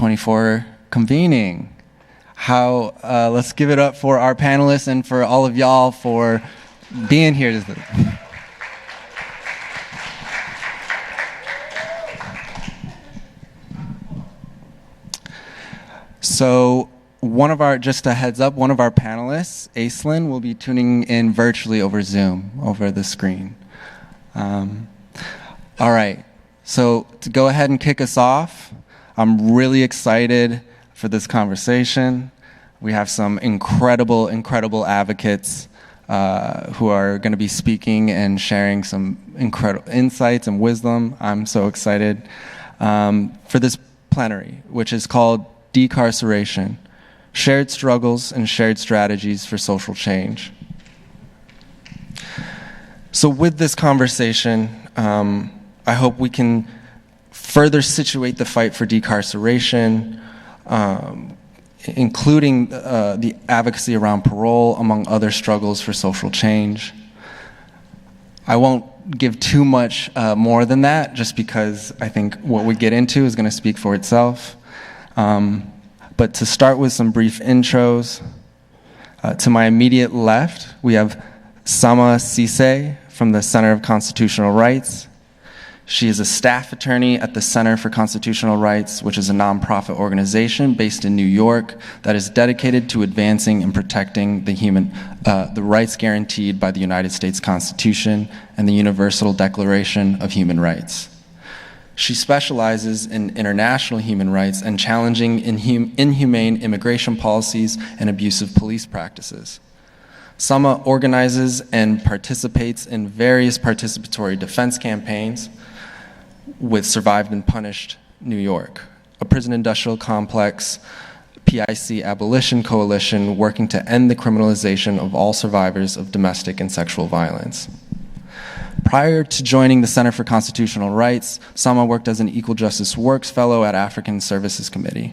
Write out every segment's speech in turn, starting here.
24 convening. Let's give it up for our panelists and for all of y'all for being here. So just a heads up, one of our panelists, Aislinn, will be tuning in virtually over Zoom, over the screen. All right, so to go ahead and kick us off, I'm really excited for this conversation. We have some incredible advocates who are going to be speaking and sharing some incredible insights and wisdom. I'm so excited for this plenary, which is called Decarceration: Shared Struggles and Shared Strategies for Social Change. So with this conversation, I hope we can further situate the fight for decarceration, including the advocacy around parole, among other struggles for social change. I won't give too much more than that, just because I think what we get into is going to speak for itself. But to start with some brief intros, to my immediate left, we have Sama Sise from the Center of Constitutional Rights. She is a staff attorney at the Center for Constitutional Rights, which is a nonprofit organization based in New York that is dedicated to advancing and protecting the rights guaranteed by the United States Constitution and the Universal Declaration of Human Rights. She specializes in international human rights and challenging inhumane immigration policies and abusive police practices. Sama organizes and participates in various participatory defense campaigns with Survived and Punished New York, a prison industrial complex PIC abolition coalition working to end the criminalization of all survivors of domestic and sexual violence. Prior to joining the Center for Constitutional Rights, Sama worked as an Equal Justice Works Fellow at African Services Committee.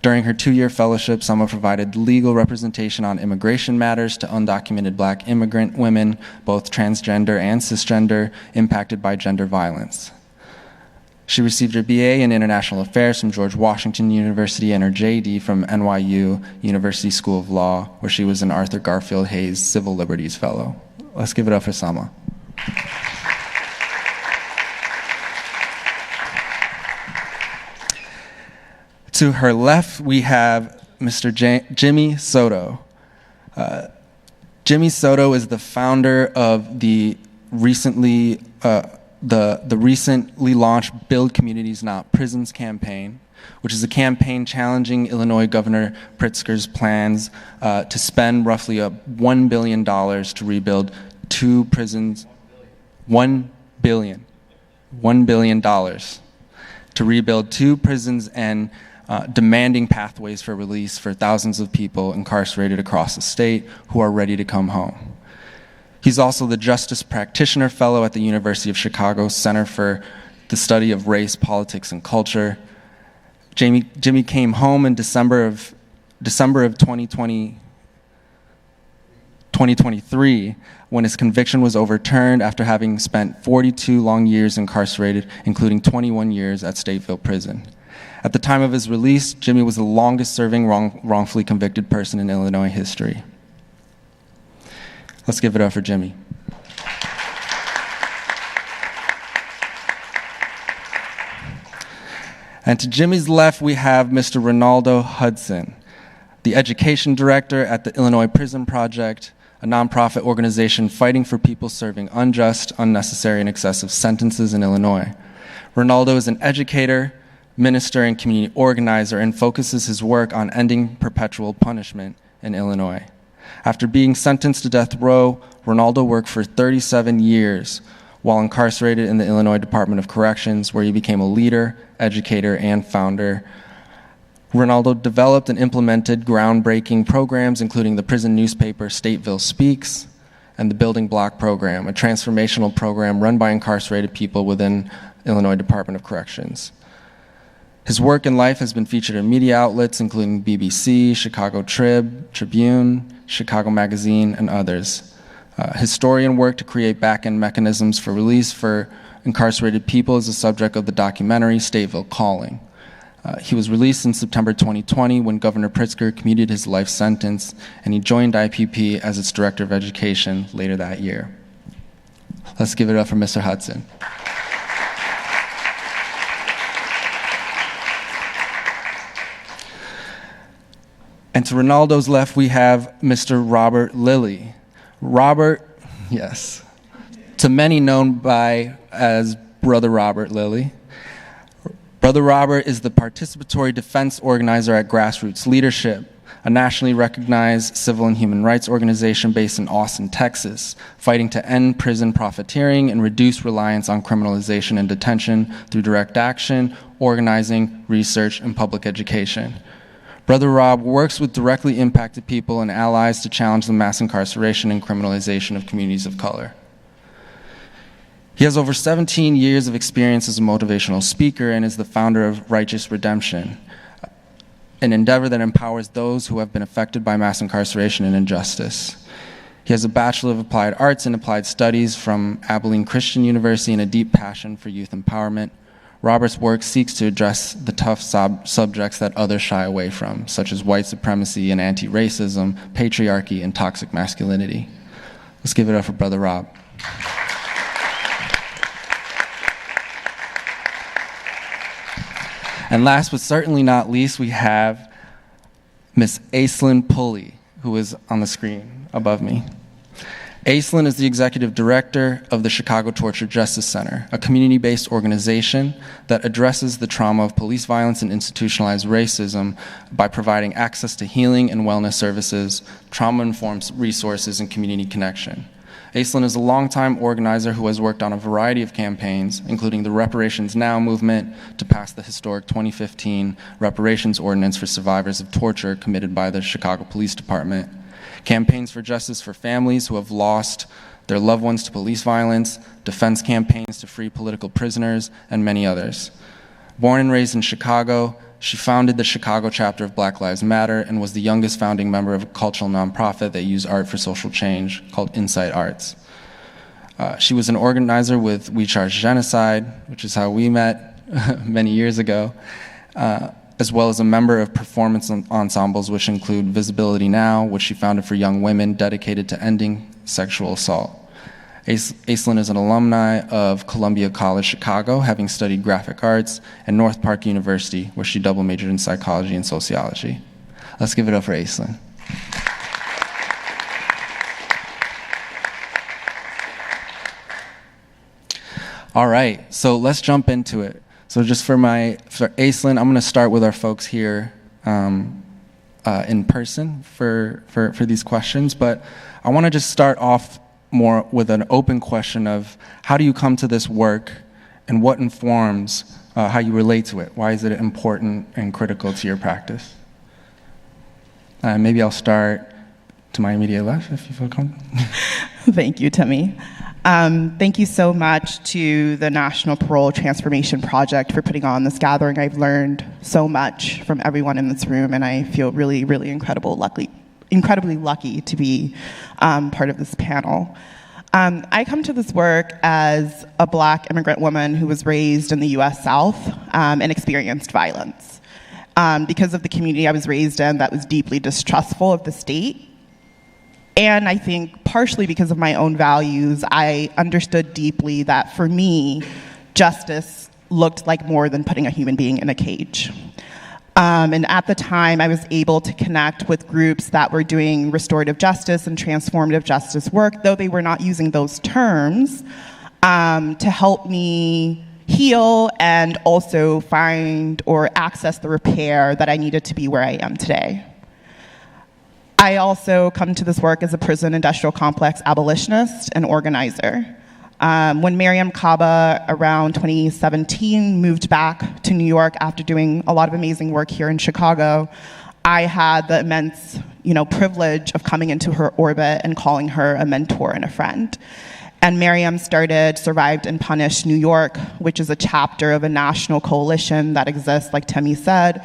During her 2-year fellowship, Sama provided legal representation on immigration matters to undocumented Black immigrant women, both transgender and cisgender, impacted by gender violence. She received her BA in International Affairs from George Washington University and her JD from NYU University School of Law, where she was an Arthur Garfield Hayes Civil Liberties Fellow. Let's give it up for Sama. To her left, we have Mr. Jimmy Soto. Jimmy Soto is the founder of the recently launched Build Communities Not Prisons campaign, which is a campaign challenging Illinois Governor Pritzker's plans to spend roughly $1 billion to rebuild 2 prisons. $1 billion to rebuild 2 prisons and demanding pathways for release for thousands of people incarcerated across the state who are ready to come home. He's also the Justice Practitioner Fellow at the University of Chicago Center for the Study of Race, Politics, and Culture. Jimmy came home in December of 2023 when his conviction was overturned after having spent 42 long years incarcerated, including 21 years at Stateville Prison. At the time of his release, Jimmy was the longest-serving wrongfully convicted person in Illinois history. Let's give it up for Jimmy. And to Jimmy's left, we have Mr. Ronaldo Hudson, the education director at the Illinois Prison Project, a nonprofit organization fighting for people serving unjust, unnecessary, and excessive sentences in Illinois. Ronaldo is an educator, minister, and community organizer and focuses his work on ending perpetual punishment in Illinois. After being sentenced to death row, Ronaldo worked for 37 years while incarcerated in the Illinois Department of Corrections, where he became a leader, educator, and founder. Ronaldo developed and implemented groundbreaking programs, including the prison newspaper Stateville Speaks and the Building Block Program, a transformational program run by incarcerated people within Illinois Department of Corrections. His work and life has been featured in media outlets, including BBC, Chicago Tribune, Chicago Magazine, and others. Historian work to create back-end mechanisms for release for incarcerated people is the subject of the documentary Stateville Calling. He was released in September 2020 when Governor Pritzker commuted his life sentence, and he joined IPP as its Director of Education later that year. Let's give it up for Mr. Hudson. And to Ronaldo's left, we have Mr. Robert Lilly. Robert, yes, to many known by as Brother Robert Lilly. Brother Robert is the participatory defense organizer at Grassroots Leadership, a nationally recognized civil and human rights organization based in Austin, Texas, fighting to end prison profiteering and reduce reliance on criminalization and detention through direct action, organizing, research, and public education. Brother Rob works with directly impacted people and allies to challenge the mass incarceration and criminalization of communities of color. He has over 17 years of experience as a motivational speaker and is the founder of Righteous Redemption, an endeavor that empowers those who have been affected by mass incarceration and injustice. He has a Bachelor of Applied Arts and Applied Studies from Abilene Christian University and a deep passion for youth empowerment. Robert's work seeks to address the tough subjects that others shy away from, such as white supremacy and anti-racism, patriarchy, and toxic masculinity. Let's give it up for Brother Rob. And last but certainly not least, we have Miss Aislinn Pulley, who is on the screen above me. Aislinn is the executive director of the Chicago Torture Justice Center, a community-based organization that addresses the trauma of police violence and institutionalized racism by providing access to healing and wellness services, trauma-informed resources, and community connection. Aislinn is a longtime organizer who has worked on a variety of campaigns, including the Reparations Now movement to pass the historic 2015 reparations ordinance for survivors of torture committed by the Chicago Police Department, campaigns for justice for families who have lost their loved ones to police violence, defense campaigns to free political prisoners, and many others. Born and raised in Chicago, she founded the Chicago chapter of Black Lives Matter and was the youngest founding member of a cultural nonprofit that used art for social change called Insight Arts. She was an organizer with We Charge Genocide, which is how we met many years ago, as well as a member of performance ensembles which include Visibility Now, which she founded for young women dedicated to ending sexual assault. Aislinn is an alumni of Columbia College Chicago, having studied graphic arts, and North Park University, where she double majored in psychology and sociology. Let's give it up for Aislinn. All right, so let's jump into it. So just for Aislinn, I'm going to start with our folks here in person for these questions, but I want to just start off more with an open question of how do you come to this work and what informs how you relate to it? Why is it important and critical to your practice? Maybe I'll start to my immediate left, if you feel comfortable. Thank you, Timmy. Thank you so much to the National Parole Transformation Project for putting on this gathering. I've learned so much from everyone in this room, and I feel really, really incredibly lucky to be part of this panel. I come to this work as a Black immigrant woman who was raised in the U.S. South and experienced violence. Because of the community I was raised in that was deeply distrustful of the state, and I think partially because of my own values, I understood deeply that for me, justice looked like more than putting a human being in a cage. And at the time, I was able to connect with groups that were doing restorative justice and transformative justice work, though they were not using those terms, to help me heal and also find or access the repair that I needed to be where I am today. I also come to this work as a prison industrial complex abolitionist and organizer. When Mariam Kaba, around 2017, moved back to New York after doing a lot of amazing work here in Chicago, I had the immense, privilege of coming into her orbit and calling her a mentor and a friend. And Mariam started Survived and Punished New York, which is a chapter of a national coalition that exists, like Timmy said,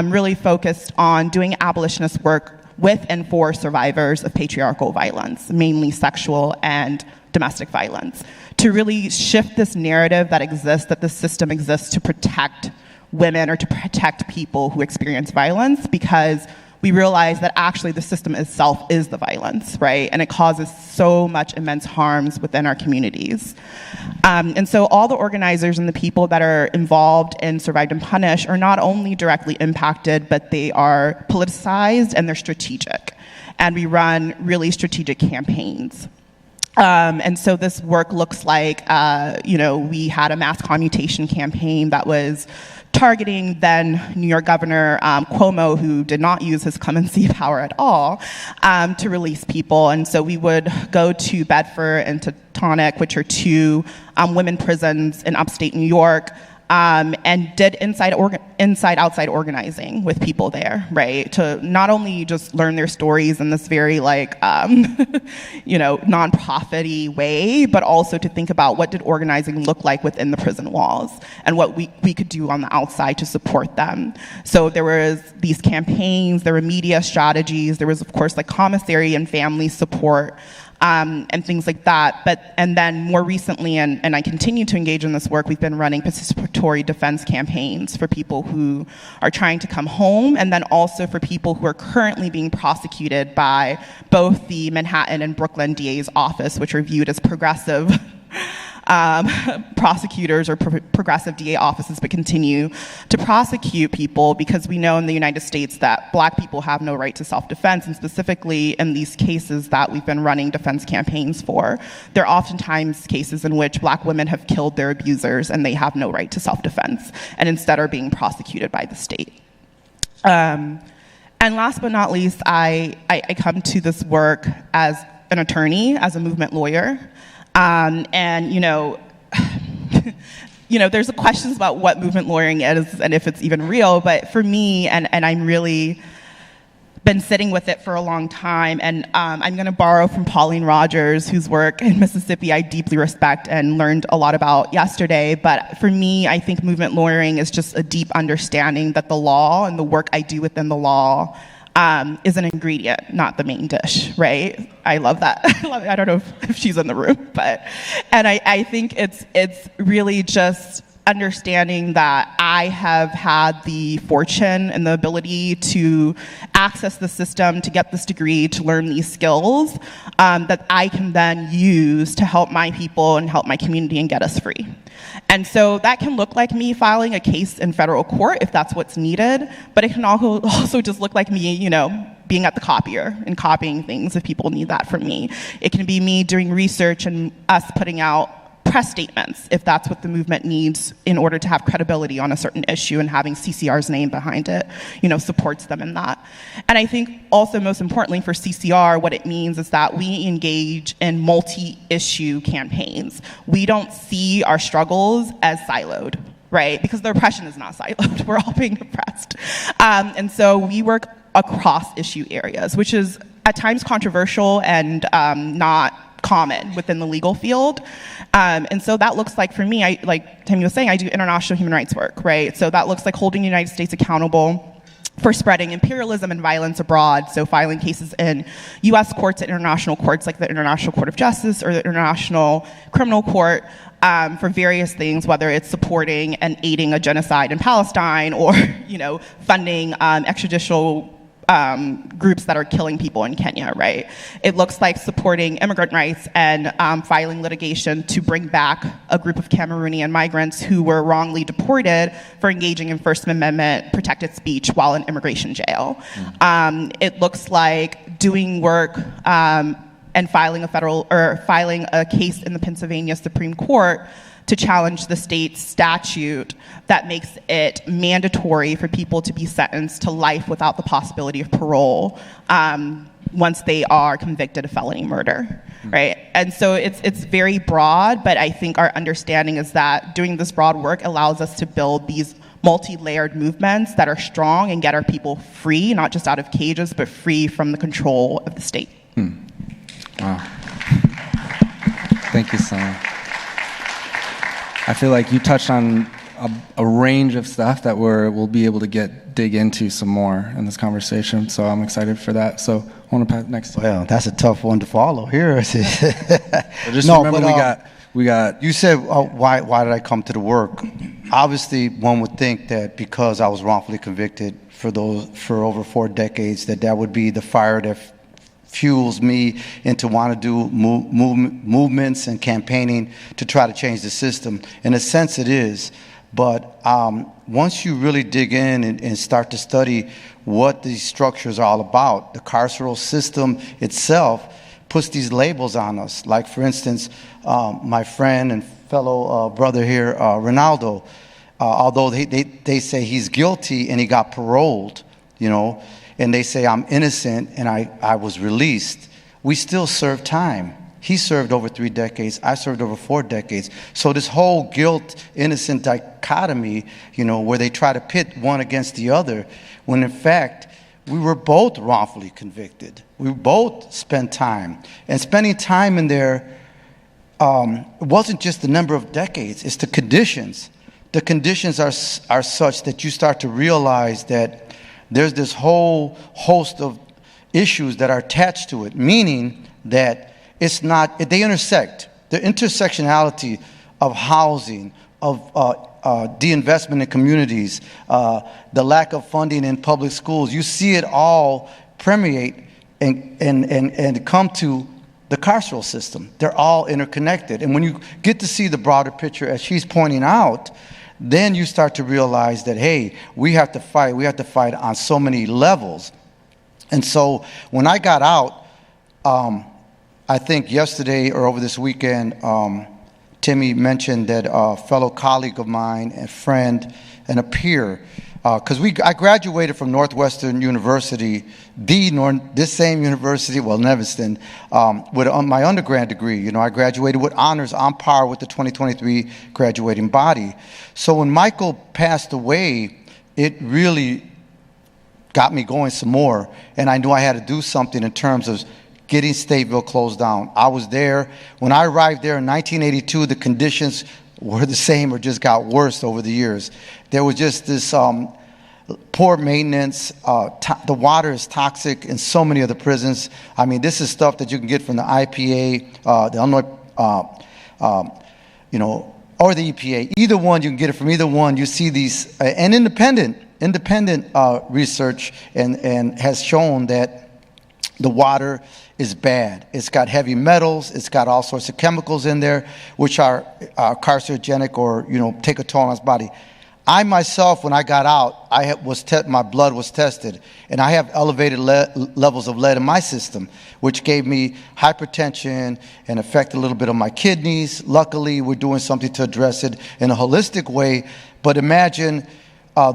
really focused on doing abolitionist work with and for survivors of patriarchal violence, mainly sexual and domestic violence, to really shift this narrative that exists, that the system exists to protect women or to protect people who experience violence, because we realize that actually the system itself is the violence, right? And it causes so much immense harms within our communities. And so all the organizers and the people that are involved in Survived and Punished are not only directly impacted, but they are politicized and they're strategic. And we run really strategic campaigns. And so this work looks like, we had a mass commutation campaign that was targeting then New York Governor Cuomo, who did not use his clemency power at all, to release people. And so we would go to Bedford and to Tonic, which are two women prisons in upstate New York, and did inside-outside organizing with people there, right? To not only just learn their stories in this very non-profit-y way, but also to think about what did organizing look like within the prison walls and what we could do on the outside to support them. So there was these campaigns, there were media strategies, there was of course commissary and family support, and things like that. And then more recently, and I continue to engage in this work, we've been running participatory defense campaigns for people who are trying to come home, and then also for people who are currently being prosecuted by both the Manhattan and Brooklyn DA's office, which are viewed as progressive prosecutors or progressive DA offices, but continue to prosecute people because we know in the United States that Black people have no right to self-defense, and specifically in these cases that we've been running defense campaigns for, there are oftentimes cases in which Black women have killed their abusers and they have no right to self-defense and instead are being prosecuted by the state. And last but not least, I come to this work as an attorney, as a movement lawyer. There's questions about what movement lawyering is and if it's even real, but for me, and I'm really been sitting with it for a long time, and I'm going to borrow from Pauline Rogers, whose work in Mississippi I deeply respect and learned a lot about yesterday, but for me, I think movement lawyering is just a deep understanding that the law and the work I do within the law is an ingredient, not the main dish, right? I love that. I don't know if she's in the room, and I think it's really just understanding that I have had the fortune and the ability to access the system, to get this degree, to learn these skills that I can then use to help my people and help my community and get us free. And so that can look like me filing a case in federal court if that's what's needed, but it can also just look like me, being at the copier and copying things if people need that from me. It can be me doing research and us putting out press statements if that's what the movement needs in order to have credibility on a certain issue, and having CCR's name behind it, supports them in that. And I think also most importantly for CCR, what it means is that we engage in multi-issue campaigns. We don't see our struggles as siloed, right? Because the oppression is not siloed. We're all being oppressed. And so we work across issue areas, which is at times controversial and not common within the legal field. And so that looks like, for me, like Tammy was saying, I do international human rights work, right? So that looks like holding the United States accountable for spreading imperialism and violence abroad, so filing cases in US courts and international courts like the International Court of Justice or the International Criminal Court for various things, whether it's supporting and aiding a genocide in Palestine or funding extrajudicial groups that are killing people in Kenya, right? It looks like supporting immigrant rights and filing litigation to bring back a group of Cameroonian migrants who were wrongly deported for engaging in First Amendment protected speech while in immigration jail. It looks like doing work and filing a case in the Pennsylvania Supreme Court to challenge the state statute that makes it mandatory for people to be sentenced to life without the possibility of parole once they are convicted of felony murder, right? And so it's very broad, but I think our understanding is that doing this broad work allows us to build these multi-layered movements that are strong and get our people free, not just out of cages, but free from the control of the state. Wow. Thank you, Sana. I feel like you touched on a range of stuff that we'll be able to dig into some more in this conversation. So I'm excited for that. So I want to pass next. Well, that's a tough one to follow here. Just remember, We got You said, why did I come to the work? Obviously, one would think that because I was wrongfully convicted for over 4 decades, that would be the fire that fuels me into want to do movements and campaigning to try to change the system. In a sense, it is. But once you really dig in and start to study what these structures are all about, the carceral system itself puts these labels on us. Like, for instance, my friend and fellow brother here, Ronaldo, although they say he's guilty and he got paroled, you know, and they say I'm innocent and I was released, we still serve time. He served over 3 decades. I served over 4 decades. So this whole guilt-innocent dichotomy, you know, where they try to pit one against the other, when in fact, we were both wrongfully convicted. We both spent time. And spending time in there, it wasn't just the number of decades, it's the conditions. The conditions are such that you start to realize that there's this whole host of issues that are attached to it, meaning that it's not, they intersect. The intersectionality of housing, of de-investment in communities, the lack of funding in public schools, you see it all permeate and come to the carceral system. They're all interconnected. And when you get to see the broader picture, as she's pointing out, then you start to realize that, hey, we have to fight on so many levels. And so when I got out, I think yesterday or over this weekend, Timmy mentioned that a fellow colleague of mine, a friend, and a peer, because I graduated from Northwestern University, this same university, well, Neviston, with my undergrad degree. You know, I graduated with honors on par with the 2023 graduating body. So when Michael passed away, it really got me going some more, and I knew I had to do something in terms of getting Stateville closed down. I was there. When I arrived there in 1982, the conditions were the same or just got worse over the years. There was just this poor maintenance. The water is toxic in so many of the prisons. I mean, this is stuff that you can get from the IPA, the Illinois, you know, or the EPA. Either one, you can get it from either one. You see these, and independent research and has shown that the water is bad. It's got heavy metals. It's got all sorts of chemicals in there, which are carcinogenic or, you know, take a toll on his body. I myself, when I got out, my blood was tested, and I have elevated levels of lead in my system, which gave me hypertension and affected a little bit of my kidneys. Luckily, we're doing something to address it in a holistic way. But imagine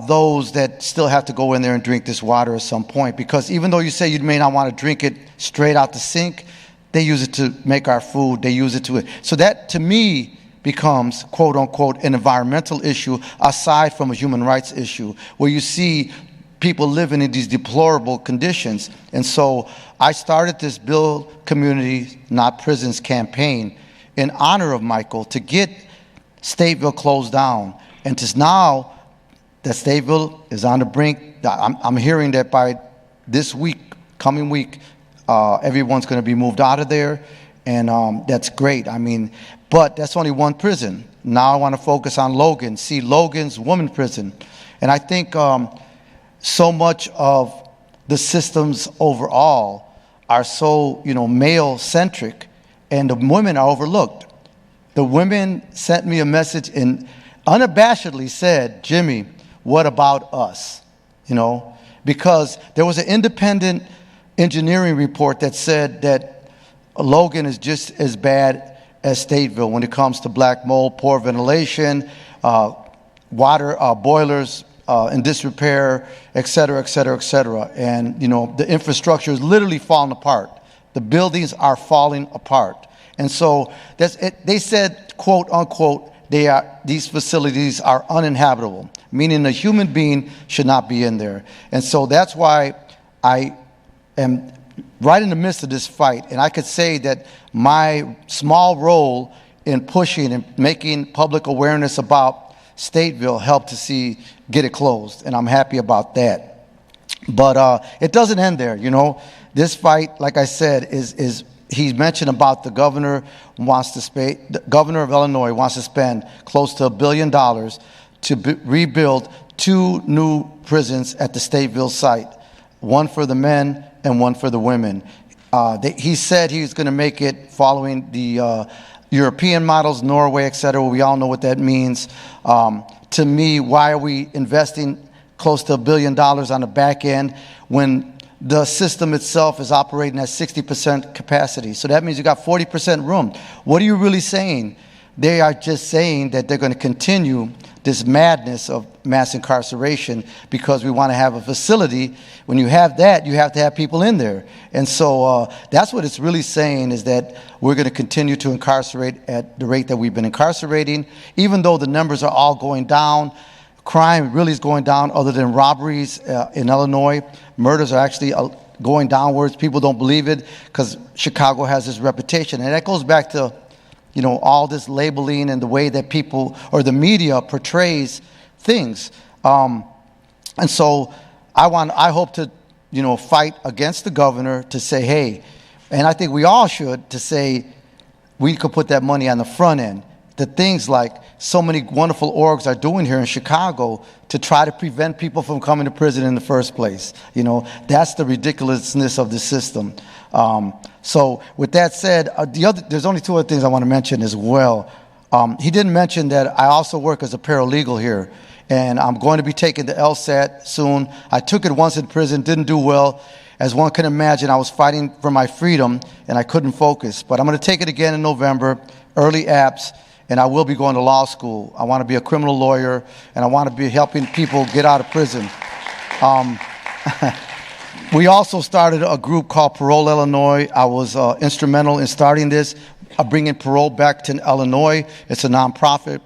those that still have to go in there and drink this water at some point, because even though you say you may not want to drink it straight out the sink, they use it to make our food. They use it to. So that, to me, becomes, quote unquote, an environmental issue aside from a human rights issue, where you see people living in these deplorable conditions. And so I started this Build Community, Not Prisons campaign in honor of Michael to get Stateville closed down. And to now that Stateville is on the brink, I'm hearing that by this week, coming week, everyone's going to be moved out of there. And that's great. I mean, but that's only one prison. Now I want to focus on Logan, see Logan's woman prison. And I think so much of the systems overall are so, you know, male-centric, and the women are overlooked. The women sent me a message and unabashedly said, Jimmy, what about us? You know, because there was an independent engineering report that said that Logan is just as bad as Stateville when it comes to black mold, poor ventilation, water boilers in disrepair, et cetera, et cetera, et cetera. And, you know, the infrastructure is literally falling apart. The buildings are falling apart. And so that's it. They said, quote unquote, these facilities are uninhabitable, meaning a human being should not be in there. And so that's why I am right in the midst of this fight. And I could say that my small role in pushing and making public awareness about Stateville helped to get it closed. And I'm happy about that. But it doesn't end there, you know. This fight, like I said, is he mentioned about the governor the governor of Illinois wants to spend close to $1 billion to rebuild 2 new prisons at the Stateville site, one for the men and one for the women. He said he was going to make it following the European models, Norway, et cetera. We all know what that means. To me, why are we investing close to $1 billion on the back end when the system itself is operating at 60% capacity? So that means you got 40% room. What are you really saying? They are just saying that they're going to continue this madness of mass incarceration because we want to have a facility. When you have that, you have to have people in there. And so that's what it's really saying, is that we're going to continue to incarcerate at the rate that we've been incarcerating, even though the numbers are all going down. Crime really is going down, other than robberies in Illinois. Murders are actually going downwards. People don't believe it because Chicago has this reputation. And that goes back to, all this labeling and the way that people or the media portrays things. And so I hope to, fight against the governor to say, hey, and I think we all should, to say we could put that money on the front end. The things like so many wonderful orgs are doing here in Chicago to try to prevent people from coming to prison in the first place. That's the ridiculousness of the system. So with that said, there's only 2 other things I want to mention as well. He didn't mention that I also work as a paralegal here, and I'm going to be taking the LSAT soon. I took it once in prison, didn't do well. As one can imagine, I was fighting for my freedom, and I couldn't focus. But I'm going to take it again in November, early apps, and I will be going to law school. I want to be a criminal lawyer, and I want to be helping people get out of prison. We also started a group called Parole Illinois. I was instrumental in starting this, bringing parole back to Illinois. It's a nonprofit,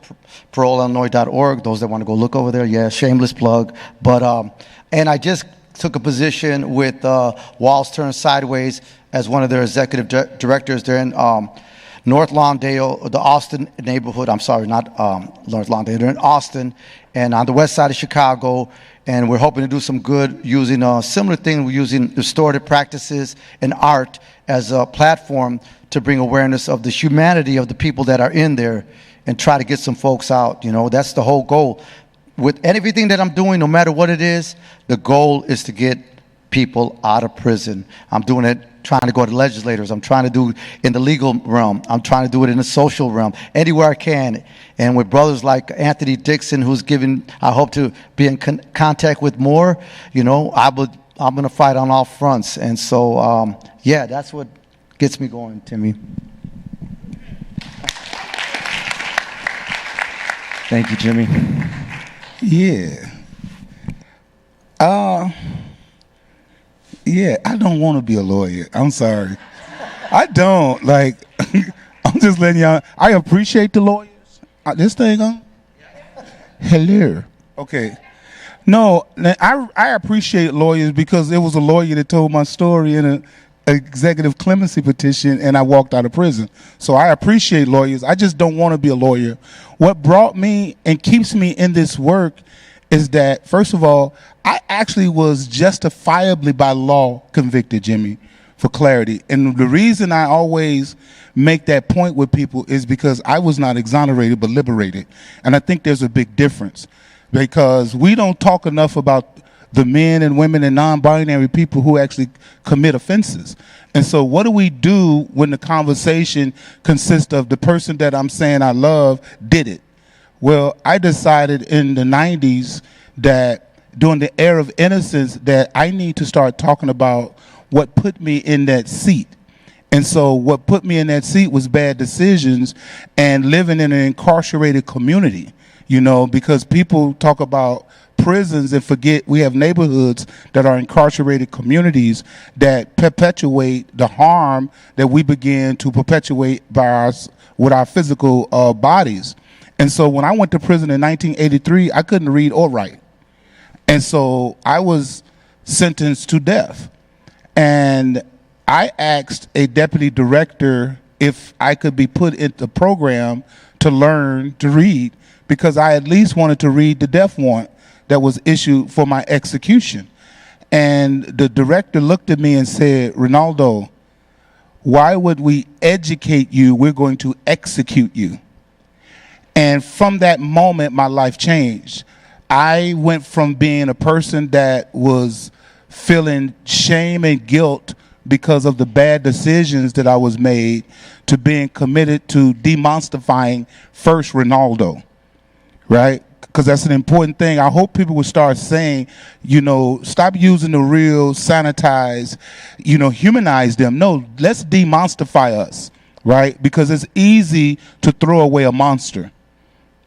paroleillinois.org. Those that want to go look over there, yeah, shameless plug. But and I just took a position with Walls Turned Sideways as one of their executive directors. They're in North Lawndale, the Austin neighborhood. I'm sorry, not North Lawndale. They're in Austin and on the west side of Chicago. And we're hoping to do some good using a similar thing. We're using restorative practices and art as a platform to bring awareness of the humanity of the people that are in there and try to get some folks out. That's the whole goal. With everything that I'm doing, no matter what it is, the goal is to get people out of prison. I'm doing it, trying to go to legislators. I'm trying to do it in the legal realm. I'm trying to do it in the social realm, anywhere I can. And with brothers like Anthony Dixon, who's I hope to be in contact with more, I'm going to fight on all fronts. And so, that's what gets me going, Timmy. Thank you, Jimmy. Yeah. I don't want to be a lawyer. I'm sorry. I don't. I'm just letting y'all. I appreciate the lawyers. This thing on? Hello. Okay. No, I appreciate lawyers because it was a lawyer that told my story in an executive clemency petition, and I walked out of prison. So I appreciate lawyers. I just don't want to be a lawyer. What brought me and keeps me in this work is that, first of all, I actually was justifiably by law convicted, Jimmy, for clarity. And the reason I always make that point with people is because I was not exonerated but liberated. And I think there's a big difference because we don't talk enough about the men and women and non-binary people who actually commit offenses. And so what do we do when the conversation consists of the person that I'm saying I love did it? Well, I decided in the 90s that during the era of innocence that I need to start talking about what put me in that seat. And so what put me in that seat was bad decisions and living in an incarcerated community, because people talk about prisons and forget we have neighborhoods that are incarcerated communities that perpetuate the harm that we began to perpetuate with our physical bodies. And so when I went to prison in 1983, I couldn't read or write. And so I was sentenced to death. And I asked a deputy director if I could be put into the program to learn to read because I at least wanted to read the death warrant that was issued for my execution. And the director looked at me and said, Ronaldo, why would we educate you? We're going to execute you. And from that moment, my life changed. I went from being a person that was feeling shame and guilt because of the bad decisions that I was made to being committed to demystifying first Ronaldo, right? Because that's an important thing. I hope people will start saying, stop using the real, sanitize, humanize them. No, let's demystify us, right? Because it's easy to throw away a monster,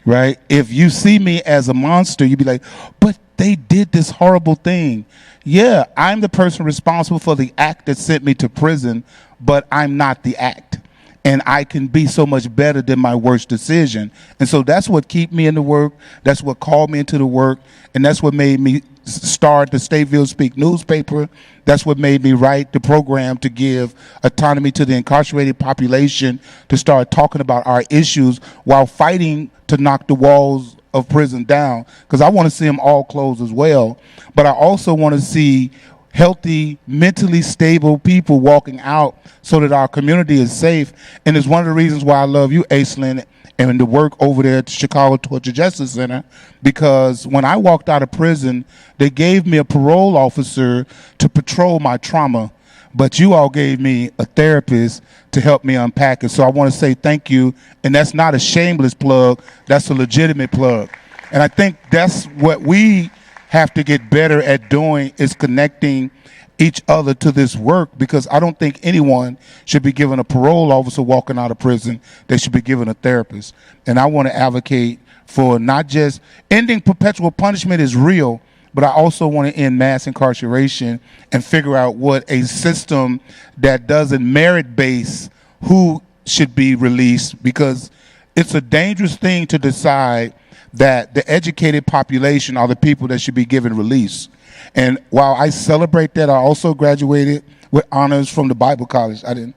right? If you see me as a monster, you'd be like, but they did this horrible thing. Yeah, I'm the person responsible for the act that sent me to prison, but I'm not the act. And I can be so much better than my worst decision. And so that's what kept me in the work. That's what called me into the work. And that's what made me start the Stateville Speak newspaper. That's what made me write the program to give autonomy to the incarcerated population, to start talking about our issues while fighting to knock the walls of prison down, because I want to see them all closed as well. But I also want to see healthy, mentally stable people walking out so that our community is safe. And it's one of the reasons why I love you, Aislinn, and the work over there at the Chicago Torture Justice Center, because when I walked out of prison, they gave me a parole officer to patrol my trauma, but you all gave me a therapist to help me unpack it. So I want to say thank you, and that's not a shameless plug, that's a legitimate plug. And I think that's what we have to get better at doing, is connecting each other to this work, because I don't think anyone should be given a parole officer walking out of prison. They should be given a therapist. And I want to advocate for not just ending perpetual punishment is real, but I also want to end mass incarceration and figure out what a system that doesn't merit base who should be released, because it's a dangerous thing to decide that the educated population are the people that should be given release. And while I celebrate that, I also graduated with honors from the Bible College. I didn't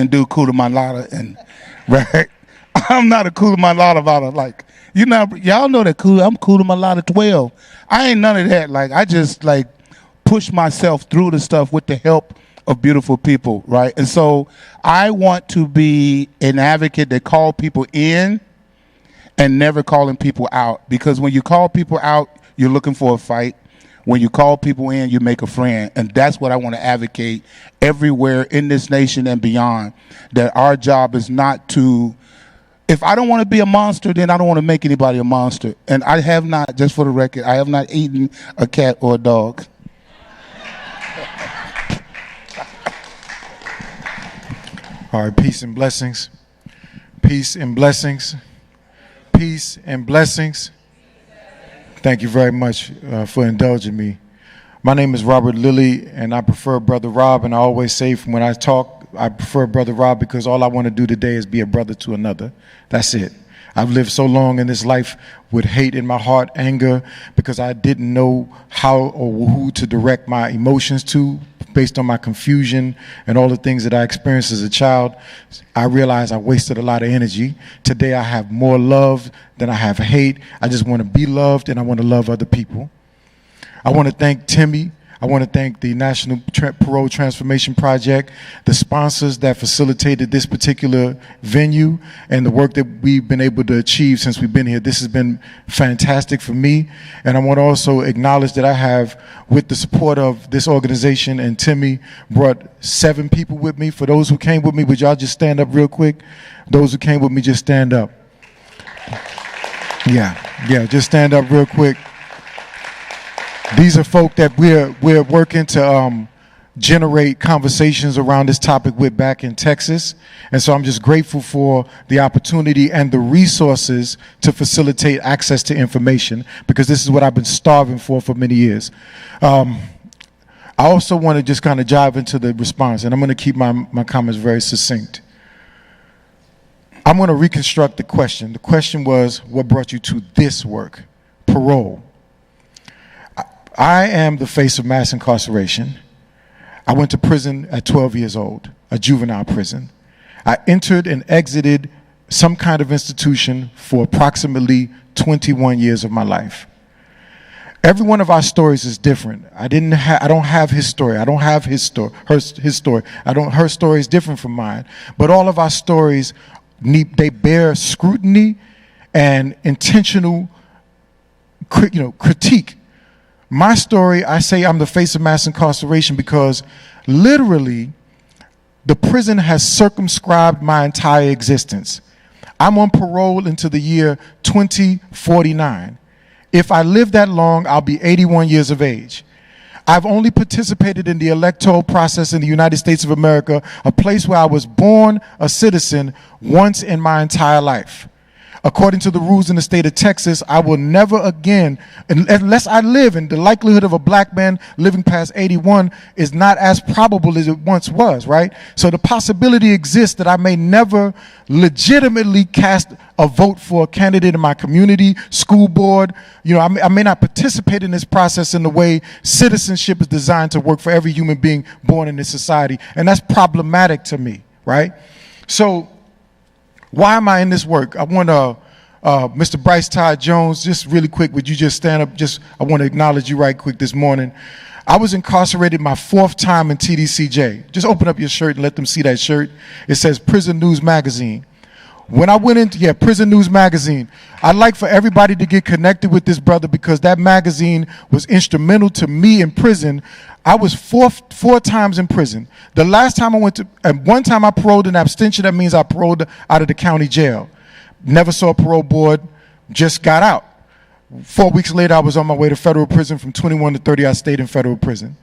do Kula Manlada, and right. I'm not a Kula Manlada about it. Like, y'all know that I'm Kula Manlada 12. I ain't none of that. Like, I just push myself through the stuff with the help of beautiful people, right? And so I want to be an advocate that call people in and never calling people out, because when you call people out, you're looking for a fight. When you call people in, you make a friend. And that's what I want to advocate everywhere in this nation and beyond, that our job is not to, if I don't want to be a monster, then I don't want to make anybody a monster. And I have not, just for the record, I have not eaten a cat or a dog. All right, peace and blessings. Peace and blessings. Peace and blessings. Thank you very much for indulging me. My name is Robert Lilly, and I prefer Brother Rob, and I always say when I talk, I prefer Brother Rob because all I want to do today is be a brother to another. That's it. I've lived so long in this life with hate in my heart, anger, because I didn't know how or who to direct my emotions to based on my confusion and all the things that I experienced as a child. I realized I wasted a lot of energy. Today I have more love than I have hate. I just want to be loved, and I want to love other people. I want to thank Timmy. I want to thank the National Parole Transformation Project, the sponsors that facilitated this particular venue, and the work that we've been able to achieve since we've been here. This has been fantastic for me, and I want to also acknowledge that I have, with the support of this organization, and Timmy brought 7 people with me. For those who came with me, would y'all just stand up real quick? Those who came with me, just stand up. Yeah, just stand up real quick. These are folk that we're working to generate conversations around this topic with back in Texas. And so I'm just grateful for the opportunity and the resources to facilitate access to information, because this is what I've been starving for many years. I also want to just kind of dive into the response, and I'm going to keep my comments very succinct. I'm going to reconstruct the question. The question was, what brought you to this work? Parole. I am the face of mass incarceration. I went to prison at 12 years old, a juvenile prison. I entered and exited some kind of institution for approximately 21 years of my life. Every one of our stories is different. I don't have his story. I don't have his story. Her story. Her story is different from mine. But all of our stories they bear scrutiny and intentional, critique. My story, I say I'm the face of mass incarceration because literally the prison has circumscribed my entire existence. I'm on parole until the year 2049. If I live that long, I'll be 81 years of age. I've only participated in the electoral process in the United States of America, a place where I was born a citizen, once in my entire life. According to the rules in the state of Texas, I will never again, unless I live, and the likelihood of a black man living past 81 is not as probable as it once was, right? So the possibility exists that I may never legitimately cast a vote for a candidate in my community, school board. I may not participate in this process in the way citizenship is designed to work for every human being born in this society. And that's problematic to me, right? So why am I in this work? I want Mr. Bryce Todd Jones, just really quick, would you just stand up? I want to acknowledge you right quick this morning. I was incarcerated my 4th time in TDCJ. Just open up your shirt and let them see that shirt. It says Prison News Magazine. When I went into, Prison News Magazine, I'd like for everybody to get connected with this brother because that magazine was instrumental to me in prison. I was four times in prison. The last time I went to, and one time I paroled in abstention, that means I paroled out of the county jail. Never saw a parole board, just got out. 4 weeks later, I was on my way to federal prison. From 21 to 30, I stayed in federal prison.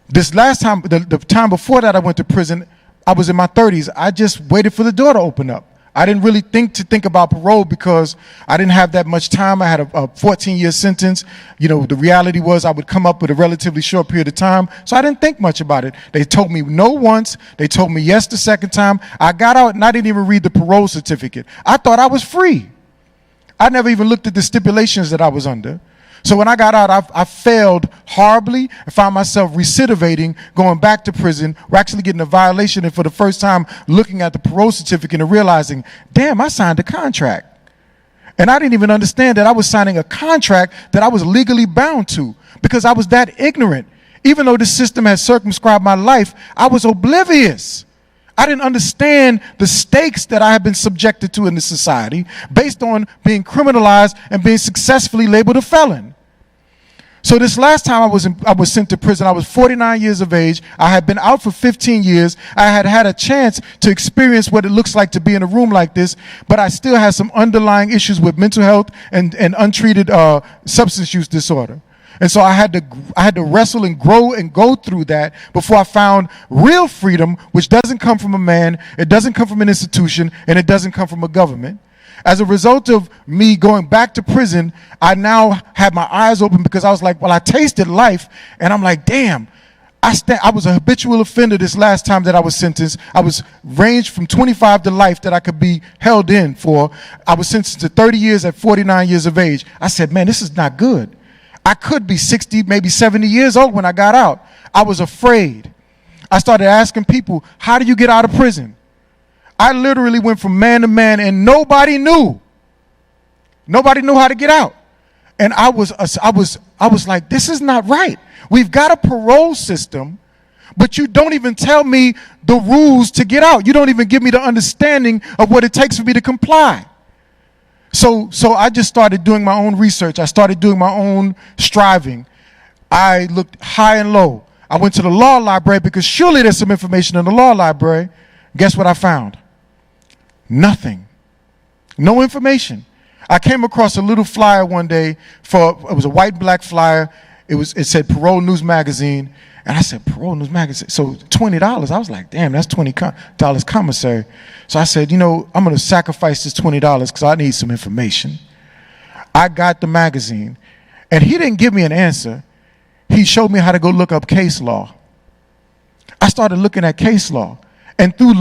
This last time, the time before that I went to prison, I was in my 30s. I just waited for the door to open up. I didn't really think about parole because I didn't have that much time. I had a 14-year sentence. The reality was I would come up with a relatively short period of time, so I didn't think much about it. They told me no once. They told me yes the second time. I got out and I didn't even read the parole certificate. I thought I was free. I never even looked at the stipulations that I was under. So when I got out, I failed horribly and found myself recidivating, going back to prison. We're actually getting a violation, and for the first time looking at the parole certificate and realizing, damn, I signed a contract. And I didn't even understand that I was signing a contract that I was legally bound to because I was that ignorant. Even though the system had circumscribed my life, I was oblivious. I didn't understand the stakes that I had been subjected to in this society based on being criminalized and being successfully labeled a felon. So this last time I was sent to prison, I was 49 years of age. I had been out for 15 years. I had had a chance to experience what it looks like to be in a room like this, but I still had some underlying issues with mental health and untreated substance use disorder. And so I had to wrestle and grow and go through that before I found real freedom, which doesn't come from a man, it doesn't come from an institution, and it doesn't come from a government. As a result of me going back to prison, I now had my eyes open because I was like, well, I tasted life, and I'm like, damn, I was a habitual offender this last time that I was sentenced. I was ranged from 25 to life that I could be held in for. I was sentenced to 30 years at 49 years of age. I said, man, this is not good. I could be 60, maybe 70 years old when I got out. I was afraid. I started asking people, how do you get out of prison? I literally went from man to man and nobody knew. Nobody knew how to get out. And I was like, this is not right. We've got a parole system, but you don't even tell me the rules to get out. You don't even give me the understanding of what it takes for me to comply. So I just started doing my own research. I started doing my own striving. I looked high and low. I went to the law library because surely there's some information in the law library. Guess what I found? Nothing. No information. I came across a little flyer one day it was a white and black flyer. It said Parole News Magazine. And I said, Parole News Magazine. So $20. I was like, damn, that's $20 commissary. So I said, I'm going to sacrifice this $20 because I need some information. I got the magazine. And he didn't give me an answer. He showed me how to go look up case law. I started looking at case law. And through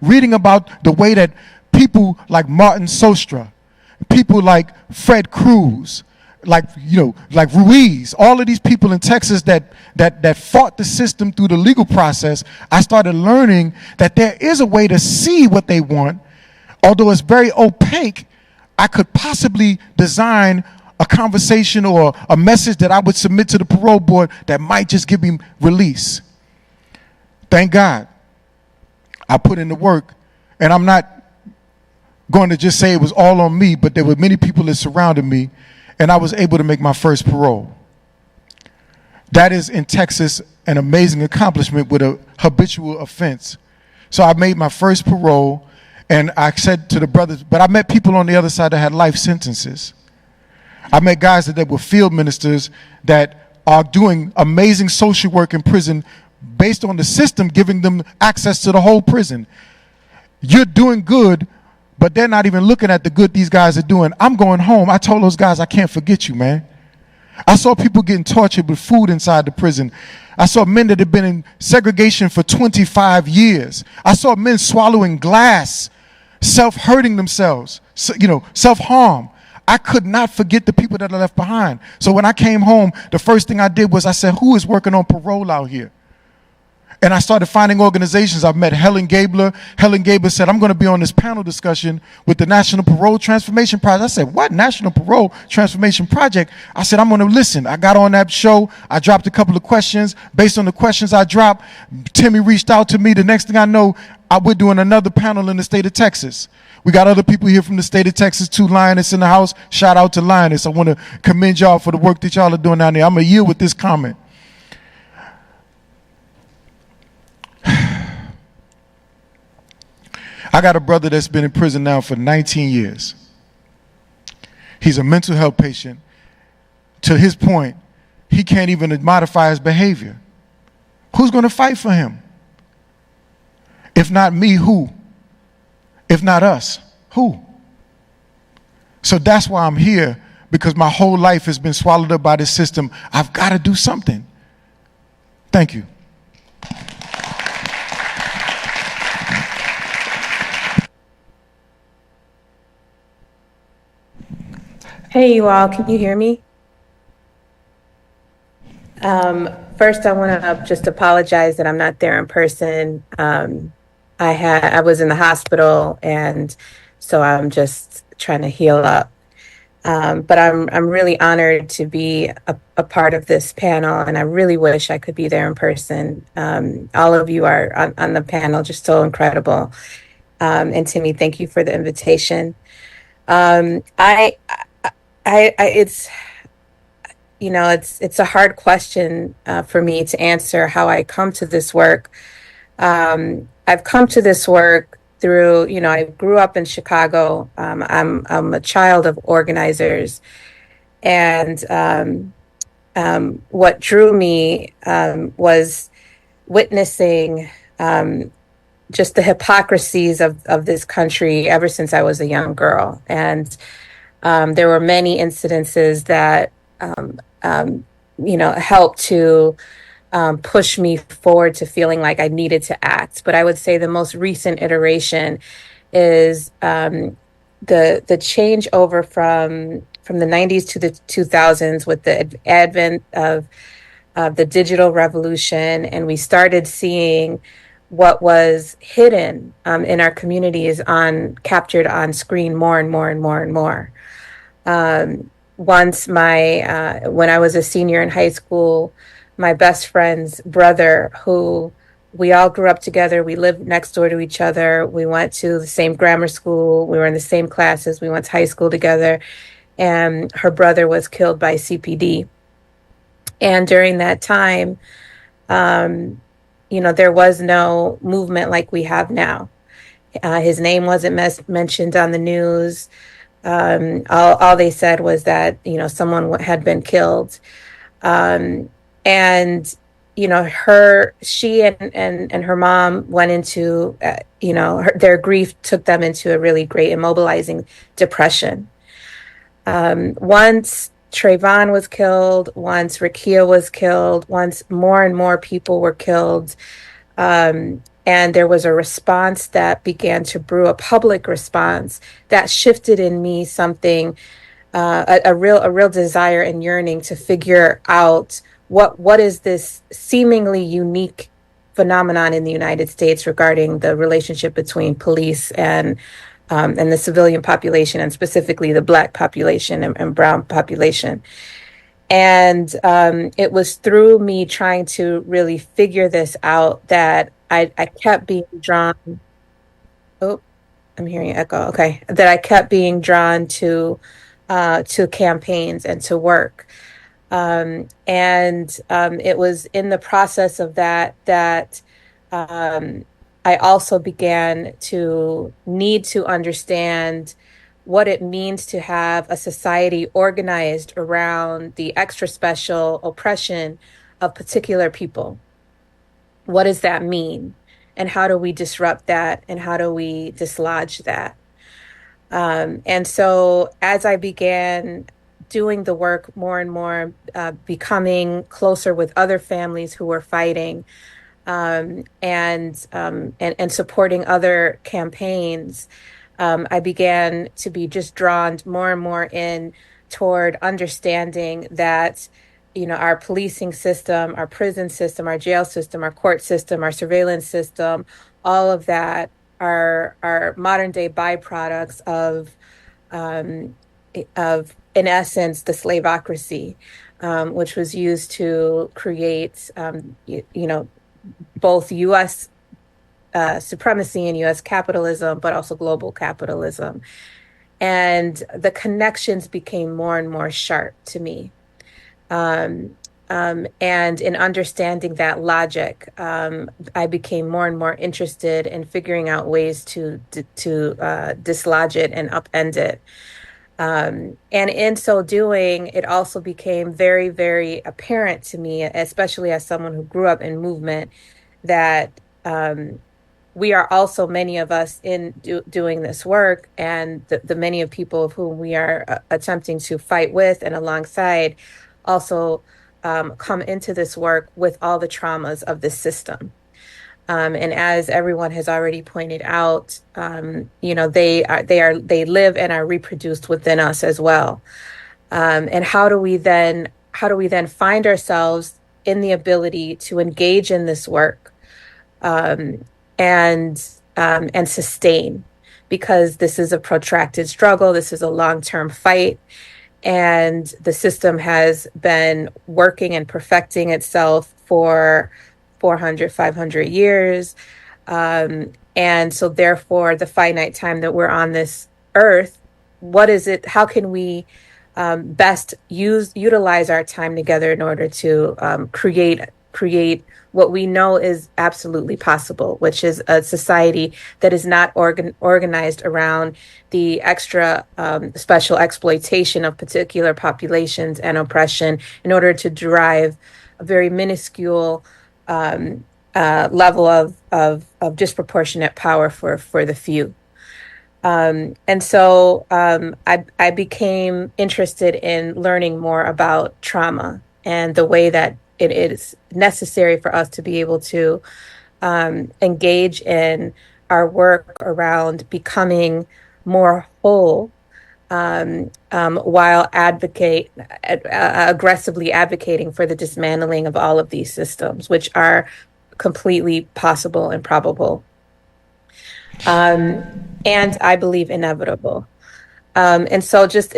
reading about the way that people like Martin Sostra, people like Fred Cruz, like Ruiz, all of these people in Texas that fought the system through the legal process, I started learning that there is a way to see what they want. Although it's very opaque, I could possibly design a conversation or a message that I would submit to the parole board that might just give me release. Thank God I put in the work, and I'm not going to just say it was all on me, but there were many people that surrounded me, and I was able to make my first parole. That is, in Texas, an amazing accomplishment with a habitual offense. So I made my first parole, and I said to the brothers, but I met people on the other side that had life sentences. I met guys that were field ministers that are doing amazing social work in prison based on the system giving them access to the whole prison. You're doing good, but they're not even looking at the good these guys are doing. I'm going home. I told those guys, I can't forget you, man. I saw people getting tortured with food inside the prison. I saw men that had been in segregation for 25 years. I saw men swallowing glass, self-hurting themselves, self-harm. I could not forget the people that I left behind. So when I came home, the first thing I did was I said, who is working on parole out here? And I started finding organizations. I've met Helen Gabler. Helen Gabler said, I'm going to be on this panel discussion with the National Parole Transformation Project. I said, what? National Parole Transformation Project? I said, I'm going to listen. I got on that show. I dropped a couple of questions. Based on the questions I dropped, Timmy reached out to me. The next thing I know, we're doing another panel in the state of Texas. We got other people here from the state of Texas, too. Lioness in the house. Shout out to Lioness. I want to commend y'all for the work that y'all are doing down there. I'm going to yield with this comment. I got a brother that's been in prison now for 19 years. He's a mental health patient. To his point, he can't even modify his behavior. Who's going to fight for him? If not me, who? If not us, who? So that's why I'm here, because my whole life has been swallowed up by this system. I've got to do something. Thank you. Hey, you all, can you hear me? First, I want to just apologize that I'm not there in person. I was in the hospital, and so I'm just trying to heal up. But I'm really honored to be a part of this panel, and I really wish I could be there in person. All of you are on the panel, just so incredible. And Timmy, thank you for the invitation. It's a hard question for me to answer how I come to this work. I've come to this work through, I grew up in Chicago. I'm a child of organizers, and what drew me was witnessing just the hypocrisies of this country ever since I was a young girl. And there were many incidences that, helped to push me forward to feeling like I needed to act. But I would say the most recent iteration is the change over from the 90s to the 2000s with the advent of the digital revolution. And we started seeing what was hidden in our communities captured on screen more and more and more and more. Once when I was a senior in high school, my best friend's brother, who we all grew up together, we lived next door to each other, we went to the same grammar school, we were in the same classes, we went to high school together, and her brother was killed by CPD. And during that time, there was no movement like we have now. His name wasn't mentioned on the news. All they said was that, someone had been killed. She and her mom went into, their grief took them into a really great immobilizing depression. Once Trayvon was killed, once Rakia was killed, once more and more people were killed, and there was a response that began to brew, a public response that shifted in me something, a real desire and yearning to figure out what is this seemingly unique phenomenon in the United States regarding the relationship between police and and the civilian population, and specifically the Black population and brown population. And it was through me trying to really figure this out that I kept being drawn. Oh, I'm hearing an echo. Okay, that I kept being drawn to campaigns and to work. It was in the process of that I also began to need to understand what it means to have a society organized around the extra special oppression of particular people. What does that mean? And how do we disrupt that? And how do we dislodge that? And so as I began doing the work more and more, becoming closer with other families who were fighting, and supporting other campaigns, I began to be just drawn more and more in toward understanding that, our policing system, our prison system, our jail system, our court system, our surveillance system, all of that are modern day byproducts of in essence, the slaveocracy, which was used to create, both U.S. Supremacy and U.S. capitalism, but also global capitalism. And the connections became more and more sharp to me. And in understanding that logic, I became more and more interested in figuring out ways to dislodge it and upend it. And in so doing, it also became very, very apparent to me, especially as someone who grew up in movement, that we are also, many of us in doing this work, and the many of people of whom we are attempting to fight with and alongside, also come into this work with all the traumas of this system. And as everyone has already pointed out, they live and are reproduced within us as well. And how do we then find ourselves in the ability to engage in this work, and sustain? Because this is a protracted struggle, this is a long-term fight, and the system has been working and perfecting itself for 400, 500 years. And so therefore, the finite time that we're on this earth, what is it? How can we best utilize our time together in order to create what we know is absolutely possible, which is a society that is not organized around the extra special exploitation of particular populations and oppression in order to derive a very minuscule level of disproportionate power for the few. And so I became interested in learning more about trauma and the way that it is necessary for us to be able to engage in our work around becoming more whole, while aggressively advocating for the dismantling of all of these systems, which are completely possible and probable, and I believe inevitable. And so just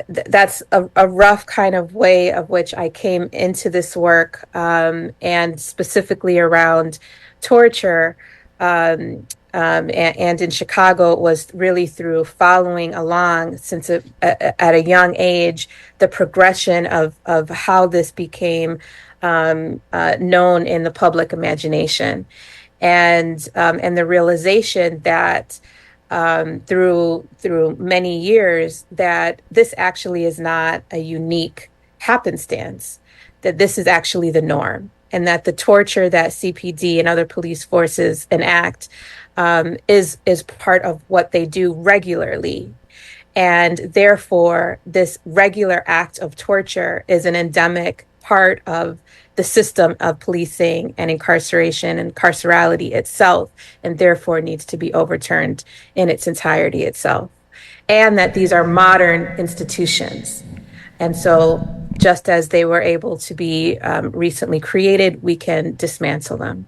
that's a rough kind of way of which I came into this work, and specifically around torture. And in Chicago, it was really through following along since at a young age, the progression of how this became known in the public imagination, and the realization that through many years that this actually is not a unique happenstance, that this is actually the norm, and that the torture that CPD and other police forces enact is part of what they do regularly. And therefore, this regular act of torture is an endemic part of the system of policing and incarceration and carcerality itself, and therefore needs to be overturned in its entirety itself. And that these are modern institutions. And so just as they were able to be recently created, we can dismantle them.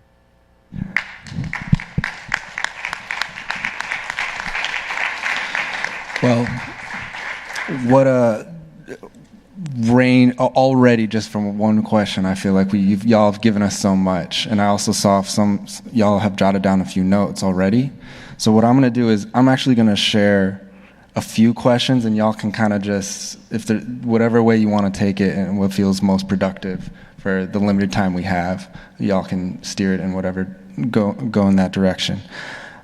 Well, what a rain already just from one question. I feel like y'all have given us so much, and I also saw some y'all have jotted down a few notes already. So what I'm going to do is I'm actually going to share a few questions, and y'all can kind of just, if there, whatever way you want to take it and what feels most productive for the limited time we have, y'all can steer it in whatever, go in that direction.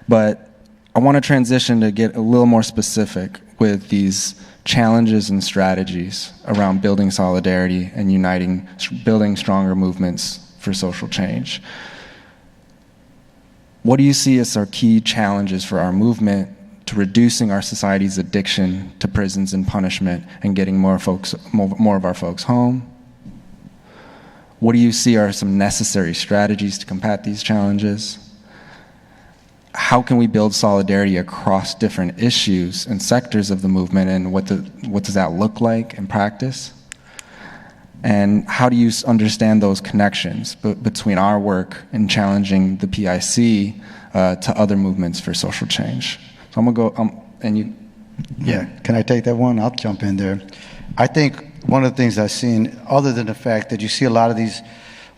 But I want to transition to get a little more specific with these challenges and strategies around building solidarity and building stronger movements for social change. What do you see as our key challenges for our movement to reducing our society's addiction to prisons and punishment and getting more of our folks home? What do you see are some necessary strategies to combat these challenges? How can we build solidarity across different issues and sectors of the movement, and what does that look like in practice? And how do you understand those connections between our work in challenging the PIC to other movements for social change? So I'm gonna go, and you. Yeah, can I take that one? I'll jump in there. I think one of the things I've seen, other than the fact that you see a lot of these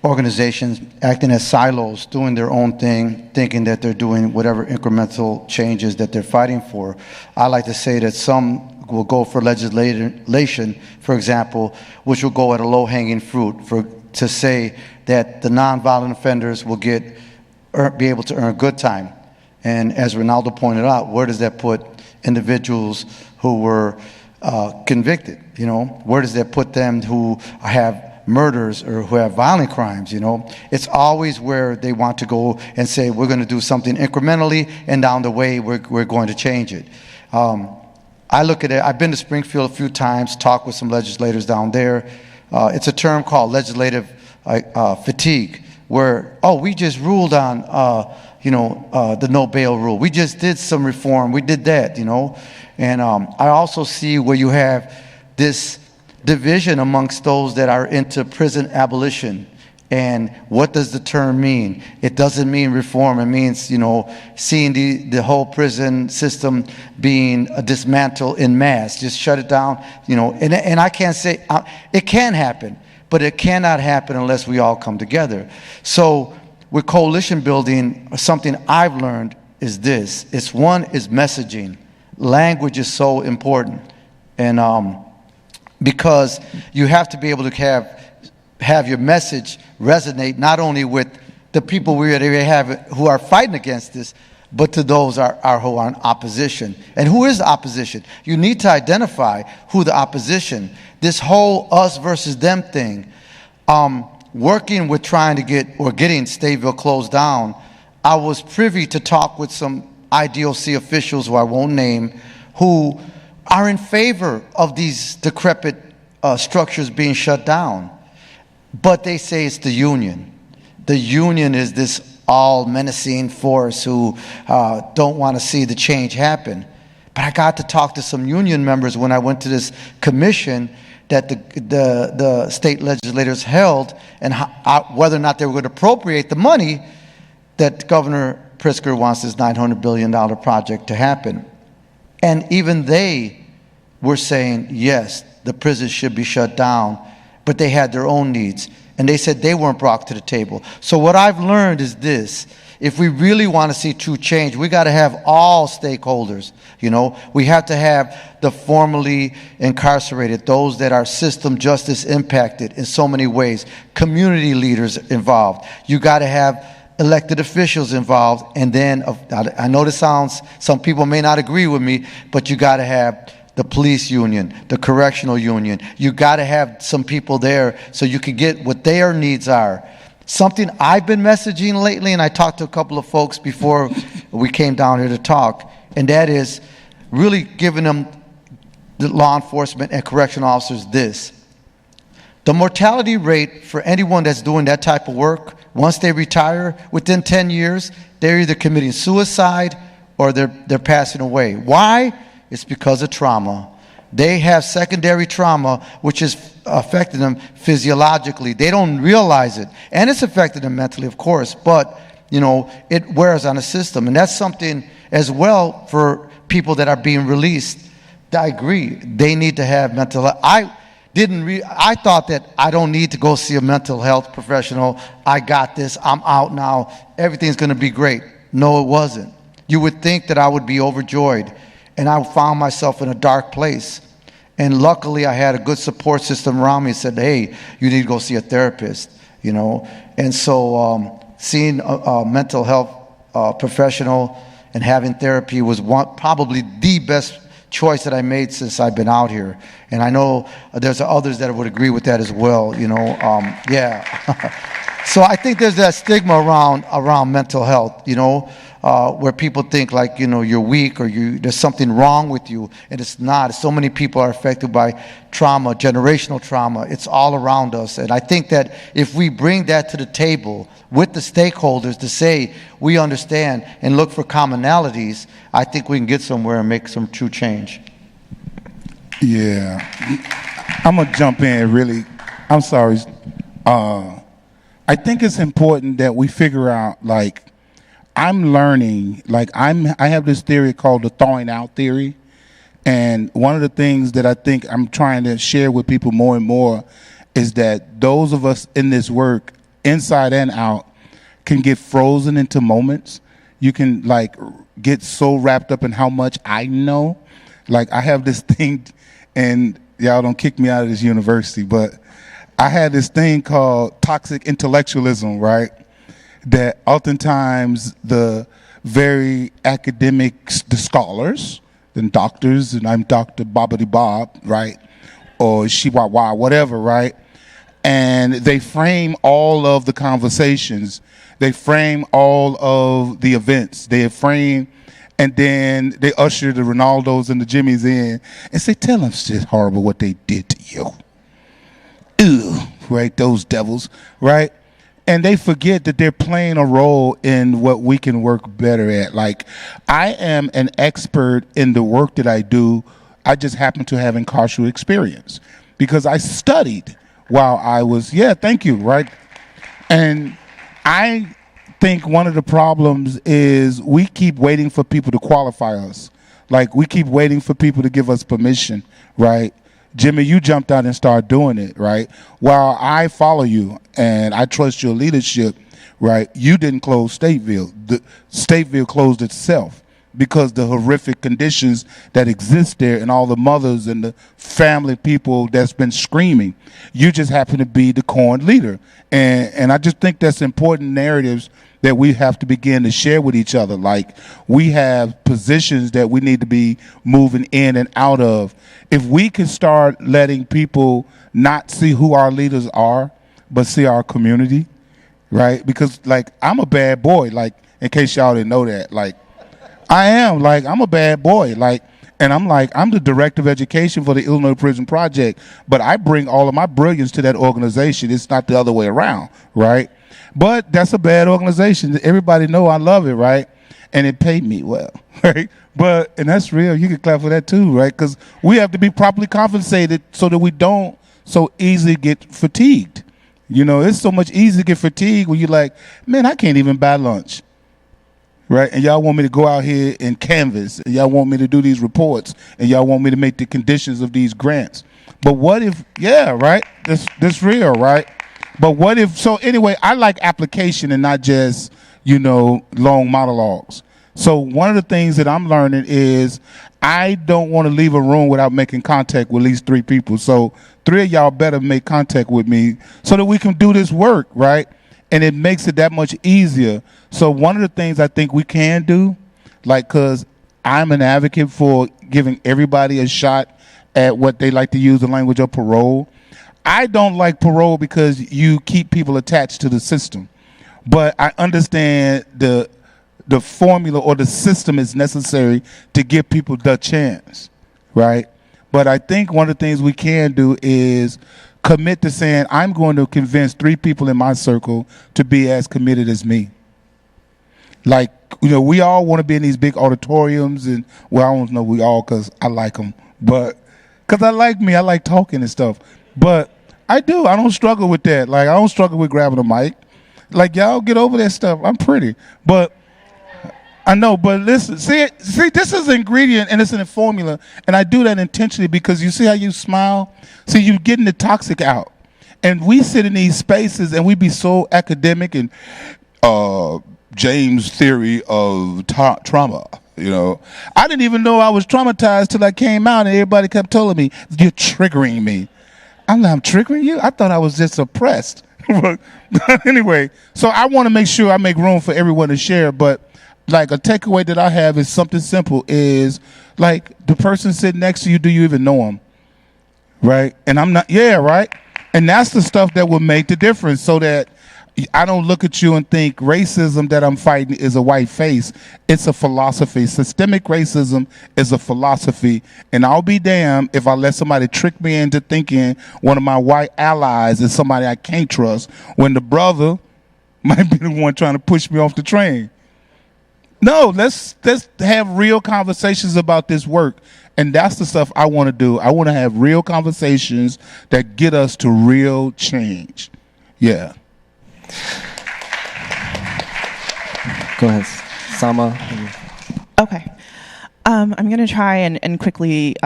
organizations acting as silos, doing their own thing, thinking that they're doing whatever incremental changes that they're fighting for. I like to say that some will go for legislation, for example, which will go at a low-hanging fruit to say that the nonviolent offenders will be able to earn good time. And as Ronaldo pointed out, where does that put individuals who were convicted? You know, where does that put them who have murders or who have violent crimes? You know, it's always where they want to go and say, we're going to do something incrementally, and down the way we're going to change it. I look at it, I've been to Springfield a few times, talked with some legislators down there. It's a term called legislative fatigue, where, we just ruled on the no bail rule. We just did some reform. We did that, you know. And I also see where you have this division amongst those that are into prison abolition. And what does the term mean? It doesn't mean reform. It means, you know, seeing the whole prison system being dismantled in mass. Just shut it down, you know. And I can't say, it can happen, but it cannot happen unless we all come together. So with coalition building, something I've learned is this. It's messaging. Language is so important. And because you have to be able to have your message resonate not only with the people who are fighting against this, but to those who are in opposition. And who is the opposition? You need to identify who the opposition. This whole us versus them thing, working with trying to getting Stateville closed down, I was privy to talk with some IDOC officials who I won't name, who are in favor of these decrepit structures being shut down. But they say it's the union. The union is this all-menacing force who don't want to see the change happen. But I got to talk to some union members when I went to this commission that the state legislators held, and whether or not they were going to appropriate the money that Governor Pritzker wants this $900 billion project to happen. And even they were saying, yes, the prisons should be shut down, but they had their own needs. And they said they weren't brought to the table. So what I've learned is this. If we really want to see true change, we got to have all stakeholders. You know, we have to have the formerly incarcerated, those that are system justice impacted in so many ways, community leaders involved. You got to have elected officials involved. And then, I know this sounds, some people may not agree with me, but you got to have the police union, the correctional union. You got to have some people there so you can get what their needs are. Something I've been messaging lately, and I talked to a couple of folks before we came down here to talk, and that is really giving them, the law enforcement and correctional officers, this. The mortality rate for anyone that's doing that type of work, once they retire, within 10 years, they're either committing suicide or they're passing away. Why? It's because of trauma. They have secondary trauma, which is affecting them physiologically. They don't realize it. And it's affecting them mentally, of course, but, you know, it wears on the system. And that's something as well for people that are being released. I agree. They need to have mental health. I thought that I don't need to go see a mental health professional. I got this. I'm out now. Everything's going to be great. No, it wasn't. You would think that I would be overjoyed, and I found myself in a dark place. And luckily, I had a good support system around me that said, hey, you need to go see a therapist, you know. And so seeing a mental health professional and having therapy was probably the best choice that I made since I've been out here. And I know there's others that would agree with that as well, you know. Yeah. So I think there's that stigma around mental health, you know, where people think like, you know, you're weak or there's something wrong with you, and it's not. So many people are affected by trauma, generational trauma. It's all around us. And I think that if we bring that to the table with the stakeholders to say we understand and look for commonalities, I think we can get somewhere and make some true change. Yeah. I'm going to jump in really. I'm sorry. I think it's important that we figure out, like, I'm learning, like I have this theory called the thawing out theory. And one of the things that I think I'm trying to share with people more and more is that those of us in this work, inside and out, can get frozen into moments. You can like get so wrapped up in how much I know. Like I have this thing, and y'all don't kick me out of this university, but I had this thing called toxic intellectualism, right? That oftentimes the very academics, the scholars, the doctors, and I'm Dr. Bobbity Bob, right? Or Shiwawa, whatever, right? And they frame all of the conversations. They frame all of the events. They frame, and then they usher the Ronaldos and the Jimmys in and say, tell them shit horrible what they did to you. Ew, right? Those devils, right? And they forget that they're playing a role in what we can work better at. Like, I am an expert in the work that I do. I just happen to have incarcerated experience because I studied while I was, thank you, right? And I think one of the problems is we keep waiting for people to qualify us. Like, we keep waiting for people to give us permission, right? Jimmy, you jumped out and started doing it, right? While I follow you and I trust your leadership, right? You didn't close Stateville. Stateville closed itself because the horrific conditions that exist there and all the mothers and the family people that's been screaming. You just happen to be the corn leader. And I just think that's important narratives that we have to begin to share with each other. Like, we have positions that we need to be moving in and out of. If we can start letting people not see who our leaders are, but see our community, right? Because, like, I'm a bad boy, like, in case y'all didn't know that. Like, I am, like, I'm a bad boy, like, and I'm the director of education for the Illinois Prison Project, but I bring all of my brilliance to that organization. It's not the other way around, right? But that's a bad organization. Everybody know I love it, right? And it paid me well, right? And that's real. You can clap for that too, right? Because we have to be properly compensated so that we don't so easily get fatigued. You know, it's so much easier to get fatigued when you're like, man, I can't even buy lunch, right? And y'all want me to go out here and canvas, and y'all want me to do these reports, and y'all want me to make the conditions of these grants. But what if, right? That's real, right? But what if, so anyway, I like application and not just, long monologues. So one of the things that I'm learning is I don't want to leave a room without making contact with at least 3 people. So 3 of y'all better make contact with me so that we can do this work, right? And it makes it that much easier. So one of the things I think we can do, like, because I'm an advocate for giving everybody a shot at what they like to use the language of parole. I don't like parole because you keep people attached to the system. But I understand the formula or the system is necessary to give people the chance, right? But I think one of the things we can do is commit to saying, I'm going to convince 3 people in my circle to be as committed as me. Like, we all want to be in these big auditoriums, and, well, I don't know we all because I like them, but because I like talking and stuff. But I do. I don't struggle with that. Like, I don't struggle with grabbing a mic. Like, y'all get over that stuff. I'm pretty. But I know, but listen, see, this is an ingredient and it's in a formula, and I do that intentionally because you see how you smile? See, you're getting the toxic out. And we sit in these spaces and we be so academic and James' theory of trauma, you know. I didn't even know I was traumatized till I came out and everybody kept telling me, you're triggering me. I'm triggering you? I thought I was just oppressed. But anyway, so I want to make sure I make room for everyone to share, but like a takeaway that I have is something simple is like the person sitting next to you, do you even know them? Right? And I'm not, yeah, right? And that's the stuff that will make the difference so that I don't look at you and think racism that I'm fighting is a white face. It's a philosophy. Systemic racism is a philosophy. And I'll be damned if I let somebody trick me into thinking one of my white allies is somebody I can't trust when the brother might be the one trying to push me off the train. No, let's have real conversations about this work. And that's the stuff I want to do. I want to have real conversations that get us to real change. Yeah. Go ahead, Sama. Okay. I'm going to try and quickly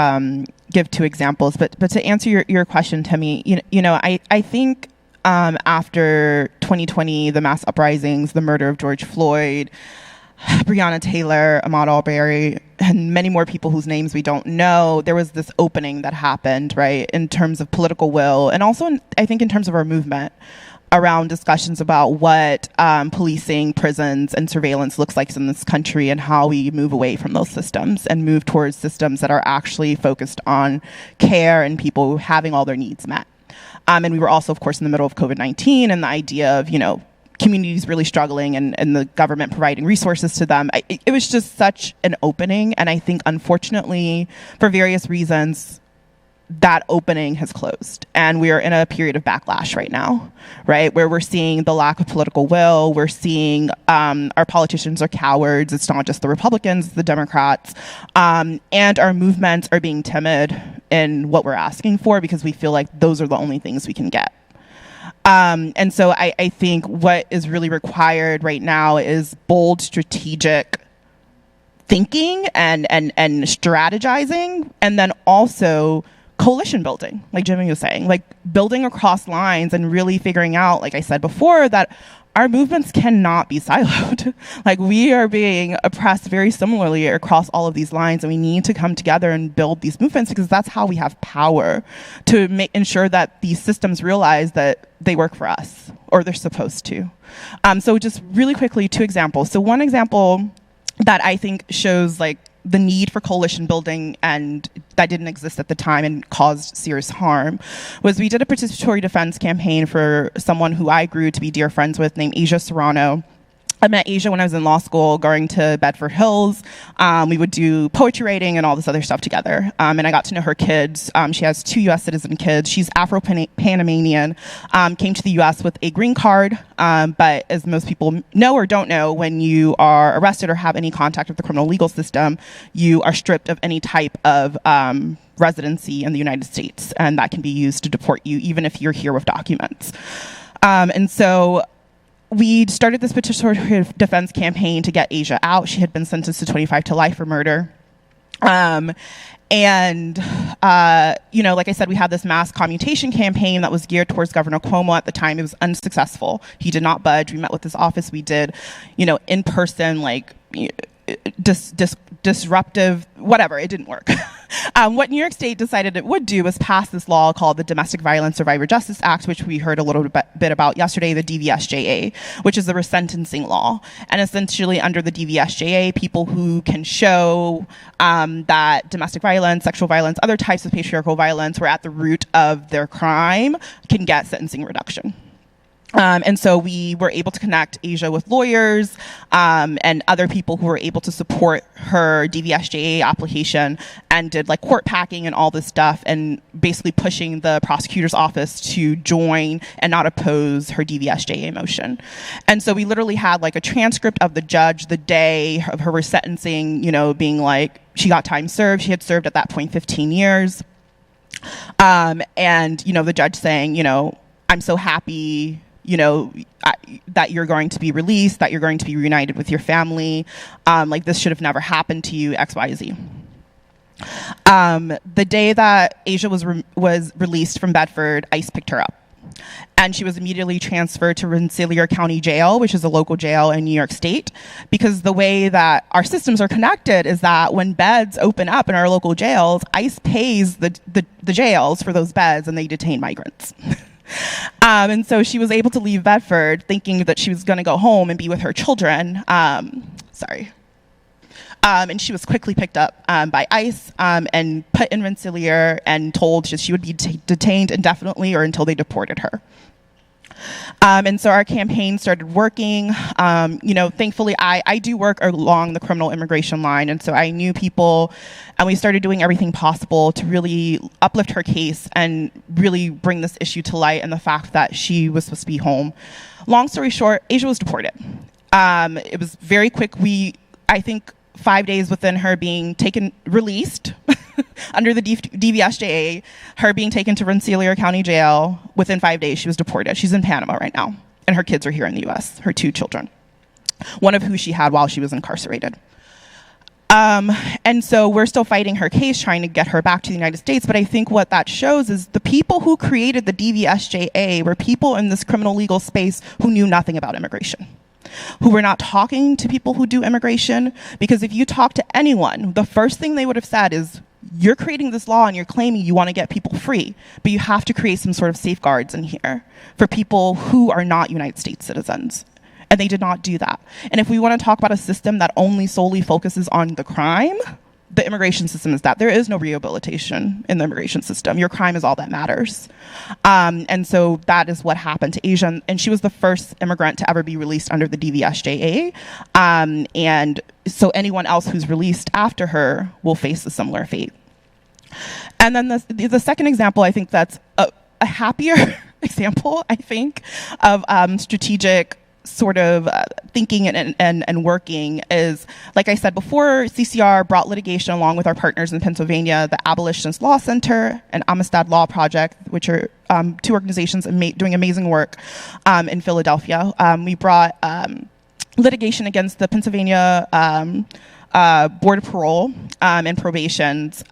give two examples, but to answer your question, Timmy, I think after 2020, the mass uprisings, the murder of George Floyd, Breonna Taylor, Ahmaud Arbery, and many more people whose names we don't know, there was this opening that happened, right, in terms of political will, and also I think in terms of our movement around discussions about what policing, prisons, and surveillance looks like in this country and how we move away from those systems and move towards systems that are actually focused on care and people having all their needs met. And we were also, of course, in the middle of COVID-19 and the idea of, communities really struggling and the government providing resources to them. It was just such an opening. And I think, unfortunately, for various reasons, that opening has closed. And we are in a period of backlash right now, right? Where we're seeing the lack of political will. We're seeing our politicians are cowards. It's not just the Republicans, it's the Democrats. And our movements are being timid in what we're asking for because we feel like those are the only things we can get. And so I think what is really required right now is bold, strategic thinking and strategizing, and then also coalition building, like Jimmy was saying, like building across lines and really figuring out, like I said before, that our movements cannot be siloed. Like we are being oppressed very similarly across all of these lines, and we need to come together and build these movements because that's how we have power to ensure that these systems realize that they work for us, or they're supposed to. So just really quickly, two examples. So one example that I think shows like the need for coalition building and that didn't exist at the time and caused serious harm was we did a participatory defense campaign for someone who I grew to be dear friends with named Asia Serrano. I met Asia when I was in law school going to Bedford Hills. We would do poetry writing and all this other stuff together. And I got to know her kids. She has 2 U.S. citizen kids. She's Afro-Panamanian, came to the U.S. with a green card. But as most people know or don't know, when you are arrested or have any contact with the criminal legal system, you are stripped of any type of residency in the United States. And that can be used to deport you, even if you're here with documents. And so we started this participatory defense campaign to get Asia out. She had been sentenced to 25 to life for murder. Like I said, we had this mass commutation campaign that was geared towards Governor Cuomo. At the time, it was unsuccessful. He did not budge. We met with his office. We did, in person, like, disruptive, whatever. It didn't work. What New York State decided it would do was pass this law called the Domestic Violence Survivor Justice Act, which we heard a little bit about yesterday, the DVSJA, which is a resentencing law. And essentially under the DVSJA, people who can show that domestic violence, sexual violence, other types of patriarchal violence were at the root of their crime can get sentencing reduction. And so we were able to connect Asia with lawyers and other people who were able to support her DVSJA application and did like court packing and all this stuff and basically pushing the prosecutor's office to join and not oppose her DVSJA motion. And so we literally had like a transcript of the judge the day of her resentencing, being like, she got time served. She had served at that point 15 years. And, the judge saying, I'm so happy that you're going to be released, that you're going to be reunited with your family. Like, this should have never happened to you, X, Y, Z. The day that Asia was released from Bedford, ICE picked her up. And she was immediately transferred to Rensselaer County Jail, which is a local jail in New York State, because the way that our systems are connected is that when beds open up in our local jails, ICE pays the jails for those beds, and they detain migrants. And so she was able to leave Bedford thinking that she was going to go home and be with her children. And she was quickly picked up by ICE and put in Rensselaer and told she would be detained indefinitely or until they deported her. And so our campaign started working. Thankfully, I do work along the criminal immigration line, and so I knew people, and we started doing everything possible to really uplift her case and really bring this issue to light and the fact that she was supposed to be home. Long story short, Asia was deported. It was very quick. I think 5 days within her being released under the DVSJA, her being taken to Rensselaer County Jail, within 5 days she was deported. She's in Panama right now, and her kids are here in the US, her 2 children, one of who she had while she was incarcerated. And so we're still fighting her case, trying to get her back to the United States. But I think what that shows is the people who created the DVSJA were people in this criminal legal space who knew nothing about immigration, who were not talking to people who do immigration. Because if you talk to anyone, the first thing they would have said is, you're creating this law and you're claiming you want to get people free, but you have to create some sort of safeguards in here for people who are not United States citizens. And they did not do that. And if we want to talk about a system that only solely focuses on the crime, the immigration system is that. There is no rehabilitation in the immigration system. Your crime is all that matters. And so that is what happened to Asia. And she was the first immigrant to ever be released under the DVSJA. And so anyone else who's released after her will face a similar fate. And then the second example, I think that's a happier example, I think, of strategic sort of thinking and working is, like I said before, CCR brought litigation along with our partners in Pennsylvania, the Abolitionist Law Center and Amistad Law Project, which are 2 organizations doing amazing work in Philadelphia. We brought litigation against the Pennsylvania Board of Parole and Probations,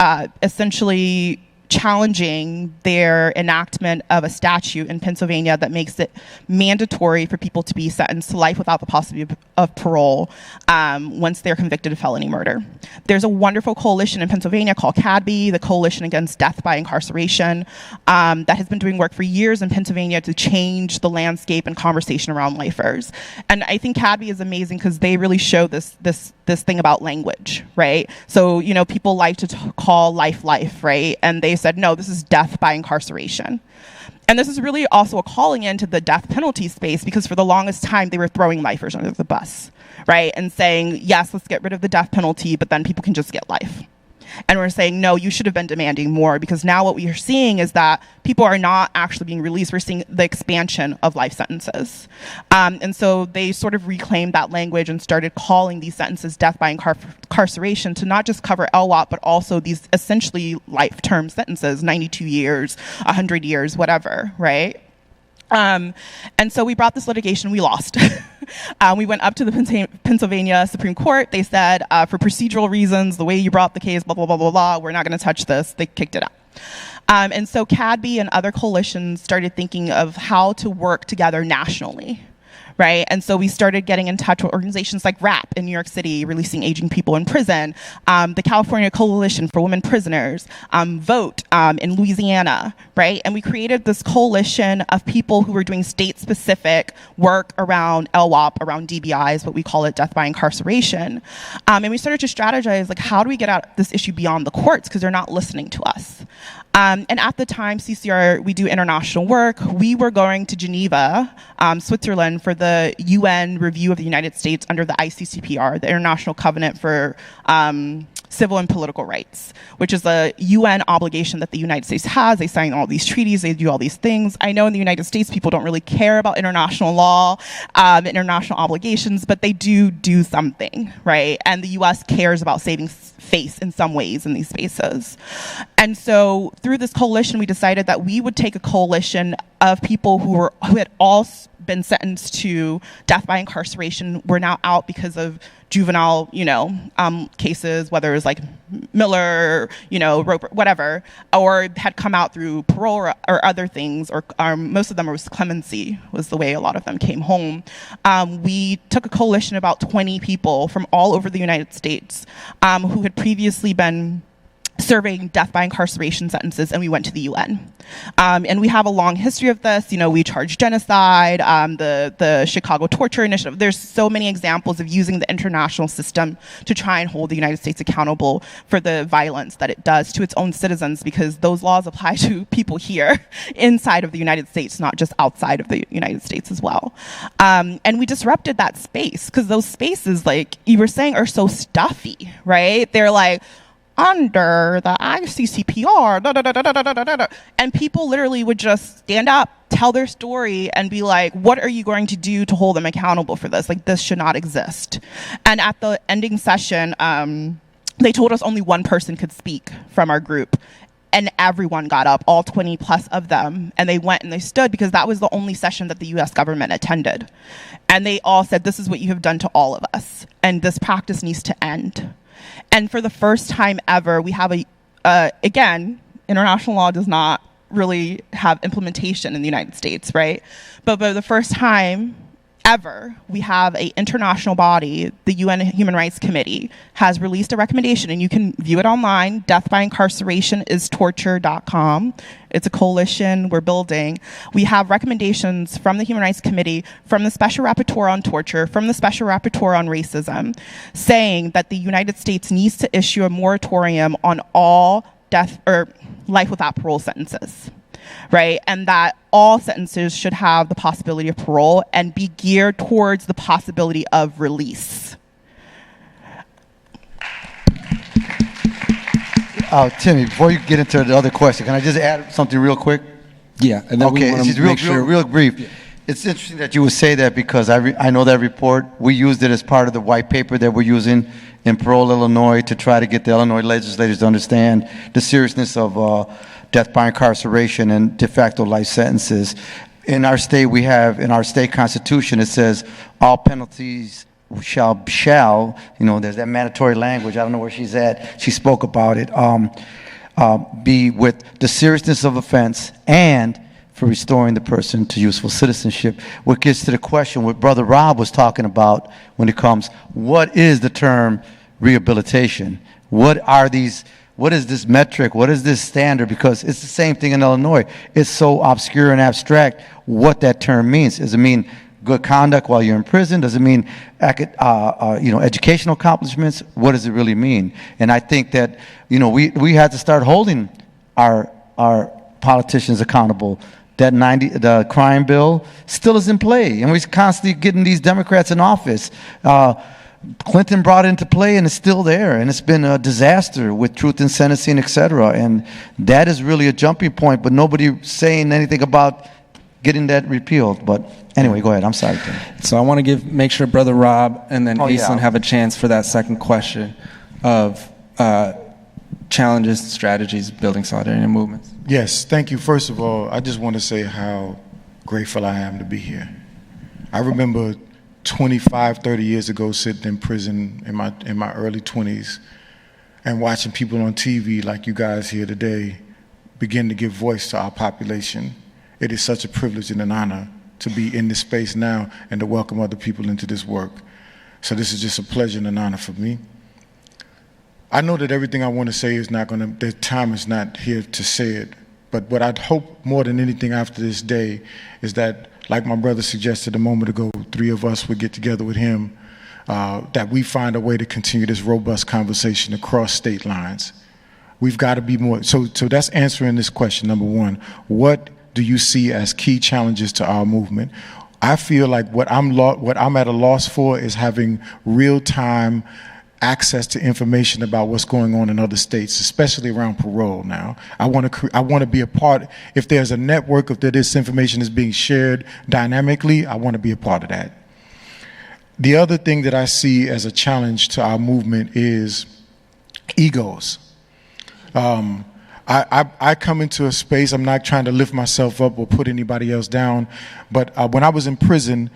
essentially challenging their enactment of a statute in Pennsylvania that makes it mandatory for people to be sentenced to life without the possibility of parole once they're convicted of felony murder. There's a wonderful coalition in Pennsylvania called CADB, the Coalition Against Death by Incarceration, that has been doing work for years in Pennsylvania to change the landscape and conversation around lifers. And I think CADB is amazing because they really show this thing about language, right? So, people like to call life, right? And they said, no, this is death by incarceration. And this is really also a calling into the death penalty space, because for the longest time, they were throwing lifers under the bus, right? And saying, yes, let's get rid of the death penalty, but then people can just get life. And we're saying, no, you should have been demanding more, because now what we are seeing is that people are not actually being released. We're seeing the expansion of life sentences. And so they sort of reclaimed that language and started calling these sentences death by incarceration to not just cover LWOP, but also these essentially life-term sentences, 92 years, 100 years, whatever, right? And so we brought this litigation, we lost. We went up to the Pennsylvania Supreme Court. They said, for procedural reasons, the way you brought the case, blah, blah, blah, blah, blah, we're not going to touch this. They kicked it out. And so CADB and other coalitions started thinking of how to work together nationally, right? And so we started getting in touch with organizations like RAP in New York City, releasing aging people in prison, the California Coalition for Women Prisoners, VOTE in Louisiana, right? And we created this coalition of people who were doing state-specific work around LWOP, around DBIs, what we call it, death by incarceration. And we started to strategize, like, how do we get out this issue beyond the courts, because they're not listening to us. And at the time, CCR, we do international work. We were going to Geneva, Switzerland, for the UN review of the United States under the ICCPR, the International Covenant for Civil and Political Rights, which is a UN obligation that the United States has. They sign all these treaties, they do all these things. I know in the United States, people don't really care about international law, international obligations, but they do something, right? And the US cares about saving face in some ways in these spaces. And so through this coalition, we decided that we would take a coalition of people who had all been sentenced to death by incarceration were now out because of juvenile, cases, whether it was like Miller, Roper, whatever, or had come out through parole or other things, or most of them was clemency, was the way a lot of them came home. We took a coalition of about 20 people from all over the United States who had previously been serving death by incarceration sentences, and we went to the UN. And we have a long history of this. We charged genocide, the Chicago Torture Initiative. There's so many examples of using the international system to try and hold the United States accountable for the violence that it does to its own citizens, because those laws apply to people here inside of the United States, not just outside of the United States as well. And we disrupted that space, because those spaces, like you were saying, are so stuffy, right? They're like, under the ICCPR, da, da, da, da, da, da, da, da. And people literally would just stand up, tell their story, and be like, what are you going to do to hold them accountable for this? Like, this should not exist. And at the ending session, they told us only one person could speak from our group. And everyone got up, all 20 plus of them, and they went and they stood, because that was the only session that the US government attended. And they all said, this is what you have done to all of us, and this practice needs to end. And for the first time ever, we have again, international law does not really have implementation in the United States, right? But for the first time ever, we have an international body, the UN Human Rights Committee, has released a recommendation, and you can view it online. deathbyincarcerationistorture.com. It's a coalition we're building. We have recommendations from the Human Rights Committee, from the Special Rapporteur on Torture, from the Special Rapporteur on Racism, saying that the United States needs to issue a moratorium on all death or life without parole sentences. Right? And that all sentences should have the possibility of parole and be geared towards the possibility of release. Timmy, before you get into the other question, can I just add something real quick? Yeah, and then Okay, we it's want just to real brief. Yeah. It's interesting that you would say that, because I know that report. We used it as part of the white paper that we're using in Parole, Illinois, to try to get the Illinois legislators to understand the seriousness of death by incarceration and de facto life sentences. In our state, we have, in our state constitution, it says all penalties shall, there's that mandatory language. I don't know where she's at. She spoke about it. Be with the seriousness of offense and for restoring the person to useful citizenship. What gets to the question what Brother Rob was talking about when it comes, what is the term rehabilitation? What is this metric? What is this standard? Because it's the same thing in Illinois. It's so obscure and abstract what that term means. Does it mean good conduct while you're in prison? Does it mean educational accomplishments? What does it really mean? And I think that we had to start holding our politicians accountable. The crime bill still is in play, and we're constantly getting these Democrats in office. Clinton brought it into play, and it's still there, and it's been a disaster with truth in sentencing, et cetera. And that is really a jumping point, but nobody saying anything about getting that repealed. But anyway, go ahead. I'm sorry, Tim. So I want to make sure Brother Rob and then Aislinn yeah. have a chance for that second question of challenges, strategies, building solidarity and movements. Yes, thank you. First of all, I just want to say how grateful I am to be here. I remember 25, 30 years ago sitting in prison in my early 20s and watching people on TV like you guys here today begin to give voice to our population. It is such a privilege and an honor to be in this space now and to welcome other people into this work. So this is just a pleasure and an honor for me. I know that everything I want to say is not going to, the time is not here to say it, but what I'd hope more than anything after this day is that, like my brother suggested a moment ago, 3 of us would get together with him, that we find a way to continue this robust conversation across state lines. We've got to be more, so that's answering this question, number one. What do you see as key challenges to our movement? I feel like what I'm at a loss for is having real-time access to information about what's going on in other states, especially around parole now. I want to be a part, if there's a network, if this information is being shared dynamically, I want to be a part of that. The other thing that I see as a challenge to our movement is egos. I come into a space, I'm not trying to lift myself up or put anybody else down, but when I was in prison,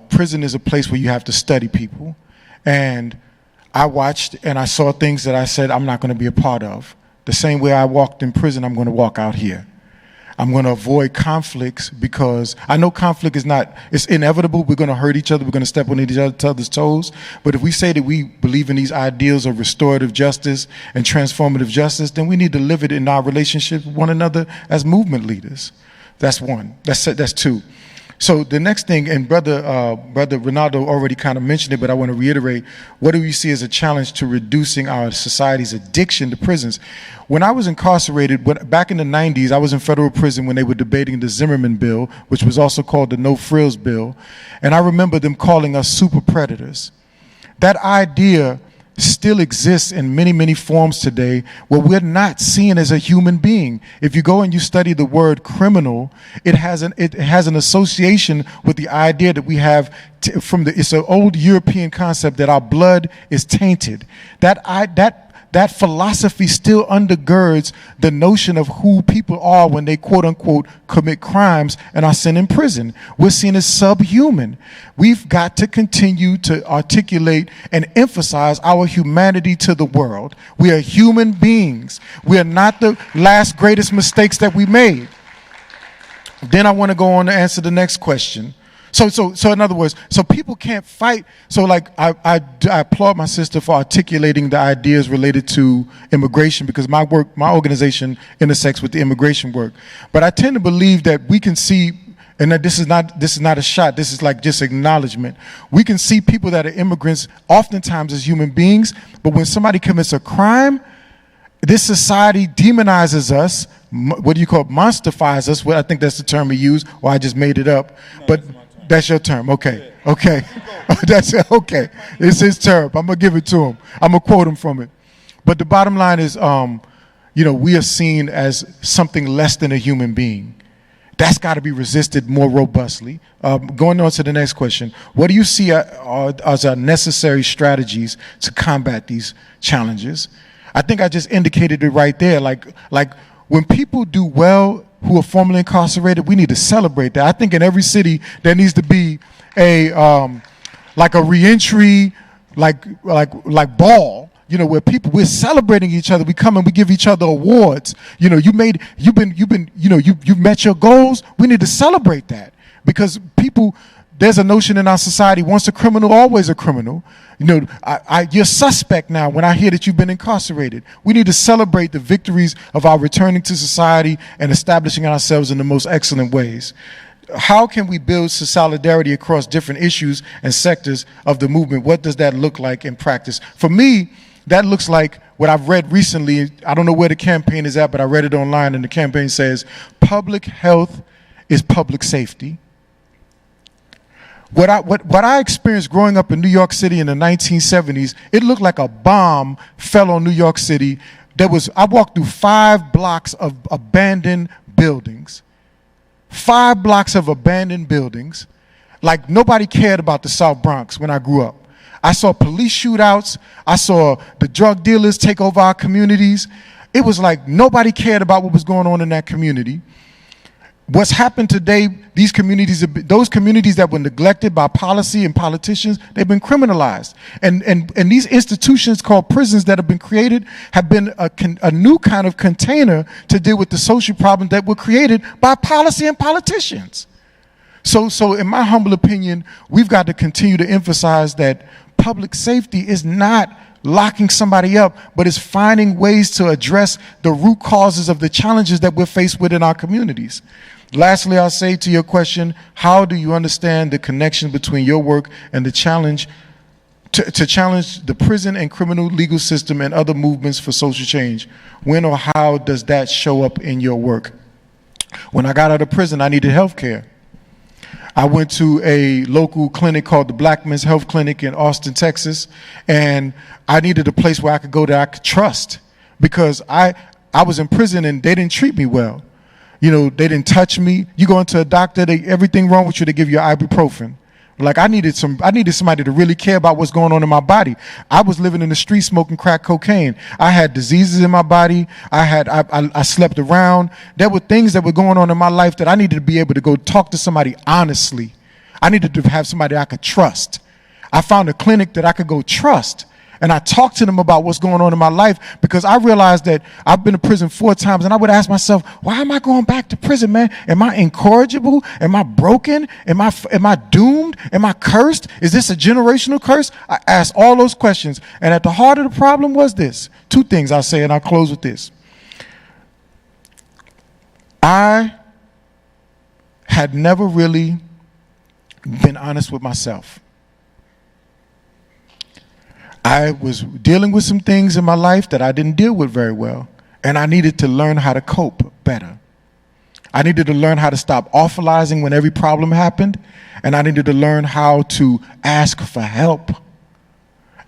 prison is a place where you have to study people. And I watched and I saw things that I said I'm not going to be a part of. The same way I walked in prison, I'm going to walk out here. I'm going to avoid conflicts because I know conflict is not, it's inevitable. We're going to hurt each other. We're going to step on each other's toes. But if we say that we believe in these ideals of restorative justice and transformative justice, then we need to live it in our relationship with one another as movement leaders. That's one. That's two. So the next thing, and Brother Ronaldo already kind of mentioned it, but I want to reiterate, what do we see as a challenge to reducing our society's addiction to prisons? When I was incarcerated, back in the 90s, I was in federal prison when they were debating the Zimmerman bill, which was also called the No Frills bill, and I remember them calling us super predators. That idea still exists in many, many forms today where we're not seen as a human being. If you go and you study the word criminal, it has an association with the idea that we have it's an old European concept that our blood is tainted. That philosophy still undergirds the notion of who people are when they quote unquote commit crimes and are sent in prison. We're seen as subhuman. We've got to continue to articulate and emphasize our humanity to the world. We are human beings. We are not the last greatest mistakes that we made. Then I want to go on to answer the next question. So in other words, so people can't fight. So like I applaud my sister for articulating the ideas related to immigration because my organization intersects with the immigration work. But I tend to believe that we can see, and that this is not a shot, this is like just acknowledgement. We can see people that are immigrants oftentimes as human beings, but when somebody commits a crime, this society demonizes us. What do you call it? Monstifies us. Well, I think that's the term we use, or I just made it up. But that's your term. Okay. That's okay. It's his term. I'm gonna give it to him. I'm gonna quote him from it. But the bottom line is, we are seen as something less than a human being. That's got to be resisted more robustly. Going on to the next question, what do you see as our necessary strategies to combat these challenges? I think I just indicated it right there. Like when people do well who are formerly incarcerated, we need to celebrate that. I think in every city there needs to be a reentry like ball, where we're celebrating each other. We come and we give each other awards. You've met your goals. We need to celebrate that because there's a notion in our society, once a criminal, always a criminal. You're suspect now when I hear that you've been incarcerated. We need to celebrate the victories of our returning to society and establishing ourselves in the most excellent ways. How can we build solidarity across different issues and sectors of the movement? What does that look like in practice? For me, that looks like what I've read recently. I don't know where the campaign is at, but I read it online, and the campaign says, public health is public safety. What I experienced growing up in New York City in the 1970s, it looked like a bomb fell on New York City. I walked through 5 blocks of abandoned buildings. 5 blocks of abandoned buildings. Like nobody cared about the South Bronx when I grew up. I saw police shootouts. I saw the drug dealers take over our communities. It was like nobody cared about what was going on in that community. What's happened today, those communities that were neglected by policy and politicians, they've been criminalized. And these institutions called prisons that have been created have been a new kind of container to deal with the social problems that were created by policy and politicians. So in my humble opinion, we've got to continue to emphasize that public safety is not locking somebody up, but it's finding ways to address the root causes of the challenges that we're faced with in our communities. Lastly, I'll say to your question, how do you understand the connection between your work and the challenge to challenge the prison and criminal legal system and other movements for social change? When or how does that show up in your work? When I got out of prison, I needed health care. I went to a local clinic called the Black Men's Health Clinic in Austin, Texas, and I needed a place where I could go that I could trust because I was in prison and they didn't treat me well. They didn't touch me. You go into a doctor, everything wrong with you, they give you ibuprofen. Like I needed somebody to really care about what's going on in my body. I was living in the street smoking crack cocaine. I had diseases in my body. I slept around. There were things that were going on in my life that I needed to be able to go talk to somebody honestly. I needed to have somebody I could trust. I found a clinic that I could go trust. And I talked to them about what's going on in my life because I realized that I've been to prison 4 times, and I would ask myself, why am I going back to prison, man? Am I incorrigible? Am I broken? Am I doomed? Am I cursed? Is this a generational curse? I asked all those questions. And at the heart of the problem was this. 2 things I'll say, and I'll close with this. I had never really been honest with myself. I was dealing with some things in my life that I didn't deal with very well, and I needed to learn how to cope better. I needed to learn how to stop awfulizing when every problem happened, and I needed to learn how to ask for help.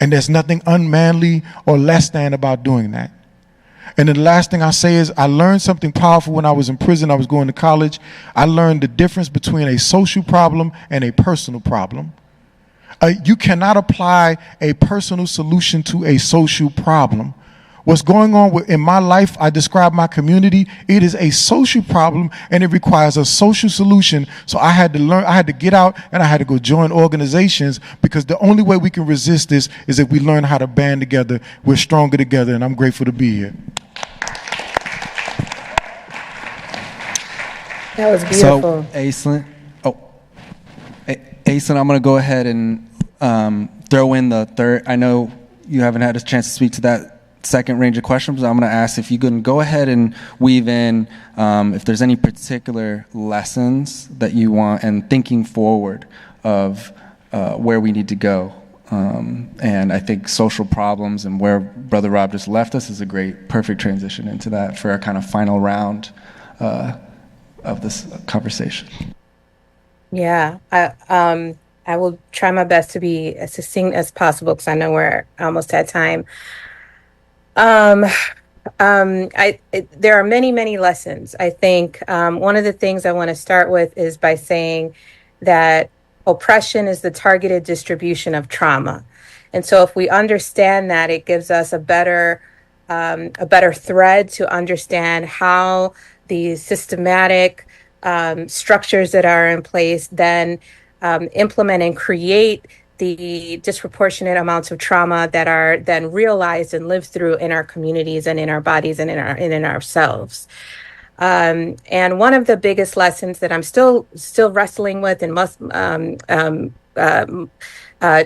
And there's nothing unmanly or less than about doing that. And then the last thing I say is I learned something powerful when I was in prison. I was going to college. I learned the difference between a social problem and a personal problem. You cannot apply a personal solution to a social problem. What's going on in my life, I describe my community, it is a social problem and it requires a social solution. So I had to learn, I had to get out and I had to go join organizations because the only way we can resist this is if we learn how to band together. We're stronger together, and I'm grateful to be here. That was beautiful. So, Aislinn, I'm going to go ahead and throw in the third. I know you haven't had a chance to speak to that second range of questions, but I'm going to ask if you can go ahead and weave in if there's any particular lessons that you want and thinking forward of where we need to go. And I think social problems and where Brother Rob just left us is a great, perfect transition into that for our kind of final round of this conversation. Yeah, I will try my best to be as succinct as possible because I know we're almost at time. There are many, many lessons. I think one of the things I want to start with is by saying that oppression is the targeted distribution of trauma. And so if we understand that, it gives us a better thread to understand how the systematic structures that are in place then implement and create the disproportionate amounts of trauma that are then realized and lived through in our communities and in our bodies and in ourselves. And one of the biggest lessons that I'm still wrestling with and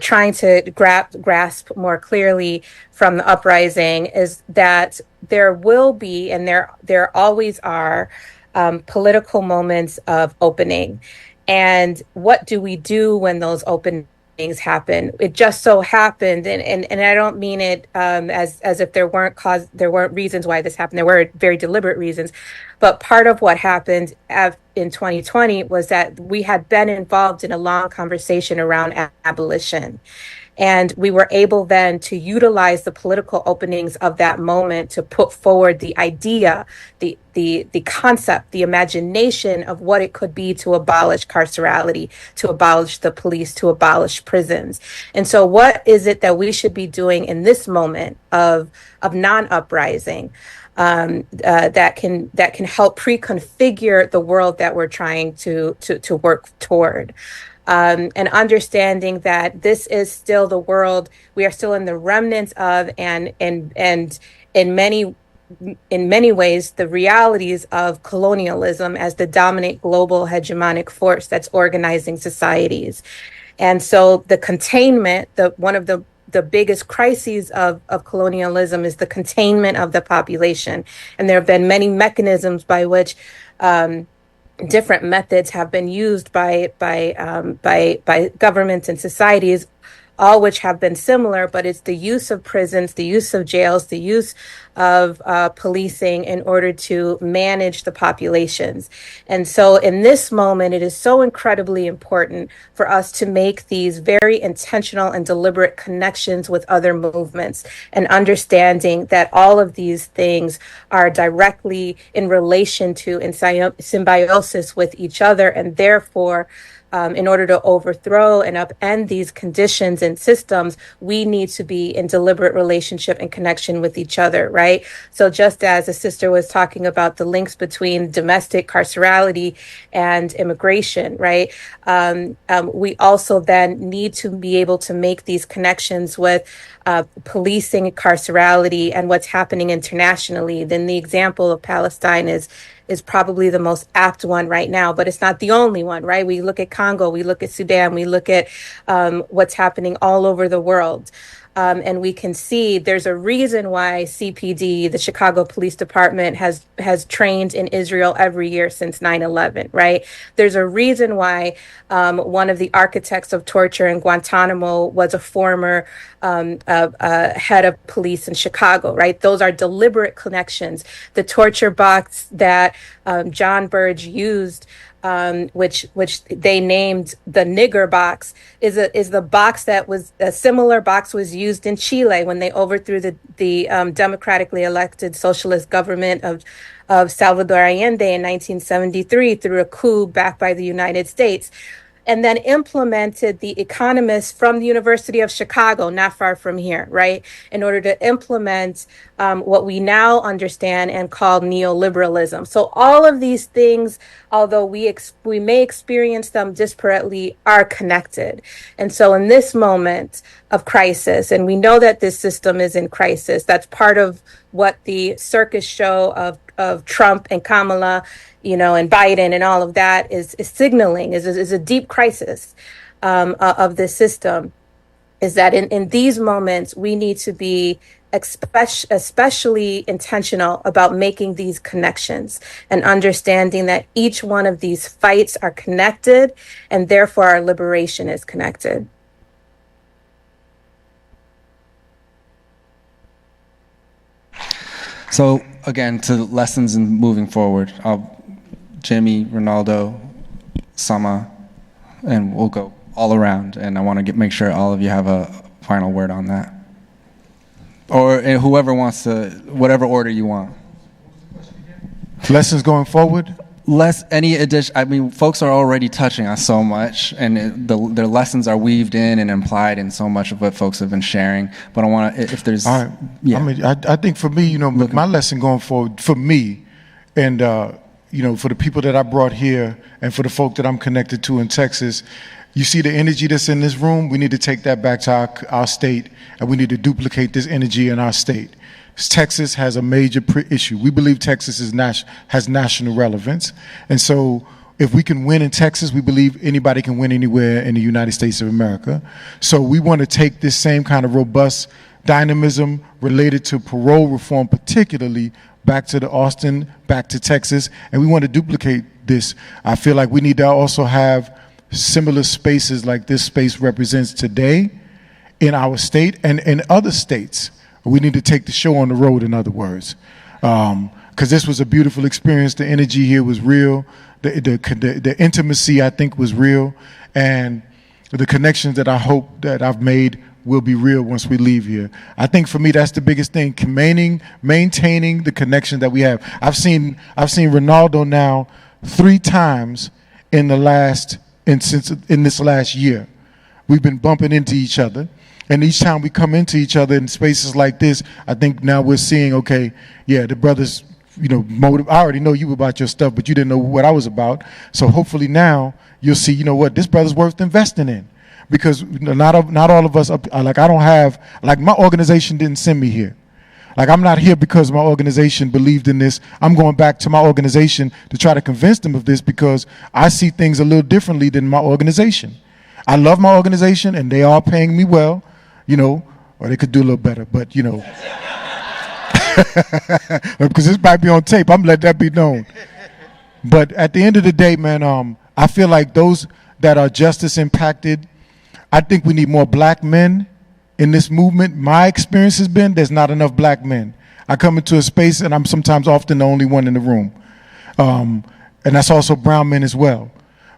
trying to grasp more clearly from the uprising is that there will be, and there always are, political moments of opening. And what do we do when those openings happen? It just so happened, and I don't mean it as if there weren't reasons why this happened. There were very deliberate reasons, but part of what happened in 2020 was that we had been involved in a long conversation around abolition. And we were able then to utilize the political openings of that moment to put forward the idea, the concept, the imagination of what it could be to abolish carcerality, to abolish the police, to abolish prisons. And so what is it that we should be doing in this moment of non-uprising that can help pre-configure the world that we're trying to work toward? And understanding that this is still the world we are still in the remnants of, and in many ways the realities of colonialism as the dominant global hegemonic force that's organizing societies. And so the containment, one of the biggest crises of colonialism is the containment of the population. And there have been many mechanisms by which different methods have been used by governments and societies, all which have been similar, but it's the use of prisons, the use of jails, the use of policing in order to manage the populations. And so in this moment, it is so incredibly important for us to make these very intentional and deliberate connections with other movements, and understanding that all of these things are directly in relation to and symbiosis with each other, and therefore in order to overthrow and upend these conditions and systems, we need to be in deliberate relationship and connection with each other, right? So just as a sister was talking about the links between domestic carcerality and immigration, right? We also then need to be able to make these connections with policing carcerality and what's happening internationally. Then the example of Palestine is probably the most apt one right now, but it's not the only one, right? We look at Congo, we look at Sudan, we look at what's happening all over the world. And we can see there's a reason why CPD, the Chicago Police Department, has trained in Israel every year since 9/11, right? There's a reason why one of the architects of torture in Guantanamo was a former head of police in Chicago, right? Those are deliberate connections. The torture box that John Burge used, which they named the nigger box, is the box that was a similar box was used in Chile when they overthrew the democratically elected socialist government of Salvador Allende in 1973 through a coup backed by the United States. And then implemented the economists from the University of Chicago, not far from here, right, in order to implement what we now understand and call neoliberalism. So all of these things, although we may experience them disparately, are connected. And so in this moment of crisis, and we know that this system is in crisis, that's part of what the circus show of Trump and Kamala, and Biden and all of that is signaling is a deep crisis of this system, is that in these moments, we need to be especially intentional about making these connections and understanding that each one of these fights are connected and therefore our liberation is connected. So again, to lessons in moving forward, Jimmy, Ronaldo, Sama, and we'll go all around. And I want to make sure all of you have a final word on that. Or whoever wants to, whatever order you want. Lessons going forward? Any addition, I mean, folks are already touching on so much, and their lessons are weaved in and implied in so much of what folks have been sharing. But I want to, if there's... All right. Yeah. I mean, I think for me, my lesson going forward, for me, and, for the people that I brought here and for the folk that I'm connected to in Texas, you see the energy that's in this room, we need to take that back to our state, and we need to duplicate this energy in our state. Texas has a major issue. We believe Texas has national relevance. And so if we can win in Texas, we believe anybody can win anywhere in the United States of America. So we want to take this same kind of robust dynamism related to parole reform, particularly back to Austin, back to Texas, and we want to duplicate this. I feel like we need to also have similar spaces like this space represents today in our state and in other states. We need to take the show on the road, in other words, because this was a beautiful experience. The energy here was real. The intimacy, I think, was real. And the connections that I hope that I've made will be real once we leave here. I think for me, that's the biggest thing, maintaining the connection that we have. I've seen Ronaldo now 3 times in this last year. We've been bumping into each other. And each time we come into each other in spaces like this, I think now we're seeing, okay, yeah, the brothers, motive. I already know you about your stuff, but you didn't know what I was about. So hopefully now you'll see, this brother's worth investing in. Because not all of us, I don't have, my organization didn't send me here. I'm not here because my organization believed in this. I'm going back to my organization to try to convince them of this because I see things a little differently than my organization. I love my organization, and they are paying me well. Or they could do a little better, but because this might be on tape, I'm gonna let that be known. But at the end of the day, man, I feel like those that are justice impacted, I think we need more black men in this movement. My experience has been there's not enough black men. I come into a space and I'm sometimes often the only one in the room. And that's also brown men as well.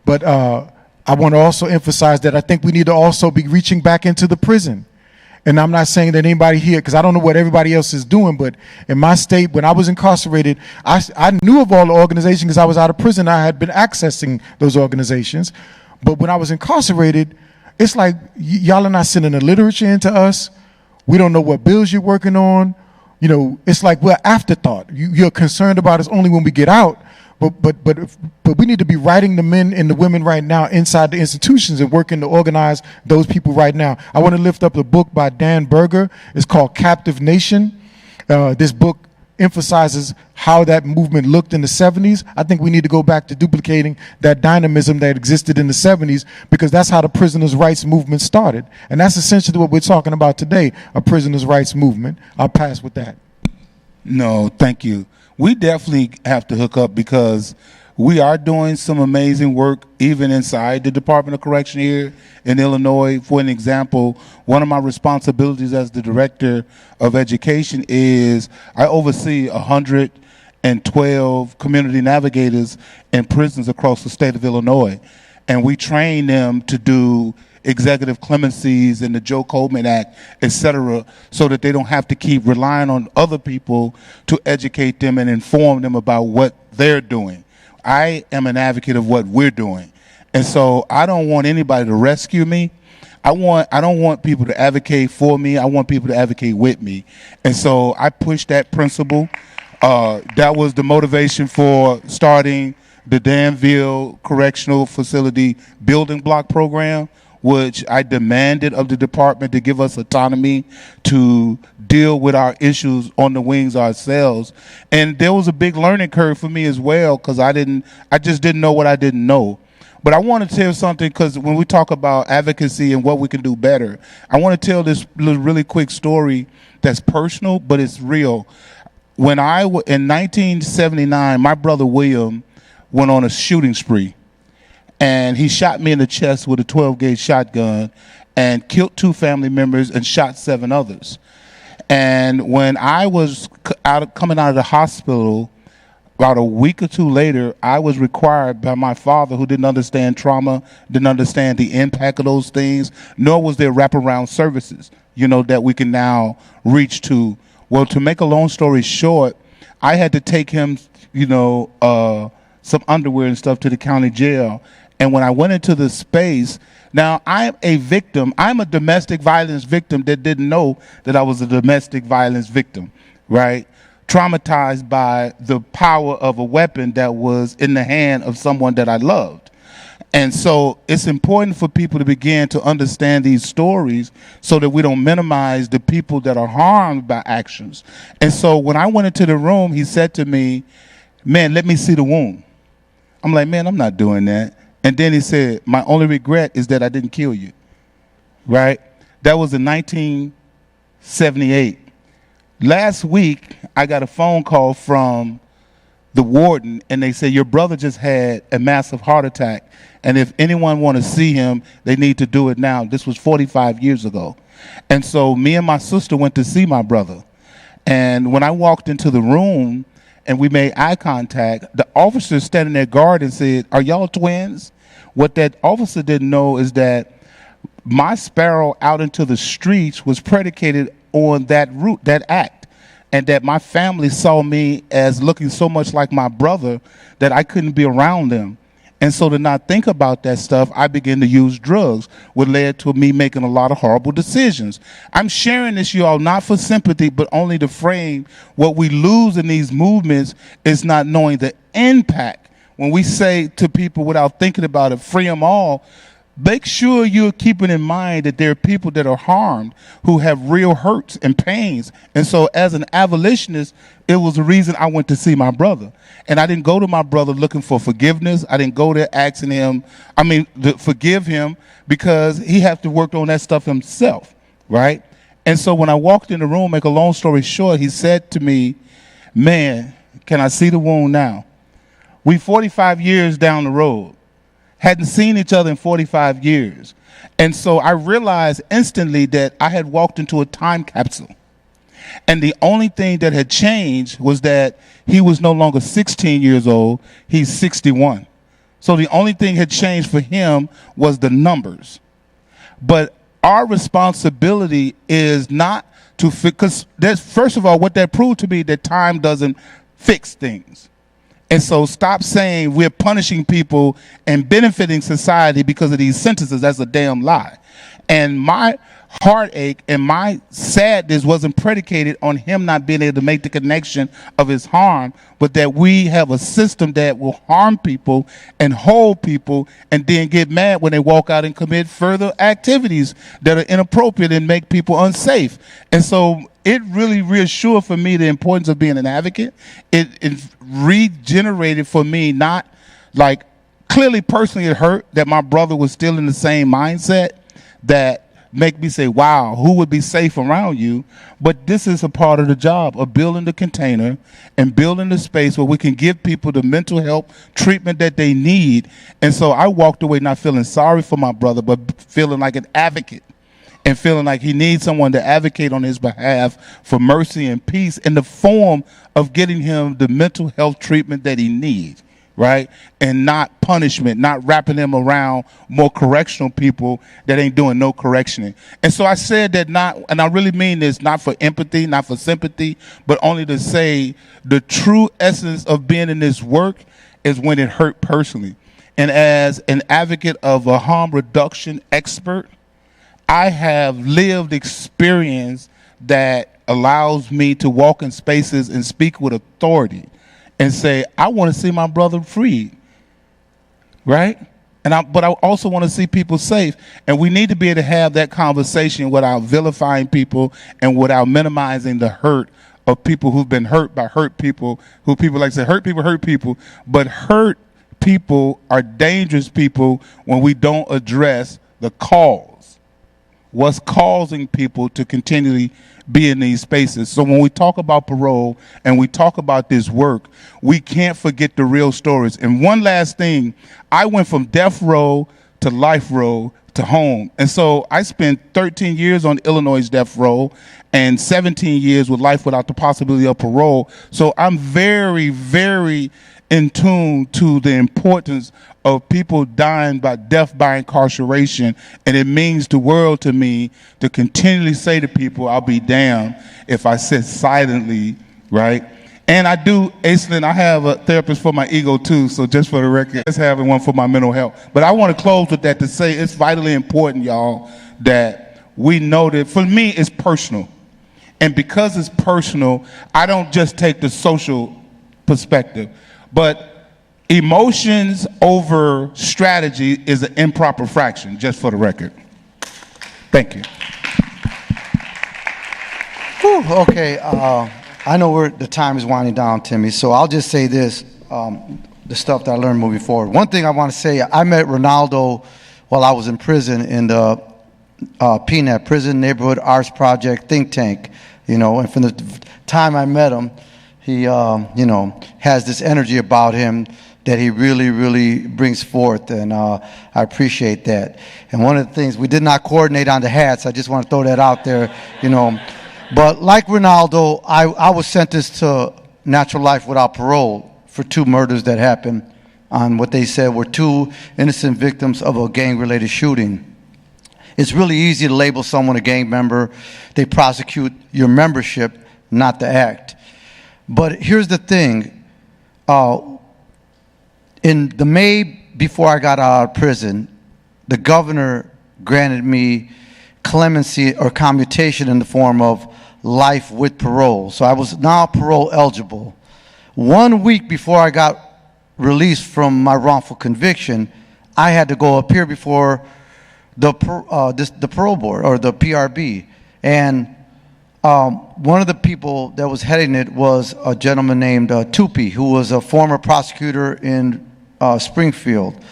But I want to also emphasize that I think we need to also be reaching back into the prison. And I'm not saying that anybody here, because I don't know what everybody else is doing, but in my state, when I was incarcerated, I knew of all the organizations because I was out of prison. I had been accessing those organizations. But when I was incarcerated, it's like y'all are not sending the literature into us. We don't know what bills you're working on. You know, it's like we're afterthought. You're concerned about us only when we get out. But we need to be writing the men and the women right now inside the institutions and working to organize those people right now. I want to lift up a book by Dan Berger. It's called Captive Nation. This book emphasizes how that movement looked in the 70s. I think we need to go back to duplicating that dynamism that existed in the 70s, because that's how the prisoners' rights movement started. And that's essentially what we're talking about today, a prisoners' rights movement. I'll pass with that. No, thank you. We definitely have to hook up, because we are doing some amazing work even inside the Department of Correction here in Illinois. For an example, one of my responsibilities as the Director of Education is I oversee 112 community navigators in prisons across the state of Illinois. And we train them to do executive clemencies and the Joe Coleman Act, et cetera, so that they don't have to keep relying on other people to educate them and inform them about what they're doing. I am an advocate of what we're doing. And so I don't want anybody to rescue me. I don't want people to advocate for me. I want people to advocate with me. And so I push that principle. That was the motivation for starting the Danville Correctional Facility Building Block Program, which I demanded of the department to give us autonomy to deal with our issues on the wings ourselves. And there was a big learning curve for me as well, because I just didn't know what I didn't know. But I want to tell you something, because when we talk about advocacy and what we can do better, I want to tell this really quick story that's personal, but it's real. In 1979, my brother William went on a shooting spree. And he shot me in the chest with a 12-gauge shotgun and killed 2 family members and shot 7 others. And when I was coming out of the hospital, about a week or 2 later, I was required by my father, who didn't understand trauma, didn't understand the impact of those things, nor was there wraparound services, that we can now reach to. Well, to make a long story short, I had to take him, some underwear and stuff to the county jail. And when I went into the space, now I'm a victim. I'm a domestic violence victim that didn't know that I was a domestic violence victim, right? Traumatized by the power of a weapon that was in the hand of someone that I loved. And so it's important for people to begin to understand these stories so that we don't minimize the people that are harmed by actions. And so when I went into the room, he said to me, "Man, let me see the wound." I'm like, "Man, I'm not doing that." And then he said, "My only regret is that I didn't kill you," right? That was in 1978. Last week, I got a phone call from the warden, and they said, "Your brother just had a massive heart attack, and if anyone want to see him, they need to do it now." This was 45 years ago. And so me and my sister went to see my brother. And when I walked into the room and we made eye contact, the officer standing there guard and said, "Are y'all twins?" What that officer didn't know is that my sparrow out into the streets was predicated on that act, and that my family saw me as looking so much like my brother that I couldn't be around them. And so to not think about that stuff, I began to use drugs, which led to me making a lot of horrible decisions. I'm sharing this, you all, not for sympathy, but only to frame what we lose in these movements is not knowing the impact. When we say to people without thinking about it, free them all, make sure you're keeping in mind that there are people that are harmed who have real hurts and pains. And so as an abolitionist, it was the reason I went to see my brother. And I didn't go to my brother looking for forgiveness. I didn't go there asking him, to forgive him, because he had to work on that stuff himself, right? And so when I walked in the room, make a long story short, he said to me, "Man, can I see the wound now?" We 45 years down the road. Hadn't seen each other in 45 years. And so I realized instantly that I had walked into a time capsule. And the only thing that had changed was that he was no longer 16 years old, he's 61. So the only thing had changed for him was the numbers. But our responsibility is not to fix, because first of all, what that proved to me, that time doesn't fix things. And so stop saying we're punishing people and benefiting society because of these sentences. That's a damn lie. And my heartache and my sadness wasn't predicated on him not being able to make the connection of his harm, but that we have a system that will harm people and hold people and then get mad when they walk out and commit further activities that are inappropriate and make people unsafe. And so it really reassured for me the importance of being an advocate. It regenerated for me, not like, clearly personally it hurt that my brother was still in the same mindset that make me say, wow, who would be safe around you? But this is a part of the job of building the container and building the space where we can give people the mental health treatment that they need. And so I walked away not feeling sorry for my brother, but feeling like an advocate and feeling like he needs someone to advocate on his behalf for mercy and peace in the form of getting him the mental health treatment that he needs. Right? And not punishment, not wrapping them around more correctional people that ain't doing no correctioning. And so I said that not, and I really mean this, not for empathy, not for sympathy, but only to say the true essence of being in this work is when it hurt personally. And as an advocate of a harm reduction expert, I have lived experience that allows me to walk in spaces and speak with authority and say, I want to see my brother freed, right? But I also want to see people safe. And we need to be able to have that conversation without vilifying people and without minimizing the hurt of people who've been hurt by hurt people, who people like to say, hurt people. But hurt people are dangerous people when we don't address the cause. What's causing people to continually be in these spaces. So when we talk about parole and we talk about this work, we can't forget the real stories. And one last thing, I went from death row to life row to home. And so I spent 13 years on Illinois' death row and 17 years with life without the possibility of parole. So I'm very, very in tune to the importance of people dying by death by incarceration, and it means the world to me to continually say to people, I'll be damned if I sit silently, right? And I do, Aislinn, I have a therapist for my ego too, so just for the record, just having one for my mental health. But I want to close with that to say it's vitally important, y'all, that we know that for me it's personal. And because it's personal, I don't just take the social perspective, but emotions over strategy is an improper fraction, just for the record. Thank you. Whew, okay, I know the time is winding down, Timmy, so I'll just say this, the stuff that I learned moving forward. One thing I want to say, I met Ronaldo while I was in prison in the PNAP, Prison Neighborhood Arts Project think tank, and from the time I met him, he, has this energy about him that he really, really brings forth, and I appreciate that. And one of the things, we did not coordinate on the hats. I just want to throw that out there, But like Ronaldo, I was sentenced to natural life without parole for 2 murders that happened on what they said were 2 innocent victims of a gang-related shooting. It's really easy to label someone a gang member. They prosecute your membership, not the act. But here's the thing. In the May before I got out of prison, the governor granted me clemency or commutation in the form of life with parole. So I was now parole eligible. 1 week before I got released from my wrongful conviction, I had to go appear before the parole board, or the PRB. And one of the people that was heading it was a gentleman named Tupi, who was a former prosecutor in Springfield.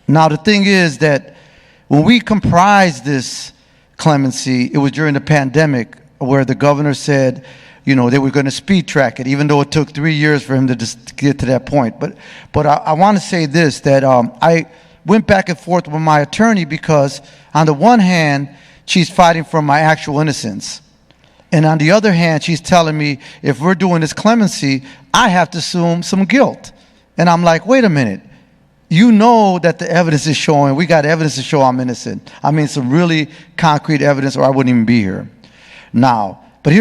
Now the thing is that when we comprised this clemency, it was during the pandemic where the governor said, they were going to speed track it, even though it took 3 years for him to just get to that point. But I want to say this, that I went back and forth with my attorney because on the one hand, she's fighting for my actual innocence. And on the other hand, she's telling me if we're doing this clemency, I have to assume some guilt. And I'm like, wait a minute. You know that the evidence is showing, we got evidence to show I'm innocent. I mean, some really concrete evidence or I wouldn't even be here. Now, but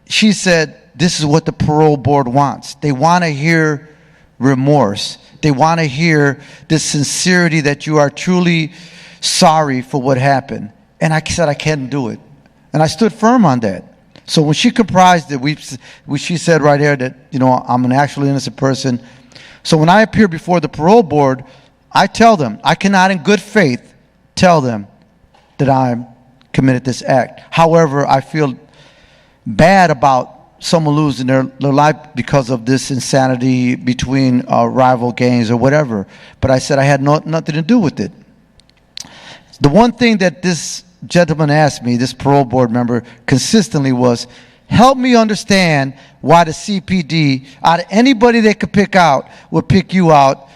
she said, this is what the parole board wants. They want to hear remorse. They want to hear this sincerity that you are truly sorry for what happened. And I said I can't do it. And I stood firm on that. So when she comprised it, she said right there that, I'm an actually innocent person. So when I appear before the parole board, I tell them, I cannot in good faith tell them that I'm committed this act. However, I feel bad about someone losing their life because of this insanity between rival gangs or whatever. But I said I had nothing to do with it. The one thing that this gentleman asked me, this parole board member, consistently was, help me understand why the CPD, out of anybody they could pick out, would pick you out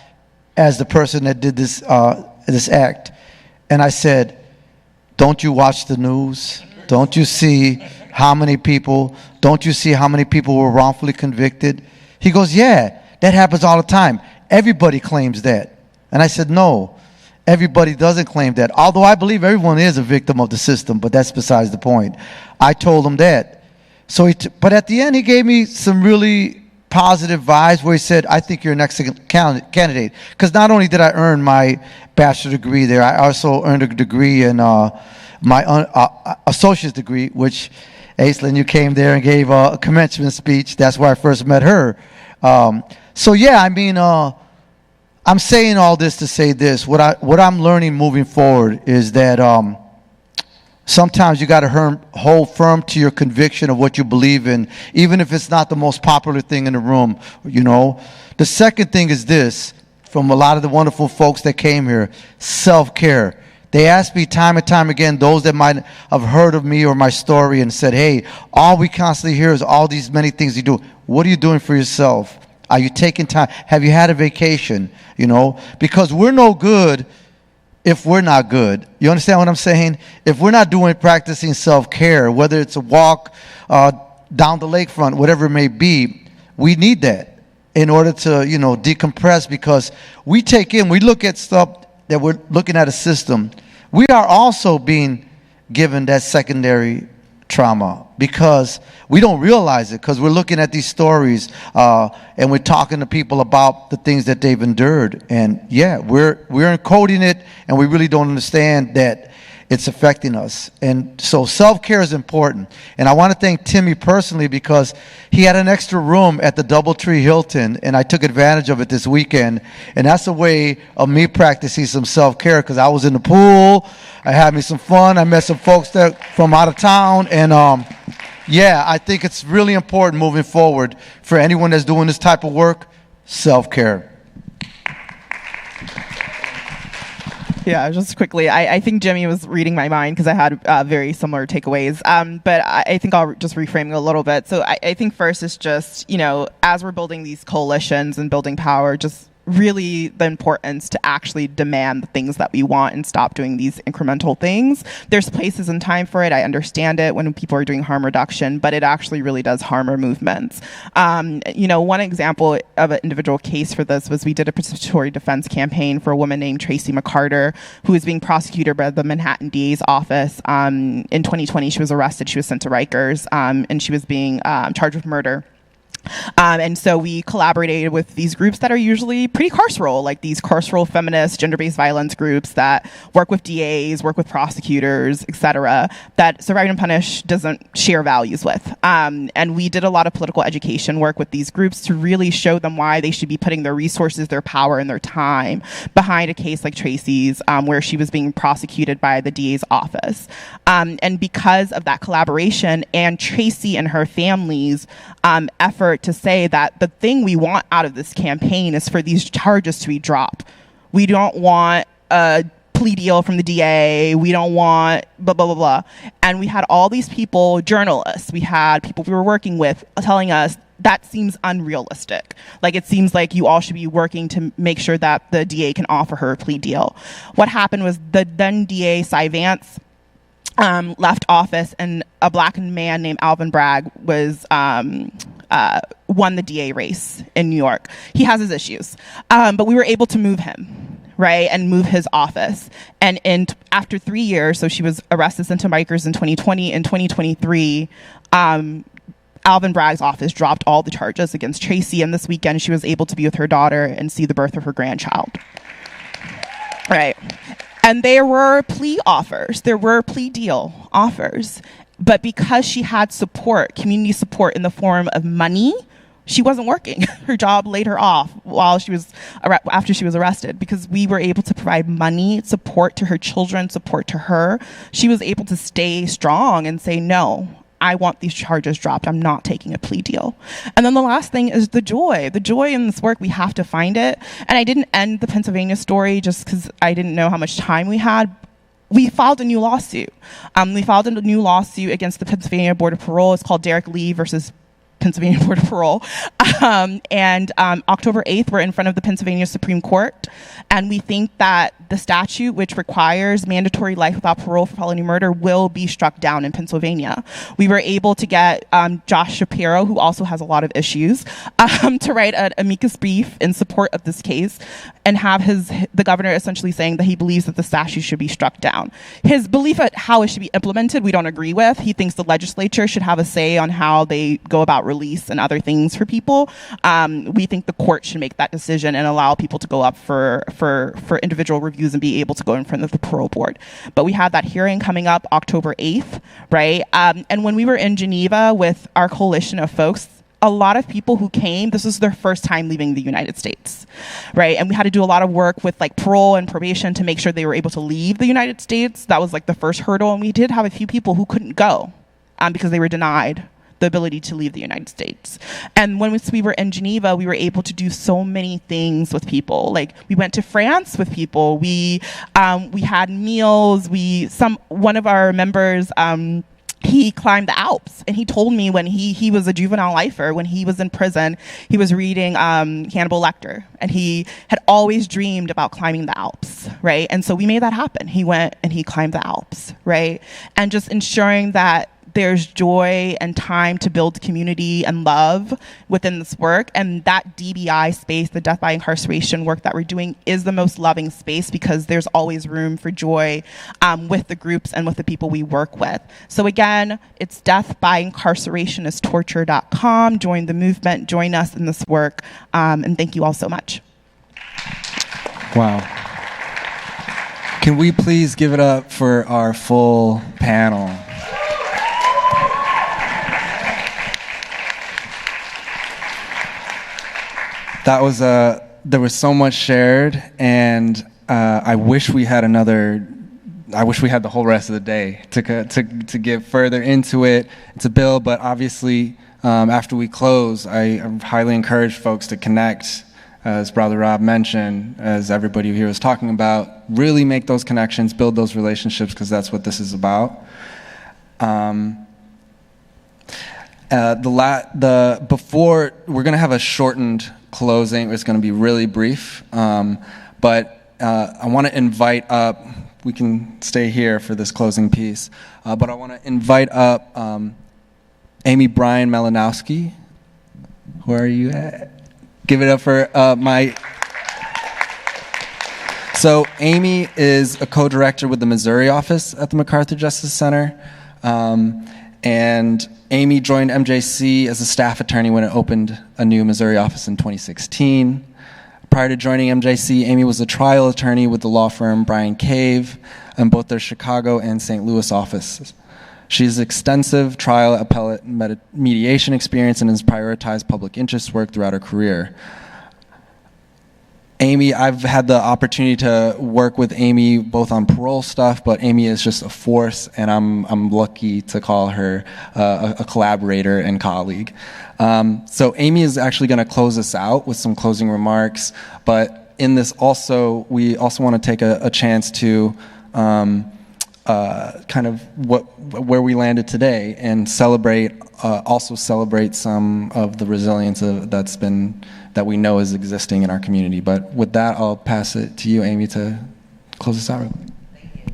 as the person that did this act. And I said, don't you watch the news? Don't you see how many people were wrongfully convicted? He goes, yeah, that happens all the time. Everybody claims that. And I said, no, everybody doesn't claim that. Although I believe everyone is a victim of the system, but that's besides the point. I told him that. So, but at the end, he gave me some really positive vibes where he said, I think you're an excellent candidate. Because not only did I earn my bachelor's degree there, I also earned a degree in my associate's degree, which, Aislinn, you came there and gave a commencement speech. That's where I first met her. So yeah, I mean, I'm saying all this to say this. What I'm learning moving forward is that sometimes you got to hold firm to your conviction of what you believe in, even if it's not the most popular thing in the room, The second thing is this, from a lot of the wonderful folks that came here, self-care. They asked me time and time again, those that might have heard of me or my story and said, hey, all we constantly hear is all these many things you do. What are you doing for yourself? Are you taking time? Have you had a vacation? Because we're no good if we're not good. You understand what I'm saying? If we're not practicing self-care, whether it's a walk down the lakefront, whatever it may be, we need that in order to, decompress, because we look at stuff that we're looking at a system. We are also being given that secondary trauma because we don't realize it, because we're looking at these stories and we're talking to people about the things that they've endured. And yeah, we're encoding it, and we really don't understand that it's affecting us. And so self-care is important. And I want to thank Timmy personally, because he had an extra room at the Doubletree Hilton, and I took advantage of it this weekend. And that's a way of me practicing some self-care, because I was in the pool, I had me some fun, I met some folks from out of town, and yeah, I think it's really important moving forward for anyone that's doing this type of work, self-care. Yeah, just quickly, I think Jimmy was reading my mind because I had very similar takeaways. But I think I'll just reframe it a little bit. So I think first is just, as we're building these coalitions and building power, just really the importance to actually demand the things that we want and stop doing these incremental things. There's places and time for it. I understand it when people are doing harm reduction, but it actually really does harm our movements. One example of an individual case for this was we did a participatory defense campaign for a woman named Tracy MacArthur, who was being prosecuted by the Manhattan DA's office. In 2020, she was arrested. She was sent to Rikers, and she was being charged with murder. And so we collaborated with these groups that are usually pretty carceral, like these carceral feminist, gender-based violence groups that work with DAs, work with prosecutors, etc., that Survive and Punish doesn't share values with. And we did a lot of political education work with these groups to really show them why they should be putting their resources, their power, and their time behind a case like Tracy's, where she was being prosecuted by the DA's office. And because of that collaboration and Tracy and her family's effort to say that the thing we want out of this campaign is for these charges to be dropped. We don't want a plea deal from the DA. We don't want blah, blah, blah, blah. And we had all these people, journalists, we had people we were working with telling us that seems unrealistic. Like, it seems like you all should be working to make sure that the DA can offer her a plea deal. What happened was the then DA, Cy Vance, left office, and a black man named Alvin Bragg was won the DA race in New York. He has his issues, but we were able to move him, right, and move his office. And after 3 years, so she was arrested, sent to Rikers in 2020. In 2023, Alvin Bragg's office dropped all the charges against Tracy, and this weekend she was able to be with her daughter and see the birth of her grandchild. Right. And there were plea offers. There were plea deal offers. But because she had support, community support in the form of money, she wasn't working. Her job laid her off after she was arrested, because we were able to provide money, support to her children, support to her. She was able to stay strong and say, no, I want these charges dropped. I'm not taking a plea deal. And then the last thing is the joy. The joy in this work, we have to find it. And I didn't end the Pennsylvania story just because I didn't know how much time we had. We filed a new lawsuit. We filed a new lawsuit against the Pennsylvania Board of Parole. It's called Derek Lee versus Pennsylvania Board of Parole. October 8th, we're in front of the Pennsylvania Supreme Court. And we think that the statute, which requires mandatory life without parole for felony murder, will be struck down in Pennsylvania. We were able to get Josh Shapiro, who also has a lot of issues, to write an amicus brief in support of this case, and have the governor essentially saying that he believes that the statute should be struck down. His belief at how it should be implemented, we don't agree with. He thinks the legislature should have a say on how they go about release and other things for people. We think the court should make that decision and allow people to go up for individual reviews and be able to go in front of the parole board. But we have that hearing coming up October 8th, right? And when we were in Geneva with our coalition of folks, a lot of people who came, this was their first time leaving the United States, right? And we had to do a lot of work with like parole and probation to make sure they were able to leave the United States. That was like the first hurdle. And we did have a few people who couldn't go because they were denied the ability to leave the United States. And when we were in Geneva, we were able to do so many things with people. Like we went to France with people. We had meals. One of our members, he climbed the Alps, and he told me when he was a juvenile lifer, when he was in prison, he was reading Hannibal Lecter, and he had always dreamed about climbing the Alps, right? And so we made that happen. He went and he climbed the Alps, right? And just ensuring that there's joy and time to build community and love within this work. And that DBI space, the death by incarceration work that we're doing, is the most loving space because there's always room for joy with the groups and with the people we work with. So again, it's deathbyincarcerationistorture.com. Join the movement, join us in this work, and thank you all so much. Wow. Can we please give it up for our full panel? There was so much shared, and I wish we had the whole rest of the day to get further into it, to build. But obviously, after we close, I highly encourage folks to connect, as Brother Rob mentioned, as everybody here was talking about. Really make those connections, build those relationships, because that's what this is about. Before we're gonna have a shortened closing. It's going to be really brief, but I want to invite up. We can stay here for this closing piece, but I want to invite up Amy Bryan Malinowski. Where are you at? Give it up for my. So Amy is a co-director with the Missouri office at the MacArthur Justice Center, and Amy joined MJC as a staff attorney when it opened a new Missouri office in 2016. Prior to joining MJC, Amy was a trial attorney with the law firm Bryan Cave in both their Chicago and St. Louis offices. She has extensive trial appellate mediation experience and has prioritized public interest work throughout her career. Amy, I've had the opportunity to work with Amy both on parole stuff, but Amy is just a force, and I'm lucky to call her a collaborator and colleague. So Amy is actually going to close us out with some closing remarks, but in this also, we also want to take a chance to kind of where we landed today and also celebrate some of the resilience that we know is existing in our community. But with that, I'll pass it to you, Amy, to close us out. Thank you.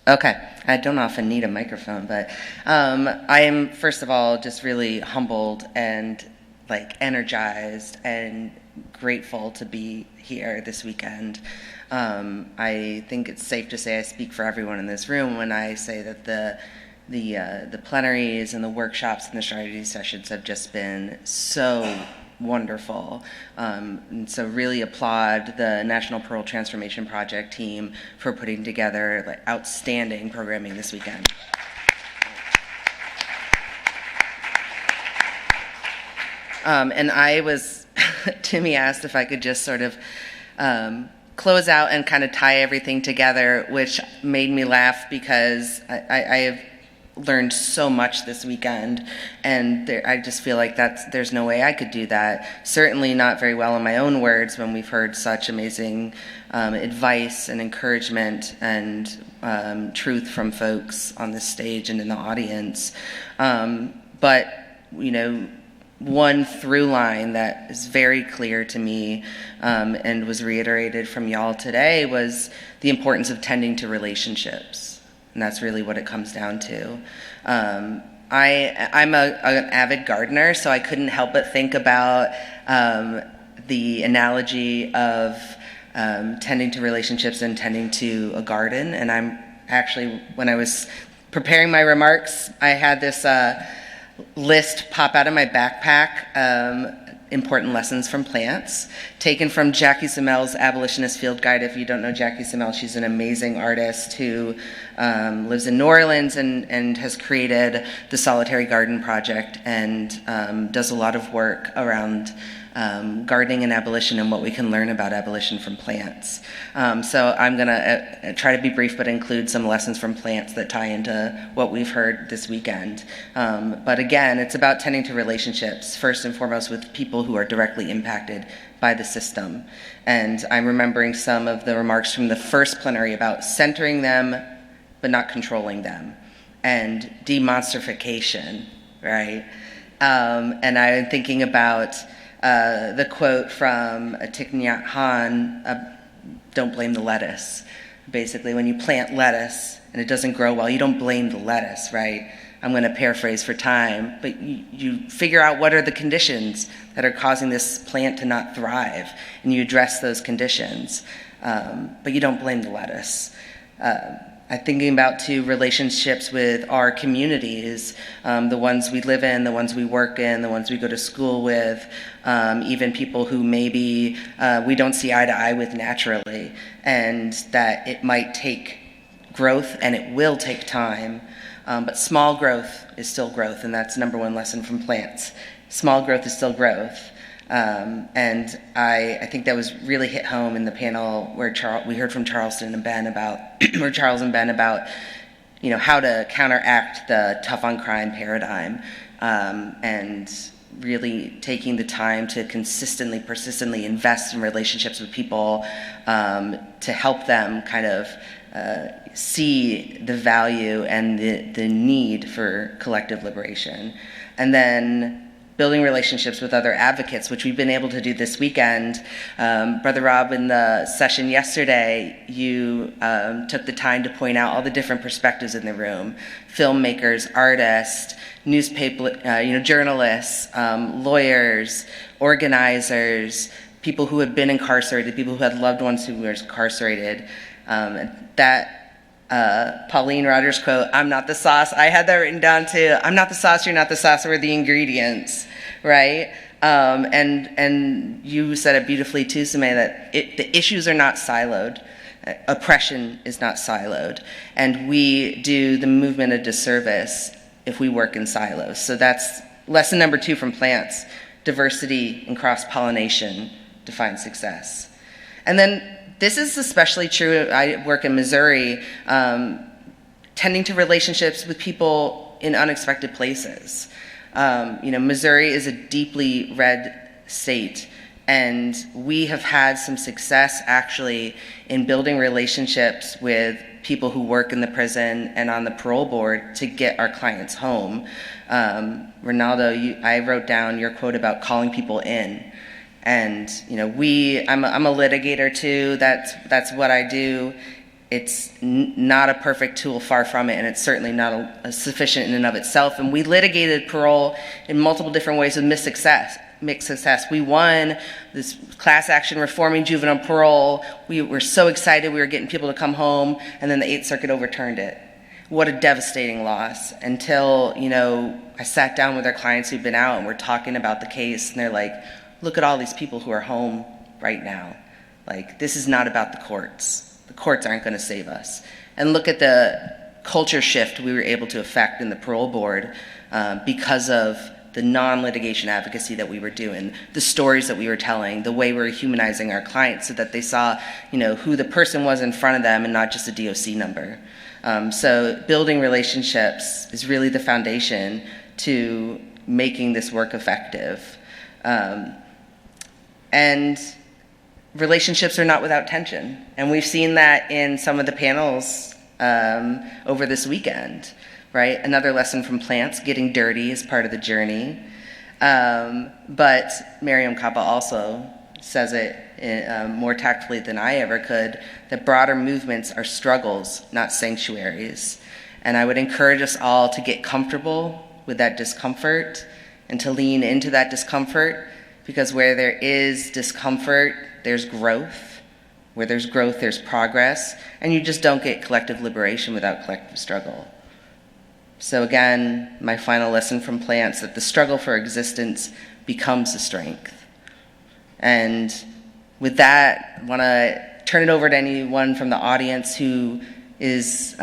Okay, I don't often need a microphone, but I am, first of all, just really humbled and like energized and grateful to be here this weekend. I think it's safe to say I speak for everyone in this room when I say that the plenaries and the workshops and the strategy sessions have just been so wonderful. And so really applaud the National Parole Transformation Project team for putting together like outstanding programming this weekend. And Timmy asked if I could just sort of close out and kind of tie everything together, which made me laugh because I have learned so much this weekend, and I just feel like there's no way I could do that. Certainly not very well in my own words when we've heard such amazing advice and encouragement and truth from folks on this stage and in the audience. But, you know, one through line that is very clear to me and was reiterated from y'all today was the importance of tending to relationships. And that's really what it comes down to. I'm an avid gardener, so I couldn't help but think about the analogy of tending to relationships and tending to a garden. And I'm actually, when I was preparing my remarks, I had this list pop out of my backpack, important lessons from plants, taken from Jackie Semel's Abolitionist Field Guide. If you don't know Jackie Semel, she's an amazing artist who lives in New Orleans and has created the Solitary Garden Project and does a lot of work around gardening and abolition and what we can learn about abolition from plants. So I'm going to try to be brief but include some lessons from plants that tie into what we've heard this weekend. But again, it's about tending to relationships, first and foremost with people who are directly impacted by the system. And I'm remembering some of the remarks from the first plenary about centering them but not controlling them, and demonstrification, right? And I'm thinking about the quote from Thich Nhat Hanh, don't blame the lettuce. Basically, when you plant lettuce and it doesn't grow well, you don't blame the lettuce, right? I'm going to paraphrase for time, but you figure out what are the conditions that are causing this plant to not thrive, and you address those conditions, but you don't blame the lettuce. I'm thinking about too relationships with our communities, the ones we live in, the ones we work in, the ones we go to school with, even people who maybe we don't see eye to eye with naturally, and that it might take growth and it will take time, but small growth is still growth, and that's number one lesson from plants. Small growth is still growth. And I think that was really hit home in the panel where we heard from Charles and Ben about, you know, how to counteract the tough on crime paradigm, and really taking the time to consistently, persistently invest in relationships with people to help them kind of see the value and the need for collective liberation. And then building relationships with other advocates, which we've been able to do this weekend. Brother Rob, in the session yesterday, you took the time to point out all the different perspectives in the room: filmmakers, artists, newspaper, journalists, lawyers, organizers, people who have been incarcerated, people who had loved ones who were incarcerated. Pauline Rogers quote, "I'm not the sauce." I had that written down too. I'm not the sauce, you're not the sauce, we're the ingredients, right? And you said it beautifully too, Sumay, that the issues are not siloed. Oppression is not siloed. And we do the movement a disservice if we work in silos. So that's lesson number 2 from plants: diversity and cross-pollination define success. And then this is especially true, I work in Missouri, tending to relationships with people in unexpected places. Missouri is a deeply red state, and we have had some success actually in building relationships with people who work in the prison and on the parole board to get our clients home. Ronaldo, I wrote down your quote about calling people in. And I'm a litigator too. That's what I do. It's not a perfect tool, far from it, and it's certainly not sufficient in and of itself. And we litigated parole in multiple different ways with mixed success. mixed success. We won this class action reforming juvenile parole. We were so excited we were getting people to come home, and then the Eighth Circuit overturned it. What a devastating loss. Until, I sat down with our clients who've been out and we're talking about the case, and they're like, look at all these people who are home right now. Like, this is not about the courts. The courts aren't going to save us. And look at the culture shift we were able to effect in the parole board because of the non-litigation advocacy that we were doing, the stories that we were telling, the way we were humanizing our clients so that they saw, who the person was in front of them and not just a DOC number. So building relationships is really the foundation to making this work effective. And relationships are not without tension. And we've seen that in some of the panels over this weekend, right? Another lesson from plants, getting dirty is part of the journey. But Miriam Kappa also says it more tactfully than I ever could, that broader movements are struggles, not sanctuaries. And I would encourage us all to get comfortable with that discomfort and to lean into that discomfort, because where there is discomfort, there's growth. Where there's growth, there's progress, and you just don't get collective liberation without collective struggle. So again, my final lesson from plants, that the struggle for existence becomes a strength. And with that, I want to turn it over to anyone from the audience who is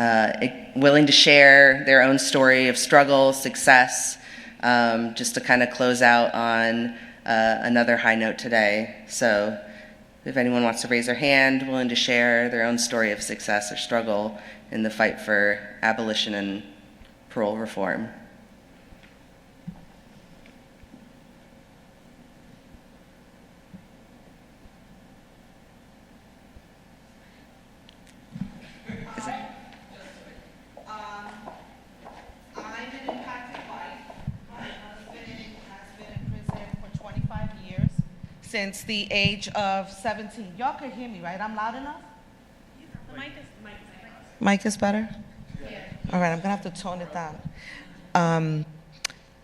willing to share their own story of struggle, success, just to kind of close out on another high note today. So if anyone wants to raise their hand, willing to share their own story of success or struggle in the fight for abolition and parole reform. I'm an impacted wife. My husband has been in prison for 25 years. Since the age of 17. Y'all can hear me, right? I'm loud enough? The mic is better? Yeah. All right, I'm gonna have to tone it down.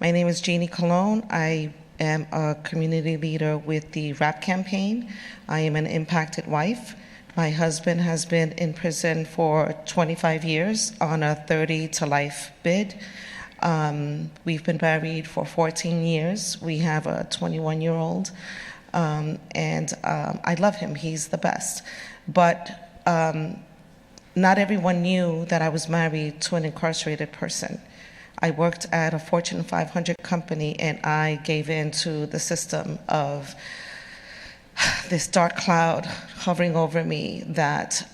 My name is Jeannie Colon. I am a community leader with the RAP campaign. I am an impacted wife. My husband has been in prison for 25 years on a 30 to life bid. We've been married for 14 years. We have a 21-year-old. And I love him, he's the best. But not everyone knew that I was married to an incarcerated person. I worked at a Fortune 500 company, and I gave in to the system of this dark cloud hovering over me that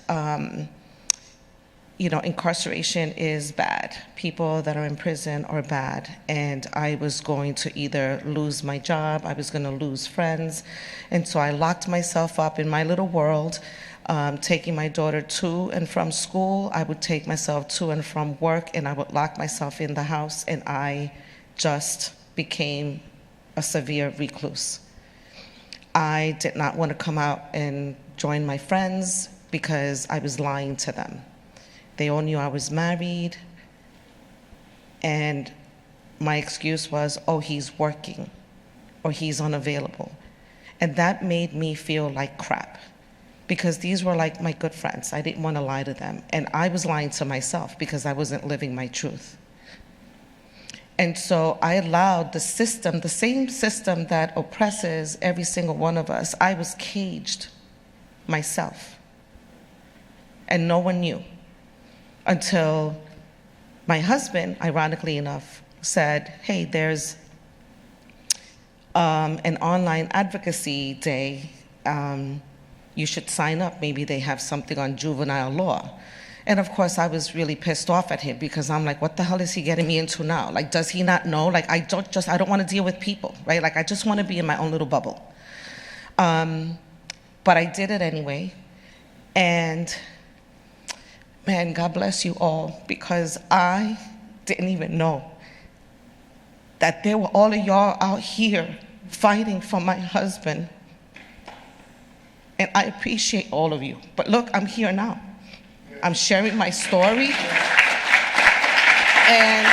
incarceration is bad. People that are in prison are bad. And I was going to either lose my job, I was going to lose friends. And so I locked myself up in my little world, taking my daughter to and from school. I would take myself to and from work, and I would lock myself in the house, and I just became a severe recluse. I did not want to come out and join my friends because I was lying to them. They all knew I was married, and my excuse was, oh, he's working, or he's unavailable. And that made me feel like crap, because these were like my good friends. I didn't want to lie to them, and I was lying to myself because I wasn't living my truth. And so I allowed the system, the same system that oppresses every single one of us, I was caged myself, and no one knew. Until my husband, ironically enough, said, hey, there's an online advocacy day. You should sign up. Maybe they have something on juvenile law. And of course, I was really pissed off at him because I'm like, what the hell is he getting me into now? Like, does he not know? Like, I don't want to deal with people, right? Like, I just want to be in my own little bubble. But I did it anyway. And man, God bless you all, because I didn't even know that there were all of y'all out here fighting for my husband. And I appreciate all of you. But look, I'm here now. I'm sharing my story. And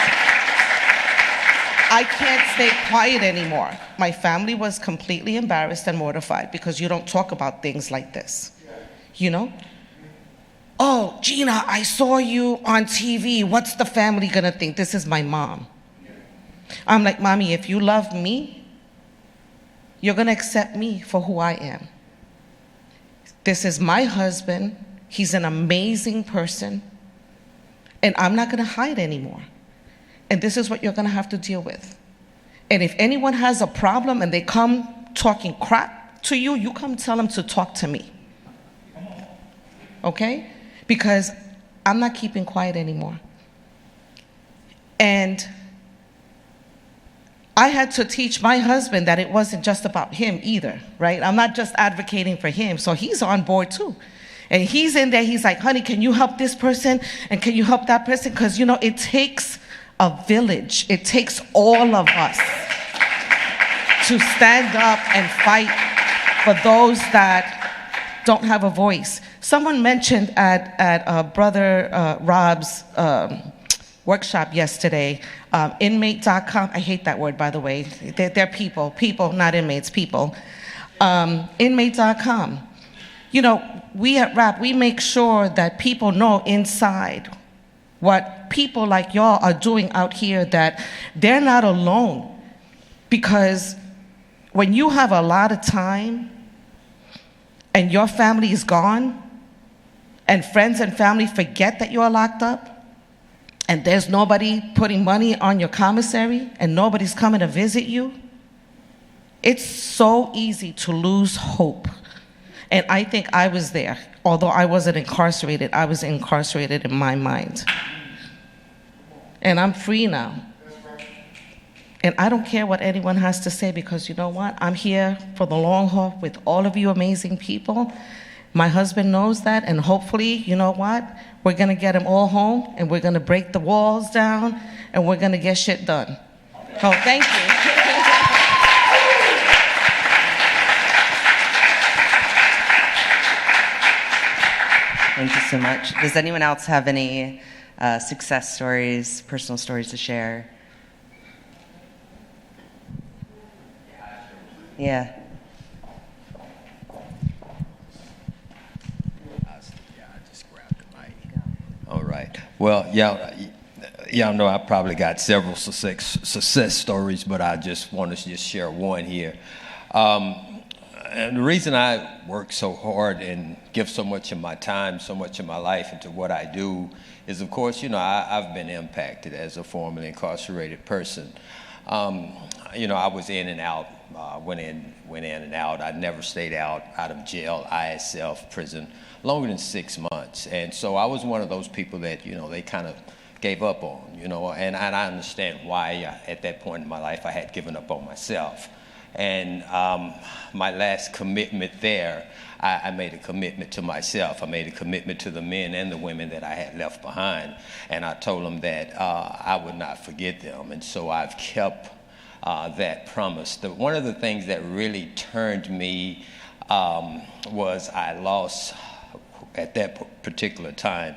I can't stay quiet anymore. My family was completely embarrassed and mortified because you don't talk about things like this, you know? Oh, Gina, I saw you on TV. What's the family gonna think? This is my mom. I'm like, Mommy, if you love me, you're gonna accept me for who I am. This is my husband. He's an amazing person. And I'm not gonna hide anymore. And this is what you're gonna have to deal with. And if anyone has a problem and they come talking crap to you, you come tell them to talk to me. Okay? Because I'm not keeping quiet anymore. And I had to teach my husband that it wasn't just about him either, right? I'm not just advocating for him, so he's on board too. And he's in there, he's like, honey, can you help this person? And can you help that person? Because, you know, it takes a village. It takes all of us to stand up and fight for those that don't have a voice. Someone mentioned at Brother Rob's workshop yesterday, inmate.com. I hate that word, by the way. They're people, not inmates, people. Inmate.com. You know, we at RAP, we make sure that people know inside what people like y'all are doing out here, that they're not alone. Because when you have a lot of time and your family is gone, and friends and family forget that you're locked up, and there's nobody putting money on your commissary, and nobody's coming to visit you, it's so easy to lose hope. And I think I was there. Although I wasn't incarcerated, I was incarcerated in my mind. And I'm free now. And I don't care what anyone has to say, because you know what? I'm here for the long haul with all of you amazing people. My husband knows that, and hopefully, you know what? We're gonna get them all home, and we're gonna break the walls down, and we're gonna get shit done. So thank you. Thank you so much. Does anyone else have any success stories, personal stories to share? Yeah. All right. Well, y'all know I probably got several success stories, but I just want to just share one here. And the reason I work so hard and give so much of my time, so much of my life into what I do is, of course, you know, I've been impacted as a formerly incarcerated person. You know, I was in and out, went in and out. I never stayed out of jail, ISF, prison, longer than 6 months. And so I was one of those people that, you know, they kind of gave up on, you know, and I understand why at that point in my life I had given up on myself. And my last commitment there, I made a commitment to myself. I made a commitment to the men and the women that I had left behind. And I told them that I would not forget them. And so I've kept that promise. One of the things that really turned me was I lost, at that particular time,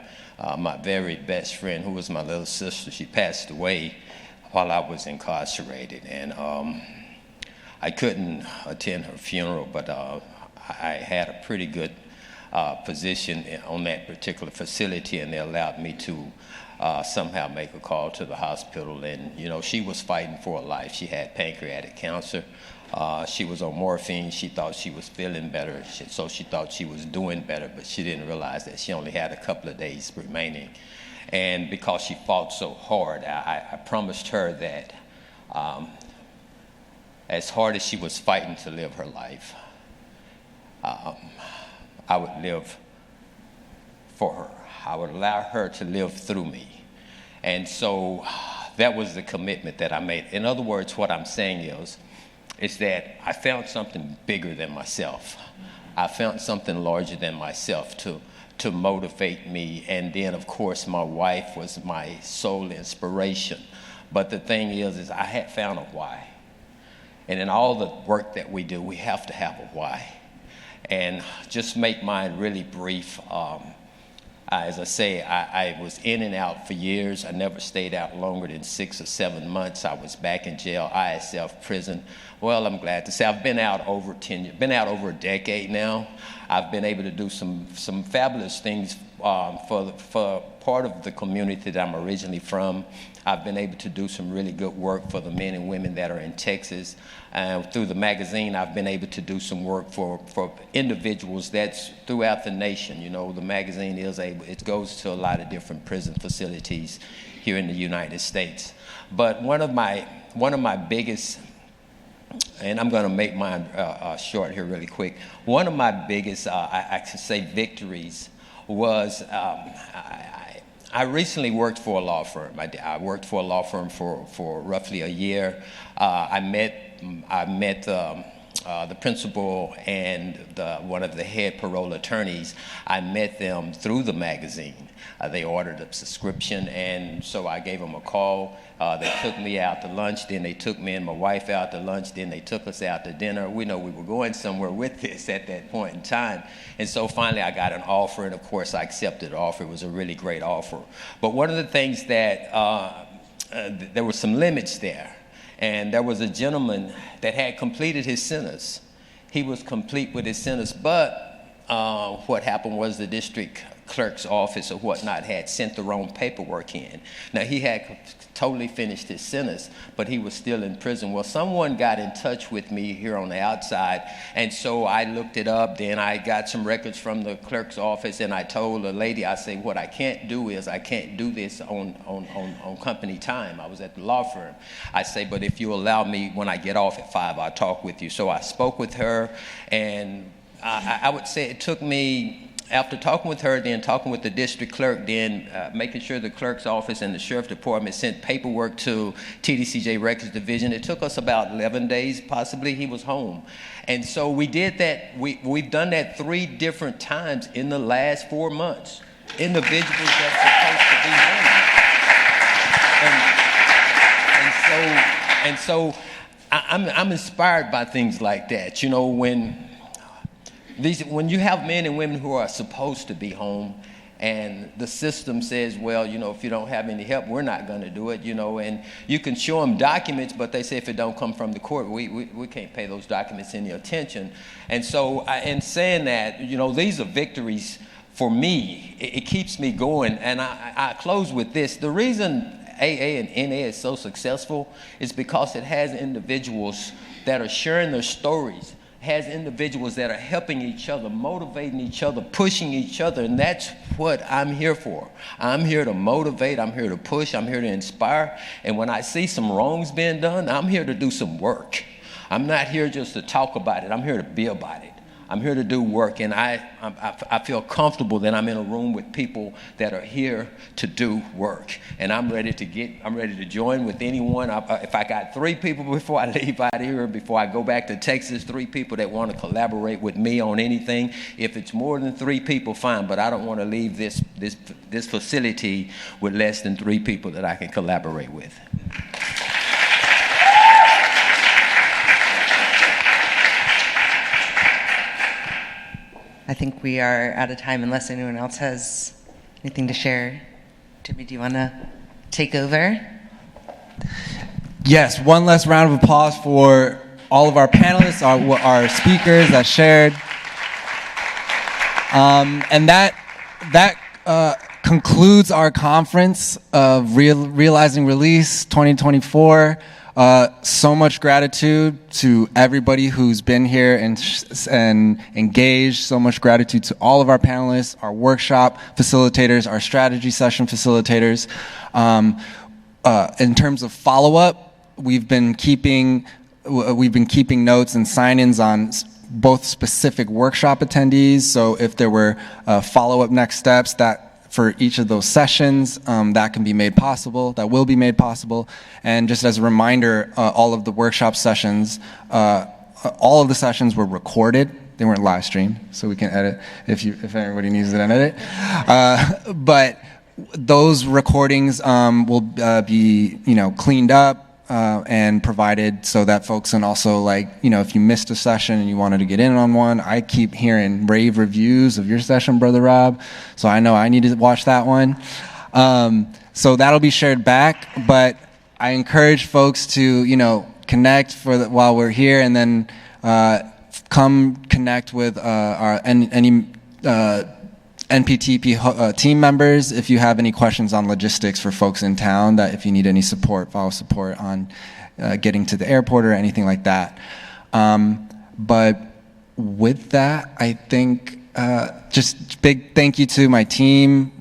my very best friend, who was my little sister. She passed away while I was incarcerated. And I couldn't attend her funeral, but I had a pretty good position on that particular facility, and they allowed me to somehow make a call to the hospital. And, you know, she was fighting for her life. She had pancreatic cancer. She was on morphine. She thought she was feeling better, so she thought she was doing better, but she didn't realize that she only had a couple of days remaining. And because she fought so hard, I promised her that as hard as she was fighting to live her life, I would live for her. I would allow her to live through me. And so that was the commitment that I made. In other words, what I'm saying is that I found something bigger than myself. I found something larger than myself to motivate me. And then, of course, my wife was my sole inspiration. But the thing is I had found a why. And in all the work that we do, we have to have a why. And just make mine really brief. As I say, I was in and out for years. I never stayed out longer than 6 or 7 months. I was back in jail, ISF prison. Well, I'm glad to say I've been out over 10 years, been out over a decade now. I've been able to do some fabulous things for part of the community that I'm originally from. I've been able to do some really good work for the men and women that are in Texas. Through the magazine, I've been able to do some work for individuals that's throughout the nation. You know, the magazine it goes to a lot of different prison facilities here in the United States. But one of my biggest, and I'm going to make mine short here really quick. One of my biggest, I could say, victories was I recently worked for a law firm. I worked for a law firm for roughly a year. I met the principal and one of the head parole attorneys. I met them through the magazine. They ordered a subscription, and so I gave them a call. They took me out to lunch, then they took me and my wife out to lunch, then they took us out to dinner. We know we were going somewhere with this at that point in time. And so finally I got an offer, and of course I accepted the offer. It was a really great offer. But one of the things that, there were some limits there. And there was a gentleman that had completed his sentence. He was complete with his sentence, but what happened was the district clerk's office or whatnot had sent the wrong paperwork in. Now, he had totally finished his sentence, but he was still in prison. Well, someone got in touch with me here on the outside, and so I looked it up. Then I got some records from the clerk's office, and I told the lady, I say, what I can't do is I can't do this on company time. I was at the law firm. I say, but if you allow me, when I get off at 5, I'll talk with you. So I spoke with her, and I would say it took me, after talking with her, then talking with the district clerk, then making sure the clerk's office and the sheriff's department sent paperwork to TDCJ Records Division, it took us about 11 days, possibly. He was home. And so we did that. We've done that 3 different times in the last 4 months. Individuals that's supposed to be home. And so I'm inspired by things like that. You know, when you have men and women who are supposed to be home, and the system says, well, you know, if you don't have any help, we're not going to do it, you know, and you can show them documents, but they say if it don't come from the court, we can't pay those documents any attention. And so in saying that, you know, these are victories for me. It keeps me going. And I close with this. The reason AA and NA is so successful is because it has individuals that are sharing their stories, has individuals that are helping each other, motivating each other, pushing each other, and that's what I'm here for. I'm here to motivate, I'm here to push, I'm here to inspire, and when I see some wrongs being done, I'm here to do some work. I'm not here just to talk about it, I'm here to be about it. I'm here to do work, and I feel comfortable that I'm in a room with people that are here to do work, and I'm ready to join with anyone. If I got 3 people before I leave out of here, before I go back to Texas, 3 people that want to collaborate with me on anything. If it's more than 3 people, fine, but I don't want to leave this facility with less than 3 people that I can collaborate with. I think we are out of time unless anyone else has anything to share. Jimmy, do you want to take over? Yes, one last round of applause for all of our panelists, our speakers that shared. And that concludes our conference of Realizing Release 2024. So much gratitude to everybody who's been here and engaged. So much gratitude to all of our panelists, our workshop facilitators, our strategy session facilitators. In terms of follow-up, we've been keeping notes and sign-ins on both specific workshop attendees. So if there were follow-up next steps, that for each of those sessions, that can be made possible, that will be made possible. And just as a reminder, all of the workshop sessions, all of the sessions were recorded. They weren't live streamed, so we can edit if everybody needs it and edit. But those recordings will be cleaned up, and provided so that folks can also, like, you know, if you missed a session and you wanted to get in on one, I keep hearing rave reviews of your session, Brother Rob, so I know I need to watch that one. So that'll be shared back, but I encourage folks to, you know, connect while we're here, and then come connect with any NPTP team members if you have any questions on logistics for folks in town, that if you need any support, follow support on getting to the airport or anything like that. But with that, I think just big thank you to my team.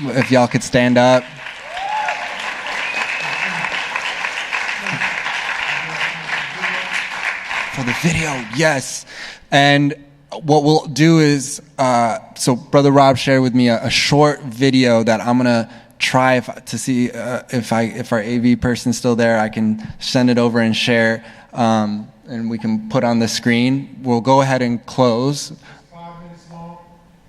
If y'all could stand up. For the video, yes. And what we'll do is, so Brother Rob shared with me a short video that I'm gonna try to see if our AV person's still there. I can send it over and share, and we can put on the screen. We'll go ahead and close. It's 5 minutes long,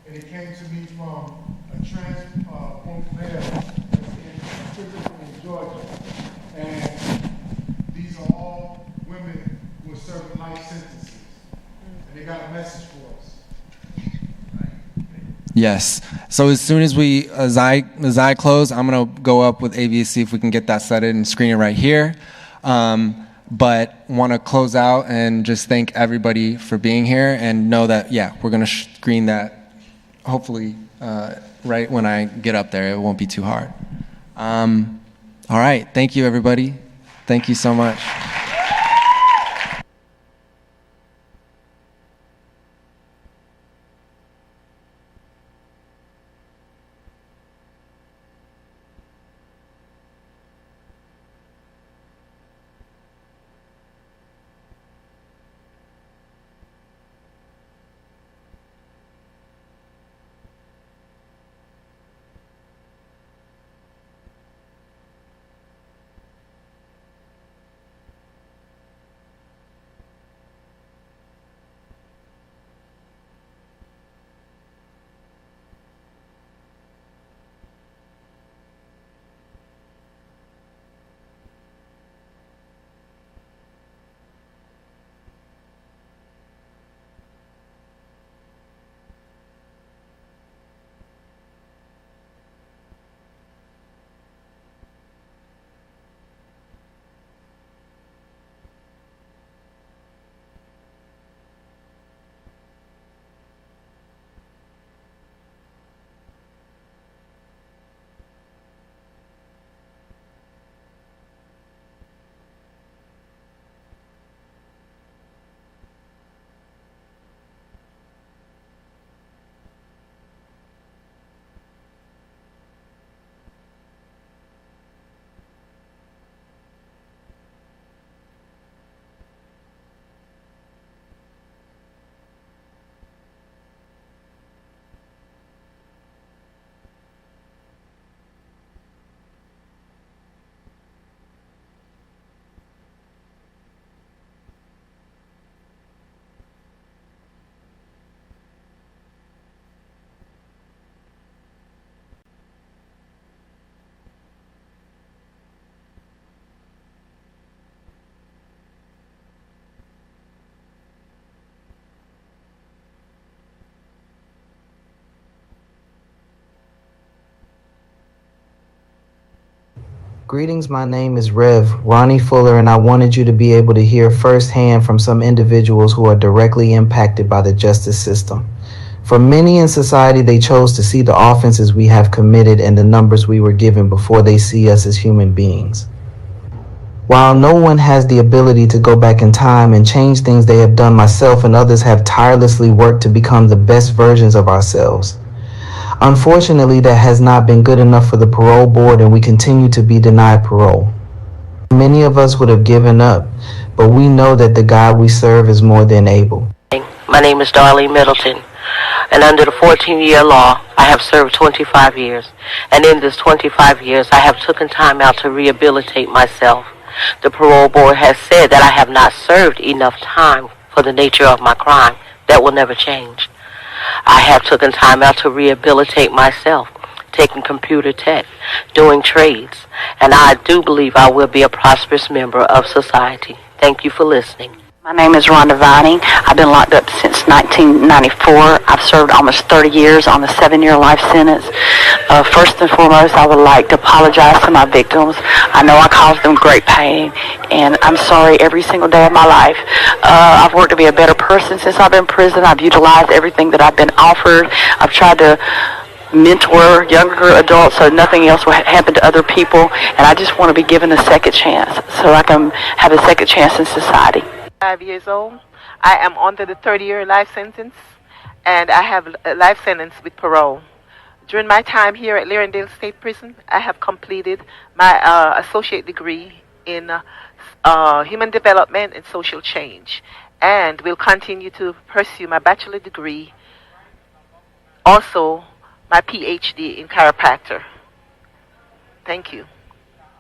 and it came to me from a trans woman male in Georgia, and these are all women who are serving life sentences, and they got a message for us. Yes. So as soon as I close, I'm gonna go up with AV, see if we can get that set in and screen it right here. But want to close out and just thank everybody for being here, and know that, yeah, we're gonna screen that hopefully right when I get up there. It won't be too hard. All right. Thank you, everybody. Thank you so much. Greetings, my name is Rev. Ronnie Fuller, and I wanted you to be able to hear firsthand from some individuals who are directly impacted by the justice system. For many in society, they chose to see the offenses we have committed and the numbers we were given before they see us as human beings. While no one has the ability to go back in time and change things they have done, myself and others have tirelessly worked to become the best versions of ourselves. Unfortunately, that has not been good enough for the parole board, and we continue to be denied parole. Many of us would have given up, but we know that the God we serve is more than able. My name is Darlene Middleton, and under the 14-year law, I have served 25 years. And in this 25 years, I have taken time out to rehabilitate myself. The parole board has said that I have not served enough time for the nature of my crime. That will never change. I have taken time out to rehabilitate myself, taking computer tech, doing trades, and I do believe I will be a prosperous member of society. Thank you for listening. My name is Rhonda Vining. I've been locked up since 1994. I've served almost 30 years on a 7-year life sentence. First and foremost, I would like to apologize to my victims. I know I caused them great pain, and I'm sorry every single day of my life. I've worked to be a better person since I've been in prison. I've utilized everything that I've been offered. I've tried to mentor younger adults so nothing else will happen to other people, and I just want to be given a second chance so I can have a second chance in society. 5 years old. I am under the 30-year life sentence, and I have a life sentence with parole. During my time here at Lerondale State Prison, I have completed my associate degree in human development and social change, and will continue to pursue my bachelor degree, also my PhD in chiropractor. Thank you.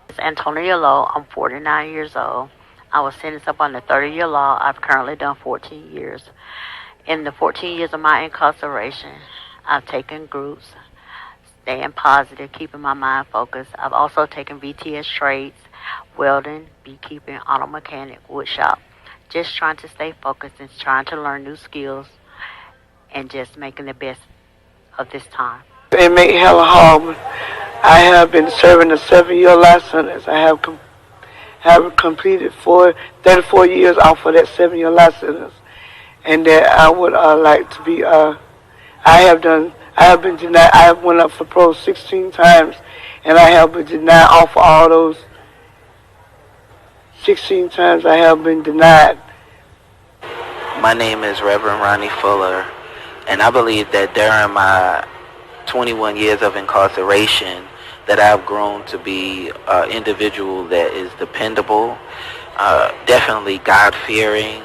It's Antonia Lowe. I'm 49 years old. I was sentenced up on the 30-year law. I've currently done 14 years. In the 14 years of my incarceration, I've taken groups, staying positive, keeping my mind focused. I've also taken VTS trades, welding, beekeeping, auto mechanic, wood shop. Just trying to stay focused and trying to learn new skills and just making the best of this time. Inmate Helen Hallman. I have been serving a 7-year life sentence. I have completed 34 years off of that 7-year life sentence, and that I would like to be. I have been denied. I have went up for parole 16 times, and I have been denied off all those 16 times. I have been denied. My name is Reverend Ronnie Fuller, and I believe that during my 21 years of incarceration that I've grown to be an individual that is dependable, definitely God-fearing,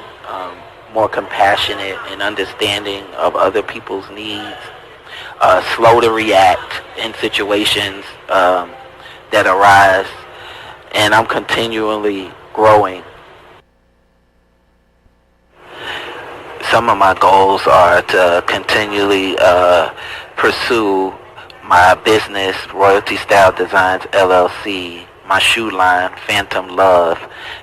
more compassionate and understanding of other people's needs, slow to react in situations that arise, and I'm continually growing. Some of my goals are to continually pursue my business, Royalty Style Designs LLC, my shoe line, Phantom Love,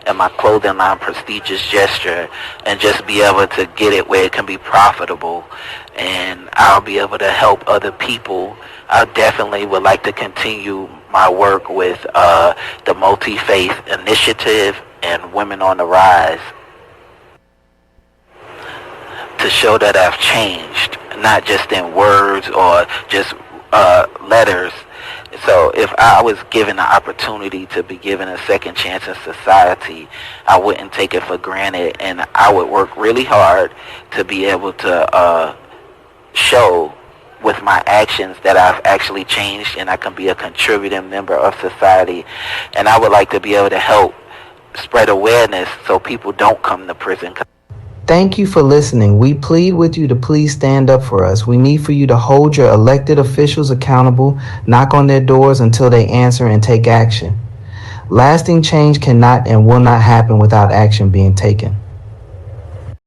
and my clothing line, Prestigious Gesture, and just be able to get it where it can be profitable, and I'll be able to help other people. I definitely would like to continue my work with the Multi-Faith Initiative and Women on the Rise to show that I've changed, not just in words or just letters. So if I was given the opportunity to be given a second chance in society, I wouldn't take it for granted, and I would work really hard to be able to show with my actions that I've actually changed and I can be a contributing member of society. And I would like to be able to help spread awareness so people don't come to prison. Thank you for listening. We plead with you to please stand up for us. We need for you to hold your elected officials accountable, knock on their doors until they answer, and take action. Lasting change cannot and will not happen without action being taken.